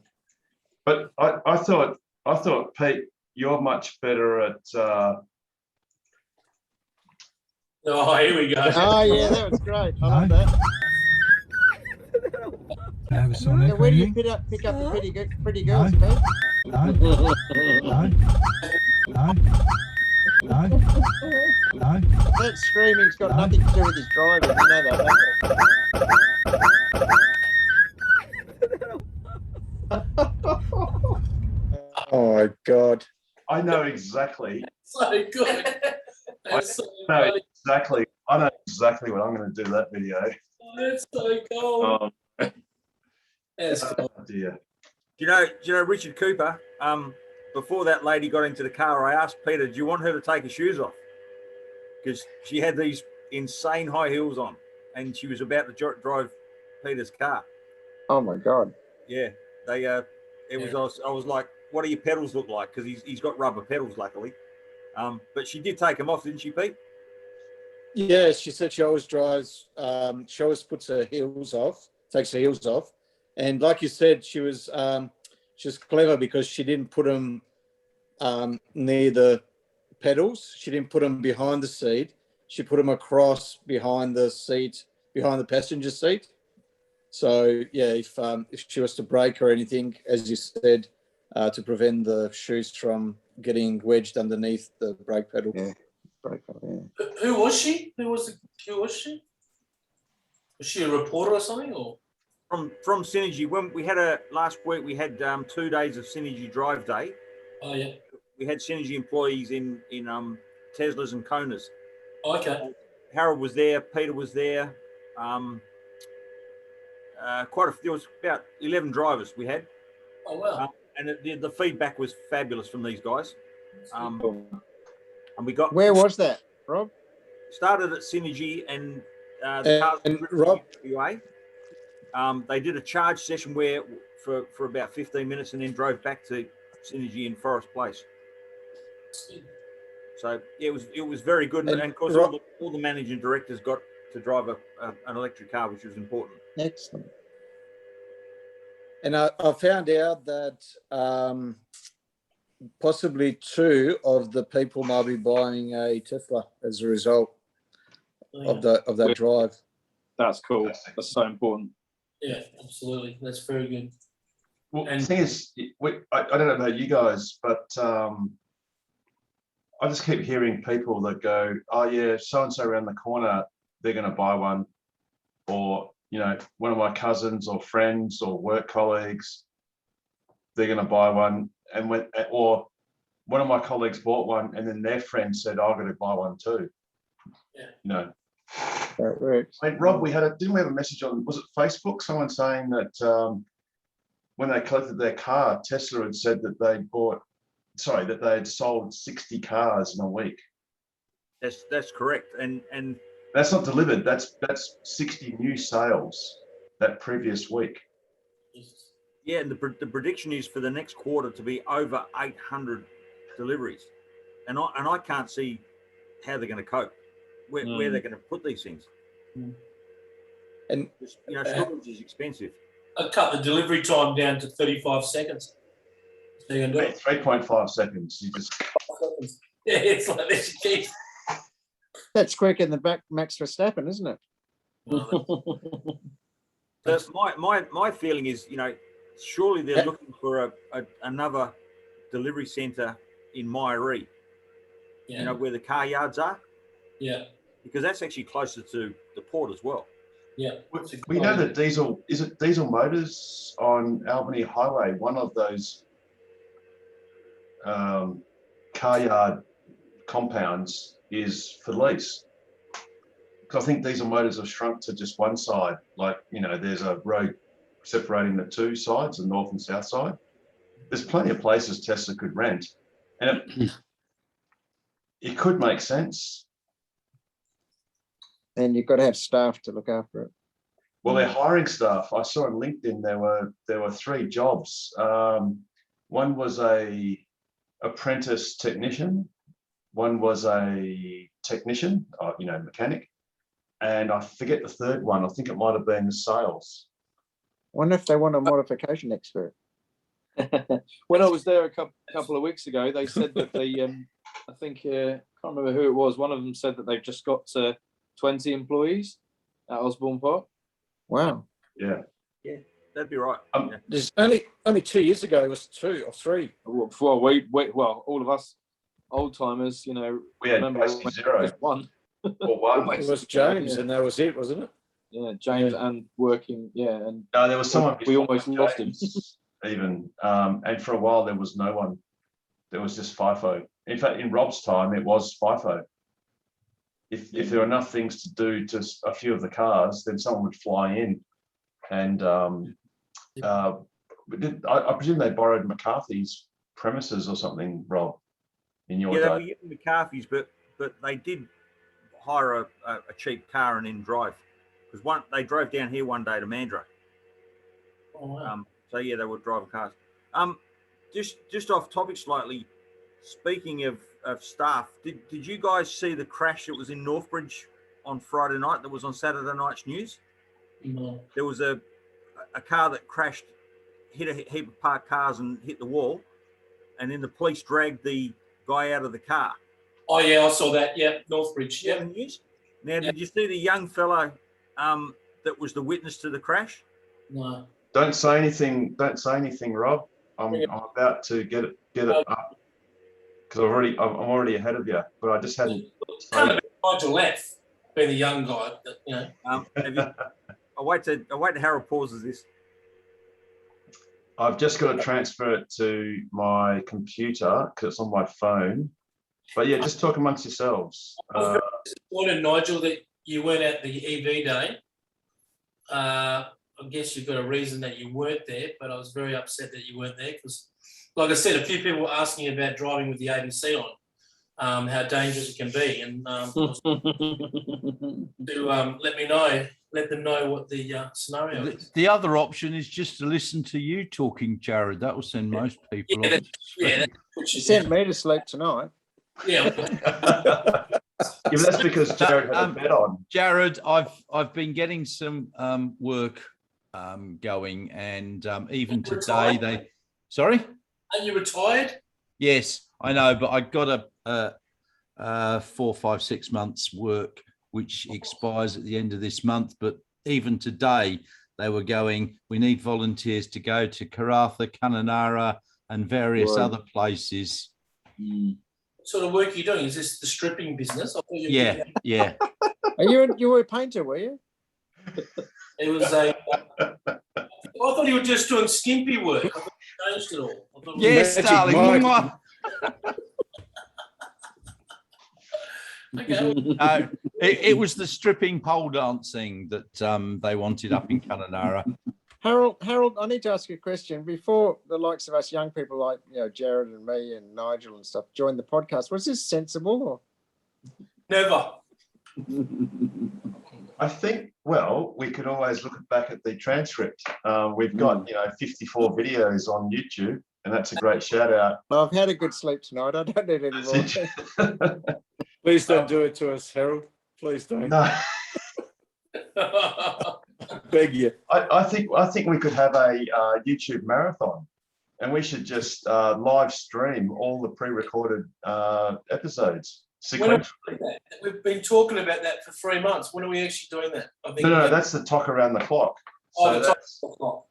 But I thought Pete, you're much better at. Oh, here we go. Oh yeah, that was great. I love that. Now, where do you pick up the pretty girls, Pete? No. That screaming's got nothing to do with his driving. You know that. Oh my God. I know exactly. So good. That's so funny. I know exactly what I'm going to do that video. Oh, that's so cool. That's cool. Oh, dear. Do you know Richard Cooper? Before that lady got into the car, I asked Peter, "Do you want her to take her shoes off?" Because she had these insane high heels on, and she was about to drive Peter's car. Oh my God. Yeah, they. I was like, "What do your pedals look like?" Because he's got rubber pedals, luckily. But she did take them off, didn't she, Pete? Yeah, she said she always drives. She always puts her heels off, takes her heels off, and like you said, she was clever because she didn't put them near the pedals. She didn't put them behind the seat. She put them across behind the seat, behind the passenger seat. So yeah, if she was to break or anything, as you said, to prevent the shoes from getting wedged underneath the brake pedal. Yeah, brake pedal. Yeah. Who was she? Who was she? Was she a reporter or something, or? From Synergy. When we had last week, we had 2 days of Synergy Drive Day. Oh yeah. We had Synergy employees in Teslas and Konas. Okay. Harold was there. Peter was there. There was about 11 drivers we had. Oh wow. And the feedback was fabulous from these guys. And we got. Where was that, Rob? Started at Synergy and the cars and Rob. WA. They did a charge session for about 15 minutes and then drove back to Synergy in Forest Place. So it was very good, and of course all the managing directors got to drive an electric car, which was important. Excellent. And I found out that possibly 2 of the people might be buying a Tesla as a result of that drive. That's cool. That's so important. Yeah, absolutely. That's very good. Well, the thing is, I don't know about you guys, but I just keep hearing people that go, "Oh yeah, so and so around the corner, they're going to buy one," or you know, one of my cousins or friends or work colleagues, they're going to buy one, or one of my colleagues bought one, and then their friend said, "I'm going to buy one too." Yeah. You know. That works. I mean, Rob, didn't we have a message on, was it Facebook? Someone saying that when they collected their car, Tesla had said that that they had sold 60 cars in a week. That's correct, and that's not delivered. That's 60 new sales that previous week. Yeah, and the prediction is for the next quarter to be over 800 deliveries, and I can't see how they're going to cope. Where they're going to put these things. And you know, storage is expensive. I cut the delivery time down to 35 seconds. So you can do it. 3.5 seconds. You just. Yeah, it's like this. That's quicker than Max Verstappen, isn't it? That's my feeling is, you know, surely they're looking for another delivery centre in Myrie. Yeah. You know, where the car yards are. Yeah. Because that's actually closer to the port as well. Yeah. We know that Diesel Motors on Albany Highway, one of those car yard compounds is for lease. Because I think Diesel Motors have shrunk to just one side. Like, you know, there's a road separating the two sides, the north and south side. There's plenty of places Tesla could rent, and it could make sense. And you've got to have staff to look after it. Well, they're hiring staff. I saw on LinkedIn there were 3 jobs. One was a apprentice technician, one was a technician, you know, mechanic, and I forget the third one. I think it might have been the sales. Wonder if they want a modification expert. When I was there a couple of weeks ago, they said that they, I think, I can't remember who it was. One of them said that they've just got 20 employees at Osborne Park. Wow. Yeah. Yeah, that'd be right. There's only 2 years ago, it was 2 or 3. Well, well, all of us old timers, you know, we had basically zero. just one. Or one. It was James, and that was it, wasn't it? Yeah, James and working. Yeah, and no, there was someone. We almost lost him. Even and for a while there was no one. There was just FIFO. In fact, in Rob's time, it was FIFO. If there were enough things to do to a few of the cars, then someone would fly in, and I presume they borrowed McCarthy's premises or something, Rob, in your Yeah, they were day. using McCarthy's, but they did hire a cheap car and then drive, because they drove down here one day to Mandurah. Oh, wow. So yeah, they would drive cars. Just off topic slightly. Speaking of staff, did you guys see the crash that was in Northbridge on Friday night? That was on Saturday night's news. No. There was a car that crashed, hit a heap of parked cars and hit the wall, and then the police dragged the guy out of the car. Oh yeah, I saw that. Yeah, Northbridge. Yeah. News. Now, did you see the young fellow that was the witness to the crash? No. Don't say anything. Don't say anything, Rob. I'm about to get it up because I'm already ahead of you. But I just hadn't. Nigel F. Being the young guy, you know. I'll wait till Harold pauses this. I've just got to transfer it to my computer because it's on my phone. But yeah, just talk amongst yourselves. I was very disappointed, Nigel, that you weren't at the EV day. I guess you've got a reason that you weren't there, but I was very upset that you weren't there because, like I said, a few people were asking about driving with the ABC on, how dangerous it can be, and to let them know what the scenario is. The other option is just to listen to you talking, Jared. That will send most people off. She sent me to sleep tonight. Yeah. Yeah, that's because Jared had a bet on. Jared, I've been getting some work going, and even today Sorry? Are you retired? Yes, I know, but I got a 4, 5, 6 months work which expires at the end of this month. But even today, they were going, we need volunteers to go to Karratha, Kununurra, and various other places. What sort of work are you doing? Is this the stripping business? I thought you were Yeah. You were a painter, were you? It was I thought you were just doing skimpy work. I thought you changed it all. Yes, darling. Okay. It was the stripping pole dancing that they wanted up in Kununurra. Harold, I need to ask you a question. Before the likes of us young people like Jared and me and Nigel and stuff joined the podcast, was this sensible or? Never. I think, well, we could always look back at the transcript. We've got 54 videos on YouTube, and that's a great shout out. Well, I've had a good sleep tonight. I don't need any more. Please don't do it to us, Harold. Please don't. No. Beg you. I think we could have a YouTube marathon, and we should just live stream all the pre-recorded episodes sequentially. We've been talking about that for 3 months. When are we actually doing that? I think No, that's the talk around the clock. Oh, So the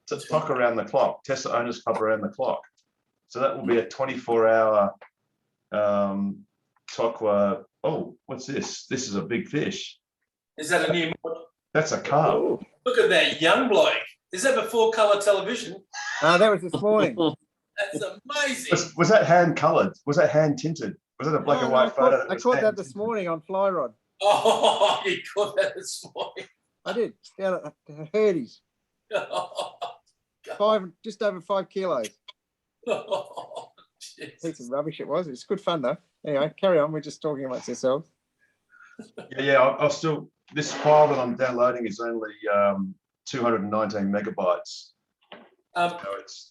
that's talk around the clock. Tesla Owners Club around the clock. So that will be a 24-hour talk. Oh, what's this? This is a big fish. Is that a new mod? That's a car. Look at that young bloke. Is that before colour television? That was this morning. That's amazing. Was that hand coloured? Was that hand tinted? Was it a black and white photo? I caught that this morning on Fly Rod. Oh, you caught that this morning. I did. Down at Herdy's. Just over 5 kilos. Piece of rubbish it was. It's good fun though. Anyway, carry on. We're just talking amongst ourselves. Yeah, I'll still. This file that I'm downloading is only 219 megabytes. So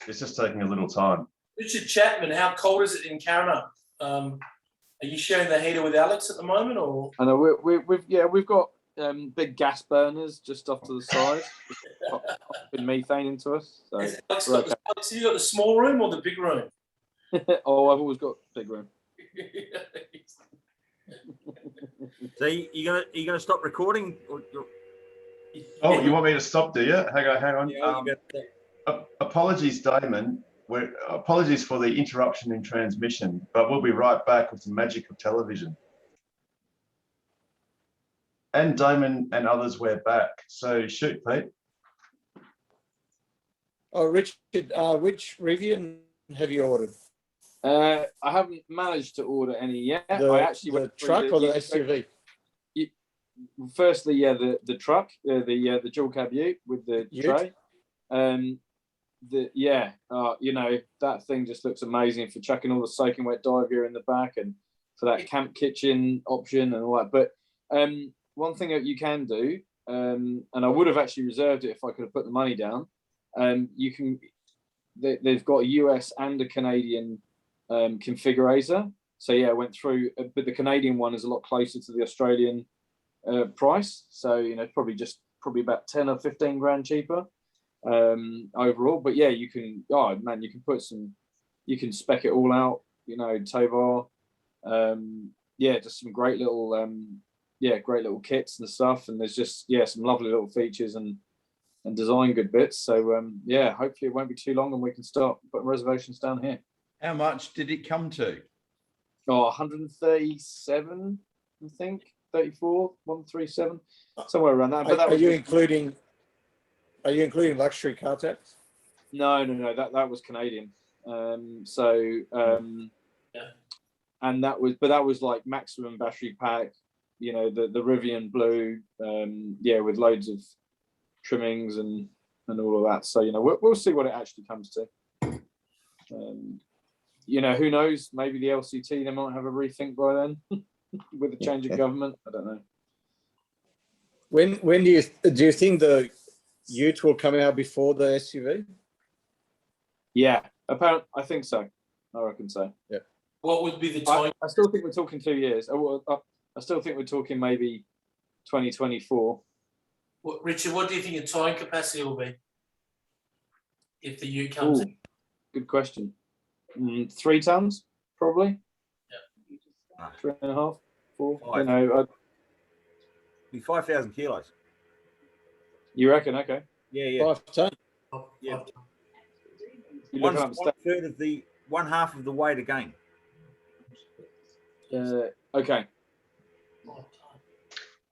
it's just taking a little time. Richard Chapman, how cold is it in Carina? Are you sharing the heater with Alex at the moment, or? I know we've got big gas burners just off to the side, popping methane into us. So Alex, have you got the small room or the big room? Oh, I've always got big room. So you're gonna stop recording? Oh, you want me to stop? Do you? Hang on. Apologies, Damon. Apologies for the interruption in transmission, but we'll be right back with the magic of television. And Damon and others, we're back. So shoot, Pete. Oh, Richard, which Rivian have you ordered? I haven't managed to order any yet. The, I actually the truck or the SUV? Firstly, yeah, the truck, the dual cab ute with the tray. You know, that thing just looks amazing for chucking all the soaking wet dye gear in the back and for that camp kitchen option and all that. But one thing that you can do, and I would have actually reserved it if I could have put the money down. You can. They've got a US and a Canadian configurator. So yeah, I went through, but the Canadian one is a lot closer to the Australian price. So you know, probably about 10 or 15 grand cheaper overall. But yeah, you can. Oh man, you can you can spec it all out. You know, tow bar. Yeah, just some great little great little kits and stuff. And there's just some lovely little features and design good bits. So yeah, hopefully it won't be too long and we can start putting reservations down here. How much did it come to? Oh, 137, I think. 34, 137, somewhere around that. But Are you including luxury car tax? No, that was Canadian. And that was like maximum battery pack, you know, the Rivian Blue, with loads of trimmings and all of that. So, you know, we'll see what it actually comes to. You know, who knows? Maybe the LCT, they might have a rethink by then with the change of government. I don't know. When do you think the Ute will come out before the SUV? Yeah, apparently, I think so. I reckon so. Yeah. What would be the time? I still think we're talking 2 years. I still think we're talking maybe 2024. Richard, what do you think your towing capacity will be if the Ute comes in? Good question. 3 tons, probably. Yeah. 3.5, 4. 5. You know, Be 5,000 kilos. You reckon? Okay. Yeah. 5 tons. Yeah. One One half of the weight again. Okay.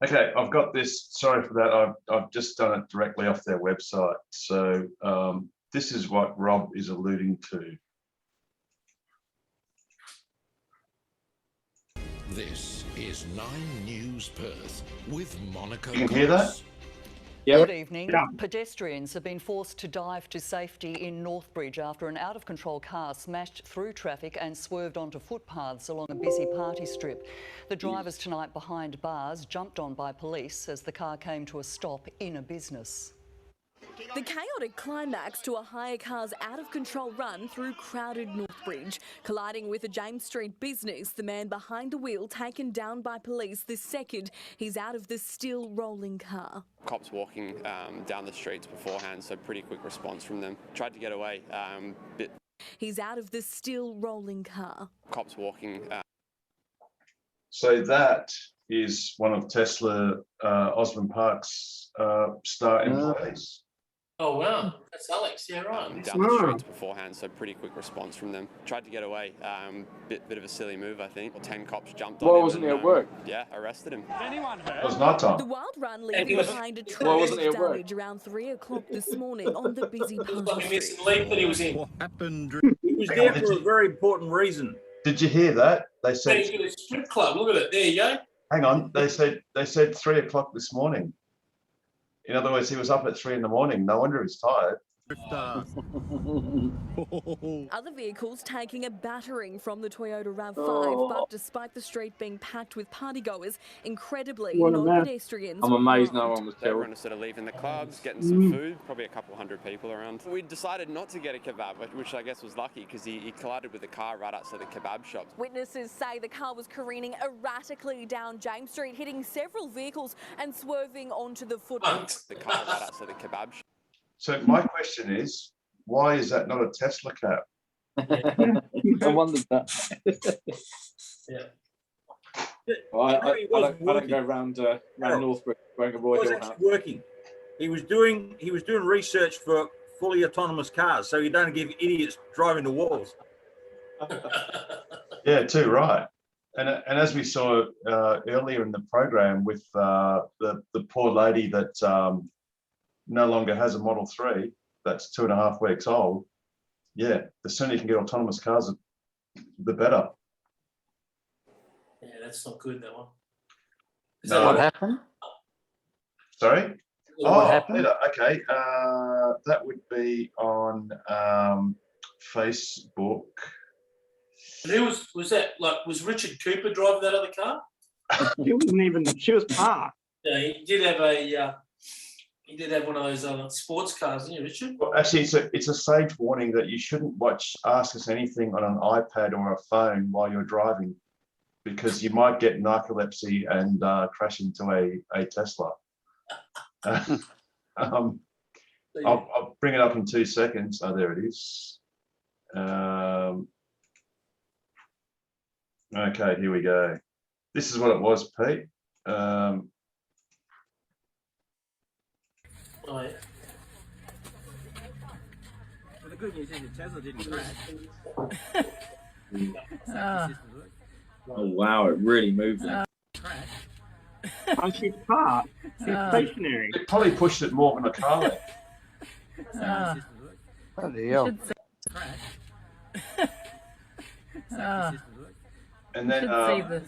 Okay, I've got this. Sorry for that. I've just done it directly off their website. So this is what Rob is alluding to. This is 9 News Perth with Monica. You can hear that? Good evening. Pedestrians have been forced to dive to safety in Northbridge after an out-of-control car smashed through traffic and swerved onto footpaths along a busy party strip. The drivers tonight behind bars jumped on by police as the car came to a stop in a business. The chaotic climax to a hire car's out-of-control run through crowded Northbridge. Colliding with a James Street business, the man behind the wheel taken down by police the second he's out of the still rolling car. Cops walking down the streets beforehand, so pretty quick response from them. Tried to get away, but... He's out of the still rolling car. Cops walking... So that is one of Tesla Osborne Park's star employees. Oh wow, that's Alex. Yeah, right. Down the streets beforehand, so pretty quick response from them. Tried to get away. Bit of a silly move, I think. 10 cops jumped on Why him. wasn't he and, at work? Yeah, arrested him. It was night The time. wild run And leaving he was- behind a Why trail wasn't he of at work? damage around 3 o'clock this morning on the busy Looks like Party a Street. missing leaf that he was in. He was there for a very important reason. Did you hear that? They said, He's in a strip club. Look at it. There you go. hang on, they said 3 o'clock this morning. In other words, he was up at 3 in the morning. No wonder he's tired. Other vehicles taking a battering from the Toyota RAV5, but despite the street being packed with partygoers, incredibly What a no mess. pedestrians. I'm were amazed no harmed. one was killed. Everyone was sort of leaving the clubs, getting some food, probably a couple hundred people around. We decided not to get a kebab, which I guess was lucky because he collided with the car right outside the kebab shop. Witnesses say the car was careening erratically down James Street, hitting several vehicles and swerving onto the footpath. The car right outside the kebab shop. So my question is, why is that not a Tesla cab? I wondered that. Yeah. Well, I Maybe it wasn't don't go working. around Northbridge wearing a It Roy was Hill actually hat. working. He was doing research for fully autonomous cars, so you don't give idiots driving the walls. Yeah, too right. And as we saw earlier in the program with the poor lady that no longer has a Model 3, that's 2.5 weeks old. Yeah, the sooner you can get autonomous cars, the better. Yeah, that's not good, that one. Is No. that What happened? Sorry? What Oh, happened? Peter, okay. That would be on Facebook. And who was that? Like, was Richard Cooper driving that other car? She wasn't even, she was parked. Yeah, he did have one of those sports cars, didn't you, Richard? Well, actually, it's a sage warning that you shouldn't Ask Us Anything on an iPad or a phone while you're driving, because you might get narcolepsy and crash into a Tesla. I'll bring it up in 2 seconds. Oh, there it is. Okay, here we go. This is what it was, Pete. Oh, yeah. Well, the good news is that Tesla didn't crash. Oh wow, it really moved. And she's parked. She's stationary. It probably pushed it more than a car left. Bloody hell. And then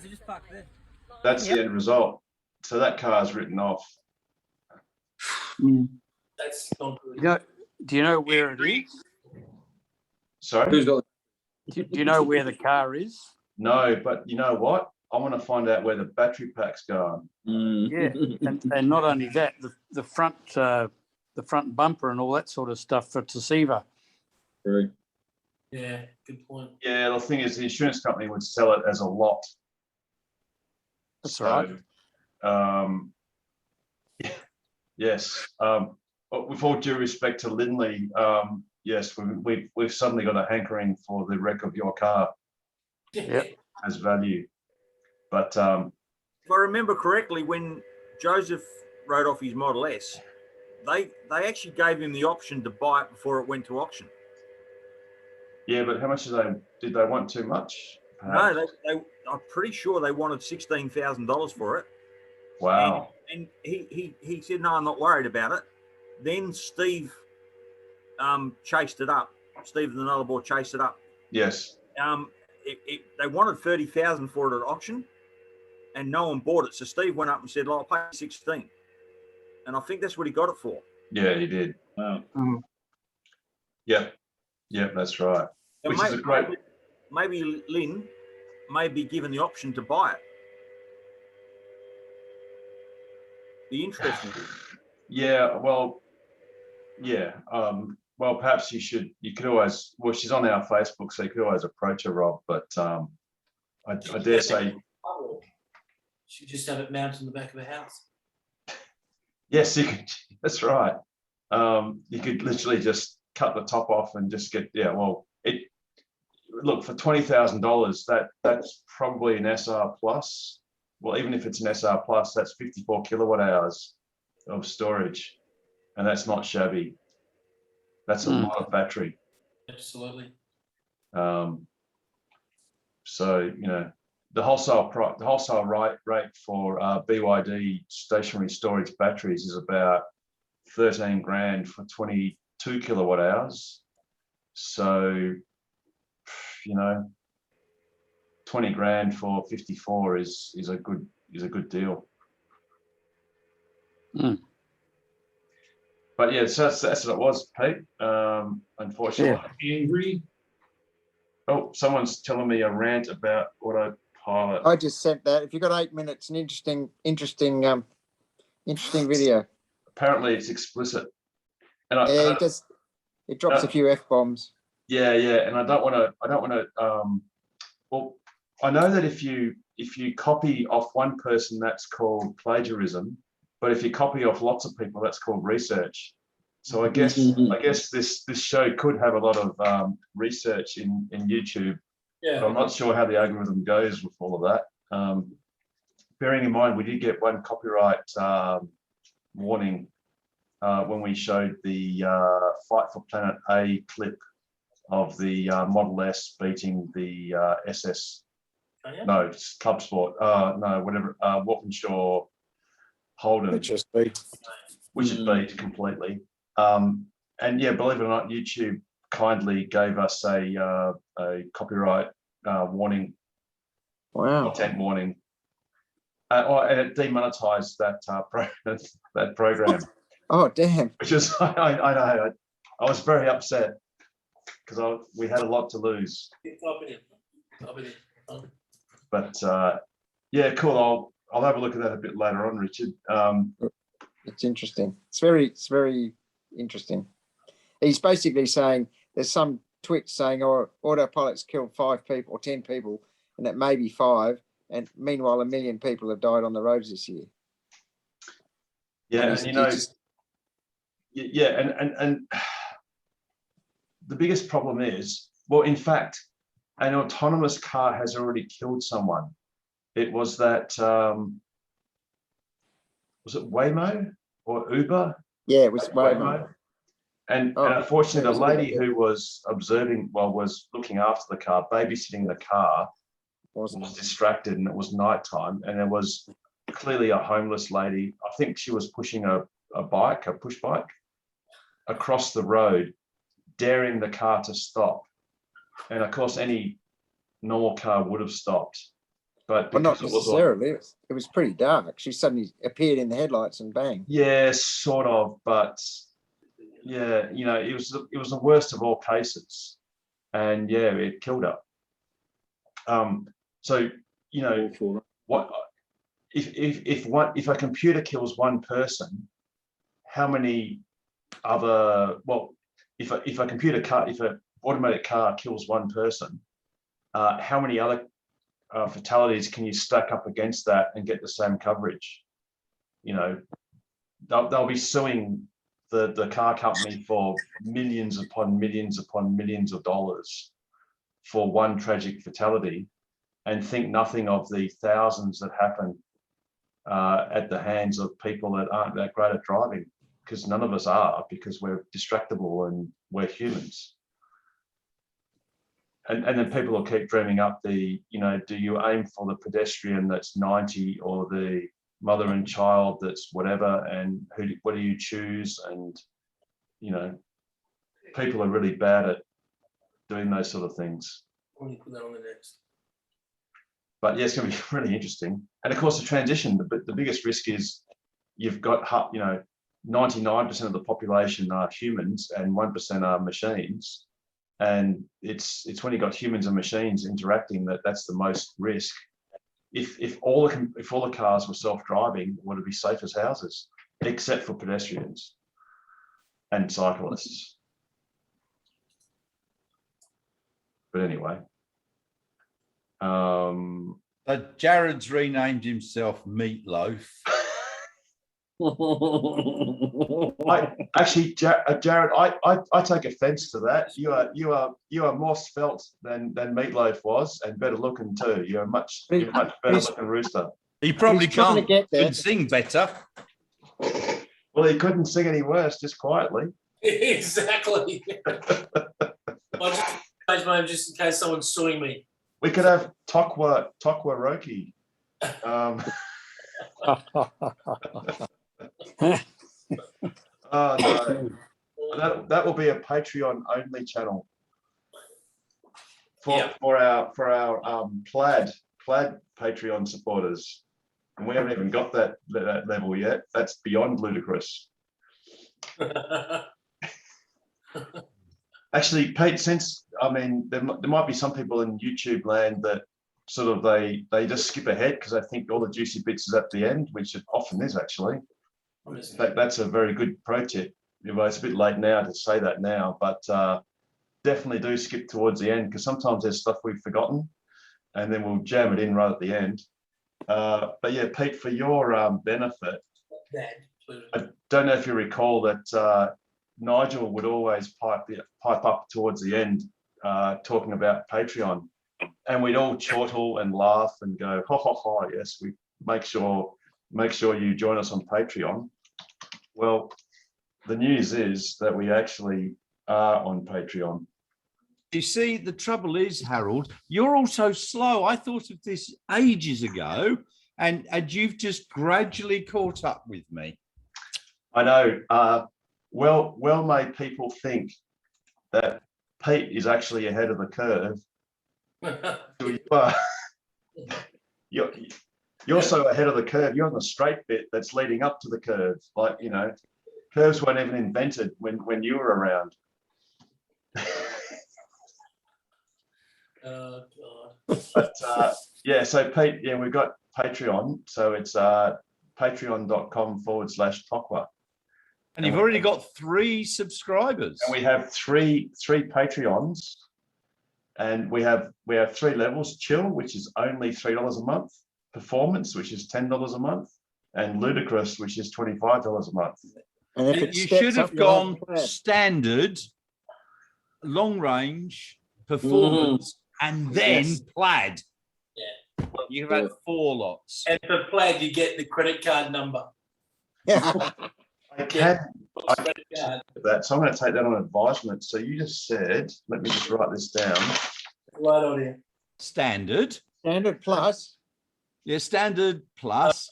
Just park there. that's the end result. So that car's written off. That's not good. Do you know where it is? Sorry? Who's got? Do you know where the car is? No, but you know what? I want to find out where the battery pack's going. Yeah, and not only that, the front bumper and all that sort of stuff for Toshiba. Right. Yeah, good point. Yeah, the thing is, the insurance company would sell it as a lot. That's right. Yes. But with all due respect to Lindley, yes, we've suddenly got a hankering for the wreck of your car as value. But If I remember correctly, when Joseph wrote off his Model S, they actually gave him the option to buy it before it went to auction. yeah, but how much did they want? Too much? No, I'm pretty sure they wanted $16,000 for it. Wow. And he said, no, I'm not worried about it. Then Steve chased it up. Steve the Nullarbor chased it up. Yes. They wanted $30,000 for it at auction, and no one bought it. So Steve went up and said, I'll pay 16. And I think that's what he got it for. Yeah, he did. Wow. Yep. Yep, that's right. So Which is a great. maybe Lynn may be given the option to buy it. Be interesting. Yeah, well, yeah. Well, perhaps you could always, well, she's on our Facebook, so you could always approach her, Rob, but I dare say. Should just have it mounted in the back of a house. Yes, you could, that's right. You could literally just cut the top off and just get, look, for $20,000, that's probably an SR plus. Well, even if it's an SR plus, that's 54 kilowatt hours of storage, and that's not shabby. That's a lot of battery. Absolutely. So, you know, the wholesale rate for BYD stationary storage batteries is about 13 grand for 22 kilowatt hours. So, you know, 20 grand for 54 is a good deal. But yeah, so that's what it was, Pete. Unfortunately, angry. Oh, someone's telling me a rant about autopilot. I just sent that. If you've got 8 minutes, an interesting video. Apparently, it's explicit. And it drops a few F-bombs. Yeah, and I don't want to. Well, I know that if you copy off one person, that's called plagiarism. But if you copy off lots of people, that's called research. So I guess this show could have a lot of research in YouTube. Yeah. But I'm not sure how the algorithm goes with all of that. Bearing in mind, we did get one copyright warning when we showed the Fight for Planet A clip of the Model S beating the SS. Oh, yeah? No, it's Club Sport. No, whatever. Walkinshaw Holden. HSB. Which is beat completely. And yeah, believe it or not, YouTube kindly gave us a copyright warning. Wow. Content warning. And it demonetized that that program. Oh, damn. Which is, I know, I was very upset because we had a lot to lose. But yeah, cool. I'll have a look at that a bit later on, Richard. It's interesting. It's very interesting. He's basically saying there's some tweet saying, "Oh, autopilot's killed 5 people or 10 people, and it may be 5." And meanwhile, 1 million people have died on the roads this year. Yeah, and you know, and the biggest problem is, well, in fact, an autonomous car has already killed someone. It was that, was it Waymo or Uber? Yeah, it was Waymo. And unfortunately, the lady who was was looking after the car, babysitting the car, was distracted, and it was nighttime, and there was clearly a homeless lady. I think she was pushing a push bike, across the road, daring the car to stop. And of course, any normal car would have stopped. But not necessarily. It was pretty dark. She suddenly appeared in the headlights and bang. Yeah, sort of. But yeah, you know, it was the worst of all cases, and yeah, it killed her. So you know, what if a computer kills one person, how many other? Well, if an automatic car kills one person, how many other fatalities can you stack up against that and get the same coverage? You know, they'll be suing the car company for millions upon millions upon millions of dollars for one tragic fatality, and think nothing of the thousands that happen at the hands of people that aren't that great at driving, because none of us are, because we're distractible and we're humans. And then people will keep dreaming up the, you know, do you aim for the pedestrian that's 90 or the mother and child that's whatever, and what do you choose? And, you know, people are really bad at doing those sort of things. But yeah, it's going to be really interesting. And of course, the transition, the biggest risk is you've got, you know, 99% of the population are humans and 1% are machines. And it's when you've got humans and machines interacting that's the most risk. If all the cars were self-driving, would it be safe as houses, except for pedestrians and cyclists? But anyway. Jared's renamed himself Meatloaf. Jared, I take offence to that. You are more svelte than Meatloaf was, and better looking too. You're a much better looking rooster. He probably couldn't sing better. Well, he couldn't sing any worse, just quietly. Exactly. I just changed my name just in case someone's suing me. We could have Tokwa Roki. Oh no, that will be a Patreon only channel for our plaid Patreon supporters, and we haven't even got that level yet. That's beyond ludicrous. Actually, Pete, since there might be some people in YouTube land that sort of they just skip ahead because I think all the juicy bits is at the end, which it often is actually. In fact, that's a very good pro tip. It's a bit late now to say that now, but definitely do skip towards the end because sometimes there's stuff we've forgotten, and then we'll jam it in right at the end. But yeah, Pete, for your benefit, I don't know if you recall that Nigel would always pipe up towards the end, talking about Patreon, and we'd all chortle and laugh and go, "Ha ha ha! Yes, we make sure you join us on Patreon." Well, the news is that we actually are on Patreon. You see, the trouble is, Harold, you're also slow. I thought of this ages ago, and you've just gradually caught up with me. I know. Well may people think that Pete is actually ahead of the curve. You are. You're so ahead of the curve. You're on the straight bit that's leading up to the curve. Like, curves weren't even invented when you were around. Oh God. But yeah, so Pete, yeah, we've got Patreon. So it's patreon.com/Tokwa. And you've already got 3 subscribers. And we have three Patreons. And we have 3 levels: Chill, which is only $3 a month; Performance, which is $10 a month; and Ludicrous, which is $25 a month. And if it You steps should have up, you'll have gone a plan. standard, long range, performance, and then Yes. plaid. Yeah. You've had 4 lots. And for plaid, you get the credit card number. I can. That. So I'm going to take that on advisement. So you just said, let me just write this down. Right on here. Standard. Standard plus. Yeah, standard plus.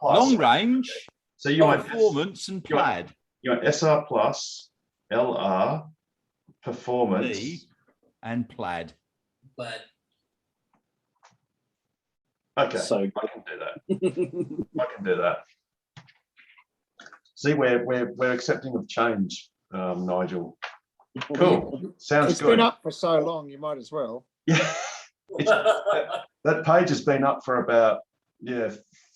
Long range. So you want performance and plaid. You want SR plus, LR, performance, B, and plaid. Plaid. Okay, So I can do that. I can do that. See, we're accepting of change, Nigel. Cool. Sounds It's good. been up for so long, you might as well. Yeah. That page has been up for about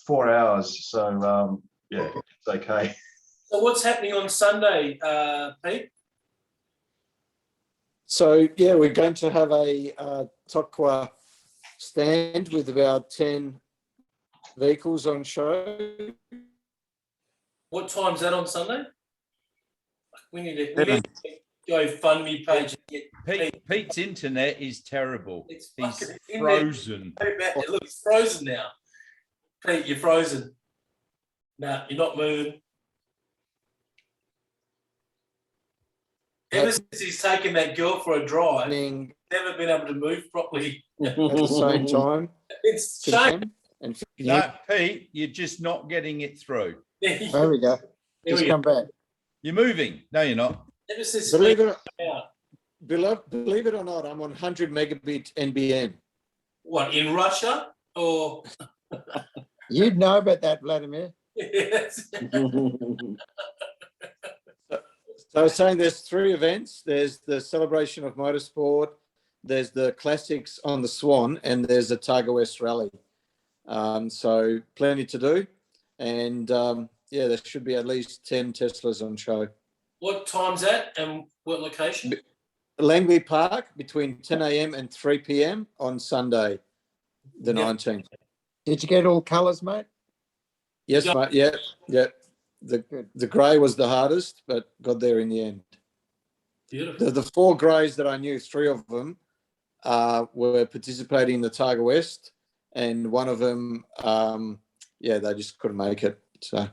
4 hours. So yeah, it's okay. So what's happening on Sunday, Pete? So yeah, we're going to have a Tokwa stand with about 10 vehicles on show. What time's that on Sunday? We need to go fund me page. And get Pete's internet is terrible. It's He's fucking in frozen. there. Look, it's frozen now. Pete, you're frozen. No, you're not moving. Ever since he's taken that girl for a drive, never been able to move properly. At the same time. It's to shame. them and for you. No, Pete, you're just not getting it through. There we go. There Just we come go. back. You're moving. No, you're not. Ever since Believe Pete it, came out. believe it or not, I'm on 100 megabit NBN. What, in Russia or? You'd know about that, Vladimir. Yes. So I was saying there's 3 events. There's the celebration of motorsport, there's the classics on the Swan, and there's the Targa West Rally. So plenty to do. And yeah, there should be at least 10 Teslas on show. What time's that and what location? Langley Park between 10 a.m. and 3 p.m. on Sunday, the 19th. Did you get all colours, mate? Yes, mate. Yeah, yeah. The grey was the hardest, but got there in the end. Beautiful. The 4 greys that I knew, 3 of them were participating in the Targa West, and one of them, yeah, they just couldn't make it. So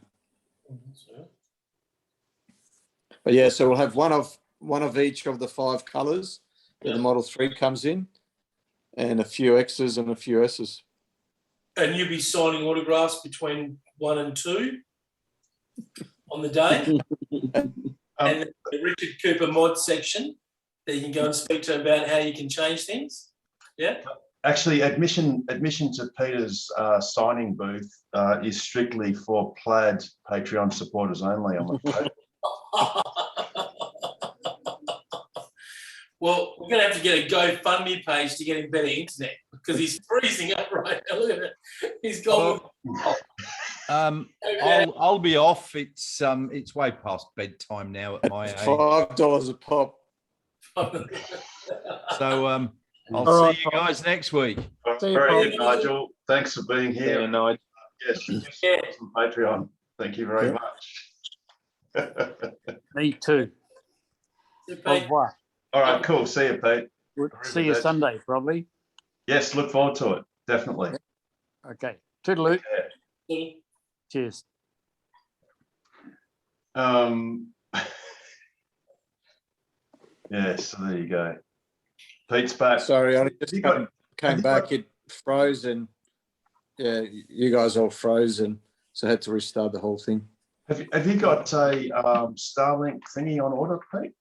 But yeah, so we'll have one of each of the 5 colours that the Model 3 comes in, and a few X's and a few S's. And you'll be signing autographs between 1 and 2 on the day. And the Richard Cooper mod section that you can go and speak to about how you can change things. Yeah. Actually, admission to Peter's signing booth is strictly for Plaid Patreon supporters only, I'm afraid. Well, we're going to have to get a GoFundMe page to get him better internet because he's freezing up right now. Look at it. He's gone. I'll be off. It's way past bedtime now at my age. $5 a pop. So I'll see you guys next week. Very good, Nigel. Thanks for being here. Yeah, Nigel. Yes, from Patreon. Thank you very much. Me too. Au revoir. All right, cool. See you, Pete. See you Sunday, probably. Yes, look forward to it. Definitely. Okay. Toodaloo. Cheers. Yeah, so there you go. Pete's back. Sorry, I just came back. It froze, and yeah, you guys all froze, and so I had to restart the whole thing. Have you got a Starlink thingy on order, Pete?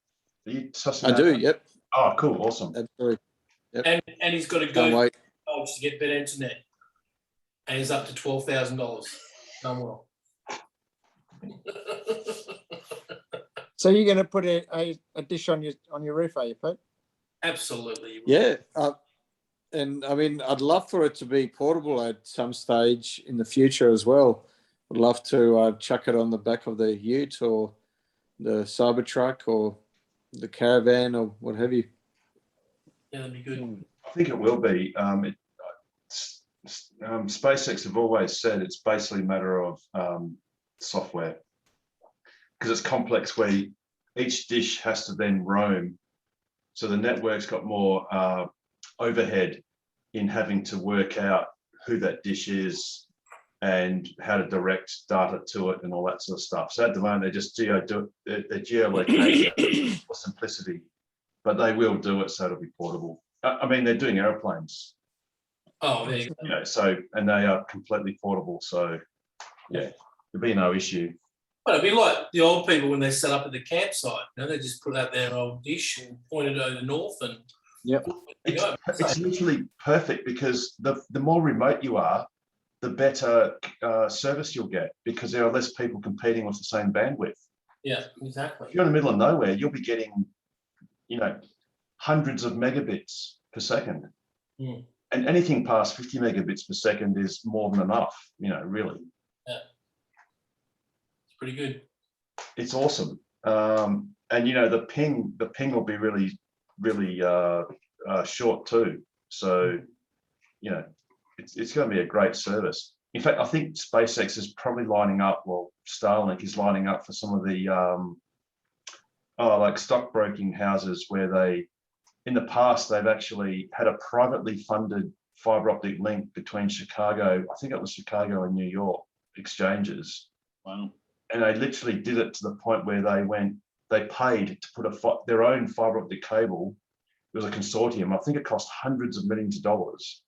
Are you sussing I that do. out? Yep. Oh, cool. Awesome. Absolutely. Yep. And he's got to go to get better internet. And he's up to $12,000. Done well. So you're going to put a dish on your roof, are you, Pete? Absolutely. Yeah, and I mean, I'd love for it to be portable at some stage in the future as well. I'd love to chuck it on the back of the Ute or the Cybertruck or the Caravan or what have you. Yeah, that'd be good. I think it will be. SpaceX have always said it's basically a matter of software, because it's complex where each dish has to then roam. So the network's got more overhead in having to work out who that dish is and how to direct data to it and all that sort of stuff. So at the moment, they're just geolocation for simplicity, but they will do it so it'll be portable. I mean, they're doing airplanes. Oh, there you go. You know, so, and they are completely portable. So yeah, there'll be no issue. Well, it'd be like the old people when they set up at the campsite. You know, they just put out their old dish and pointed over north, and it's literally perfect, because the more remote you are, the better service you'll get, because there are less people competing with the same bandwidth. Yeah, exactly. If you're in the middle of nowhere, you'll be getting, hundreds of megabits per second. Mm. And anything past 50 megabits per second is more than enough, really. Yeah. It's pretty good. It's awesome. And the ping will be really, really short too. So, it's going to be a great service. In fact, I think SpaceX is probably lining up, well, Starlink is lining up for some of the like stockbroking houses where in the past, they've actually had a privately funded fiber optic link between Chicago, I think it was Chicago and New York exchanges. Wow. And they literally did it to the point where they paid to put their own fiber optic cable. It was a consortium. I think it cost hundreds of millions of dollars,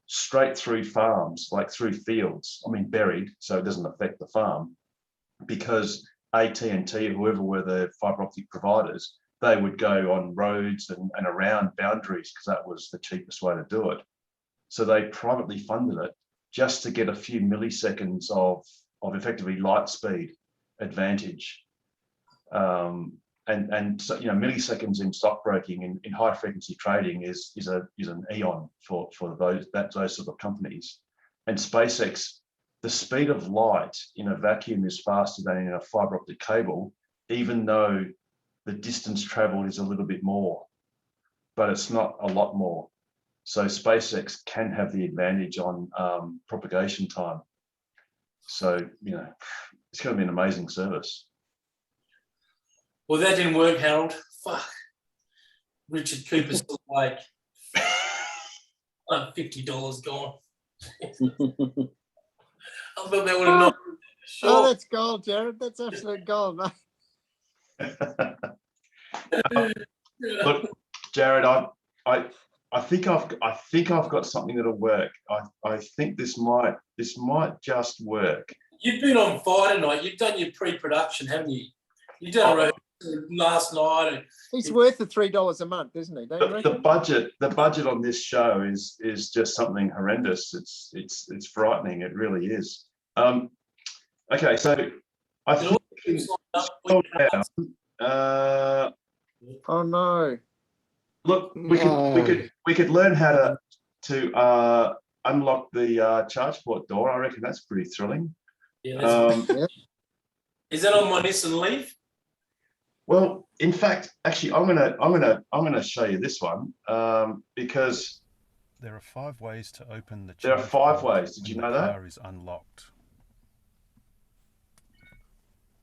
straight through farms, like through fields. I mean, buried, so it doesn't affect the farm, because AT&T, whoever were the fiber optic providers, they would go on roads and around boundaries, because that was the cheapest way to do it. So they privately funded it just to get a few milliseconds of effectively light speed advantage. And so, milliseconds in stockbroking in high frequency trading is an eon for those sort of companies. And SpaceX, the speed of light in a vacuum is faster than in a fiber optic cable, even though the distance traveled is a little bit more, but it's not a lot more. So SpaceX can have the advantage on propagation time. So, it's going to be an amazing service. Well, that didn't work, Harold. Fuck. Richard Cooper's still like $50 gone. I thought that would have not. Oh, that's gold, Jared. That's absolute gold, mate. Look, Jared, I think I've got something that'll work. I think this might just work. You've been on fire tonight. You've done your pre-production, haven't you? You've done a rehearsal last night. And He's worth the $3 a month, isn't he? Don't you reckon? The budget on this show is just something horrendous. It's frightening. It really is. Okay, so I think oh no! Look, we could learn how to unlock the charge port door. I reckon that's pretty thrilling. Yeah, is that on my Nissan Leaf? Well, in fact, actually, I'm gonna show you this one because there are 5 ways to open the. There are 5 ways. Did you know that? The car is unlocked.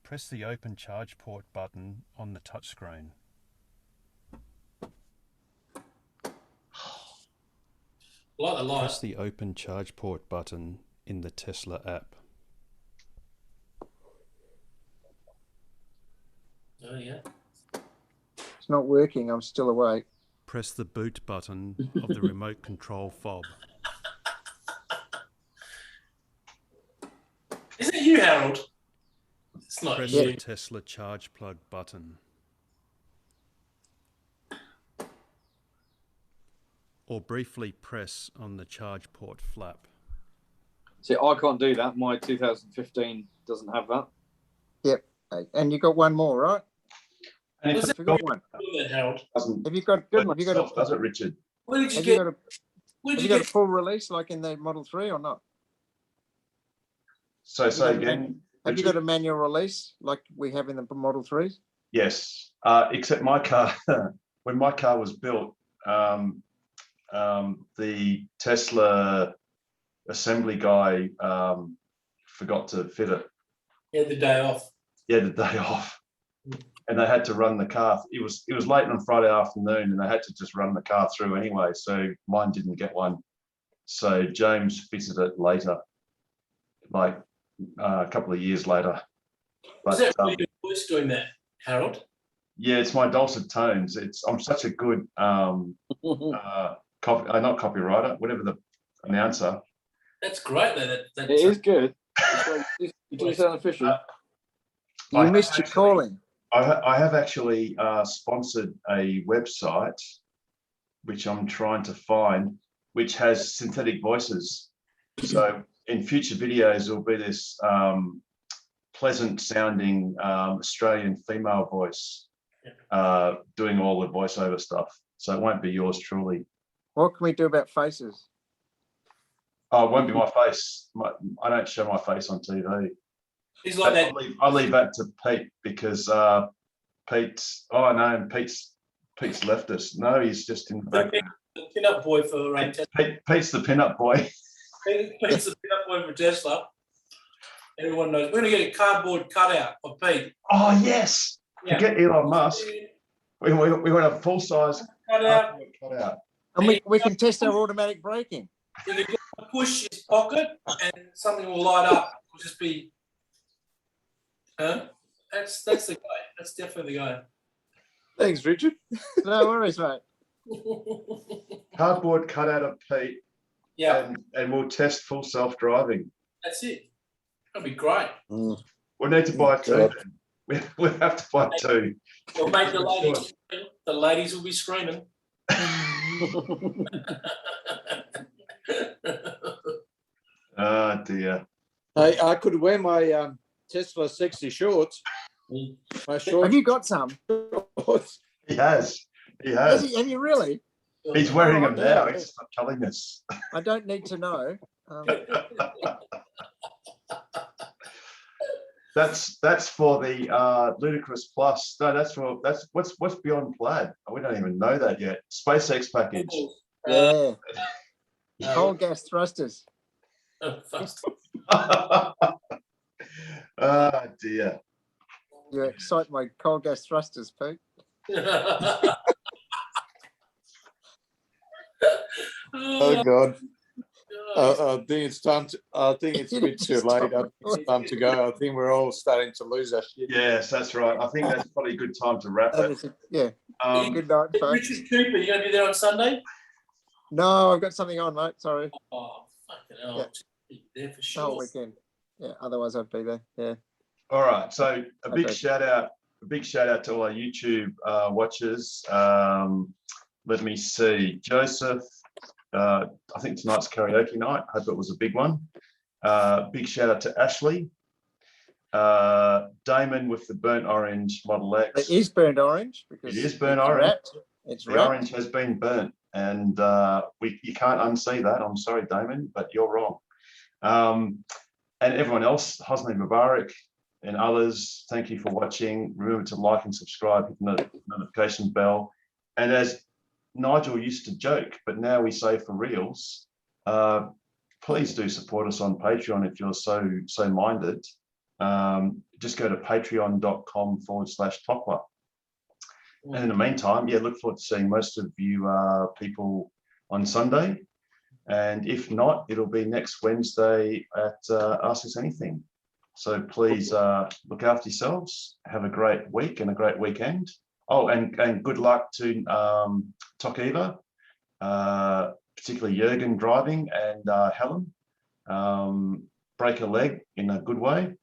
Press the open charge port button on the touchscreen. Press the open charge port button in the Tesla app. Oh yeah. It's not working. I'm still awake. Press the boot button of the remote control fob. Is it you, Harold? It's not Press you. the Tesla charge plug button. Or briefly press on the charge port flap. See, I can't do that. My 2015 doesn't have that. Yep. And you got one more, right? And Have you got one? Harold. Have you got a? Does it, Richard? Where did you Have get? you got a? Have you got a full release like in the Model 3 or not? So say again. Have you got a manual release like we have in the Model 3s? Yes, except my car, when my car was built, the Tesla assembly guy forgot to fit it. You had the day off. Yeah, the day off, and they had to run the car. It was late on Friday afternoon, and they had to just run the car through anyway. So mine didn't get one. So James fitted it later, like a couple of years later. But, Is that really your voice doing that, Harold? yeah, it's my dulcet tones. I'm such a good not copywriter, whatever the announcer. That's great, though. That It is good. You do sound official. You missed your calling. I have actually sponsored a website, which I'm trying to find, which has synthetic voices. So in future videos, there'll be this pleasant sounding Australian female voice doing all the voiceover stuff. So it won't be yours truly. What can we do about faces? Oh, it won't be my face. I don't show my face on TV. He's like that. I leave that to Pete because Pete's left us. No, he's just in the back. The pin-up boy for Pete's the pin-up boy. Pete's the pin-up boy for Tesla. Everyone knows. We're going to get a cardboard cutout of Pete. Oh, yes. Yeah. Forget Elon Musk. We want a full-size Cutout. cutout. And we can test our automatic braking. You can push his pocket and something will light up. It'll just be... Huh? That's the guy. That's definitely the guy. Thanks, Richard. No worries, mate. Cardboard cutout of Pete. Yeah. And we'll test full self-driving. That's it. That'll be great. We need to buy two. We'll have to buy two. We'll make the ladies scream. The ladies will be screaming. Oh dear. I could wear my Tesla sexy shorts. My shorts. Have you got some? He has. He has. Have you really? He's wearing them now. yeah. He's not telling us. I don't need to know. That's for the Ludicrous Plus. No, that's what's beyond plaid. We don't even know that yet. SpaceX package. Yeah. Coal gas thrusters. Oh dear. You excite my coal gas thrusters, Pete. Oh God. I think it's time to. I think it's a bit too late. I think it's time to go. I think we're all starting to lose our shit. Yes, that's right. I think that's probably a good time to wrap it. Yeah. Good night, folks. Richard Cooper, you going to be there on Sunday? No, I've got something on, mate. Sorry. Oh, fucking hell. Yeah. Be there for The sure. whole weekend. Yeah. Otherwise, I'd be there. Yeah. All right. So a big Okay. shout out to all our YouTube watchers. Let me see. Joseph, I think tonight's karaoke night. Hope it was a big one. Big shout out to Ashley. Damon with the burnt orange Model X. It is burnt orange because It is burnt it's orange. wrapped. It's The wrapped. orange has been burnt, and you can't unsee that. I'm sorry, Damon, but you're wrong. And everyone else, Hosni Mubarak and others, thank you for watching. Remember to like and subscribe, hit the notification bell. And as Nigel used to joke, but now we say for reals, please do support us on Patreon if you're so minded. Just go to patreon.com/Tokwa. And in the meantime, look forward to seeing most of you people on Sunday. And if not, it'll be next Wednesday at Ask Us Anything. So please look after yourselves. Have a great week and a great weekend. Oh, and good luck to Tokiva, particularly Jürgen driving, and Helen. Break a leg in a good way,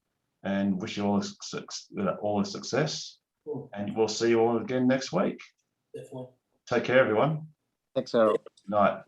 and wish you all the success. And we'll see you all again next week. Definitely. Take care, everyone. Thanks, Harold. Night.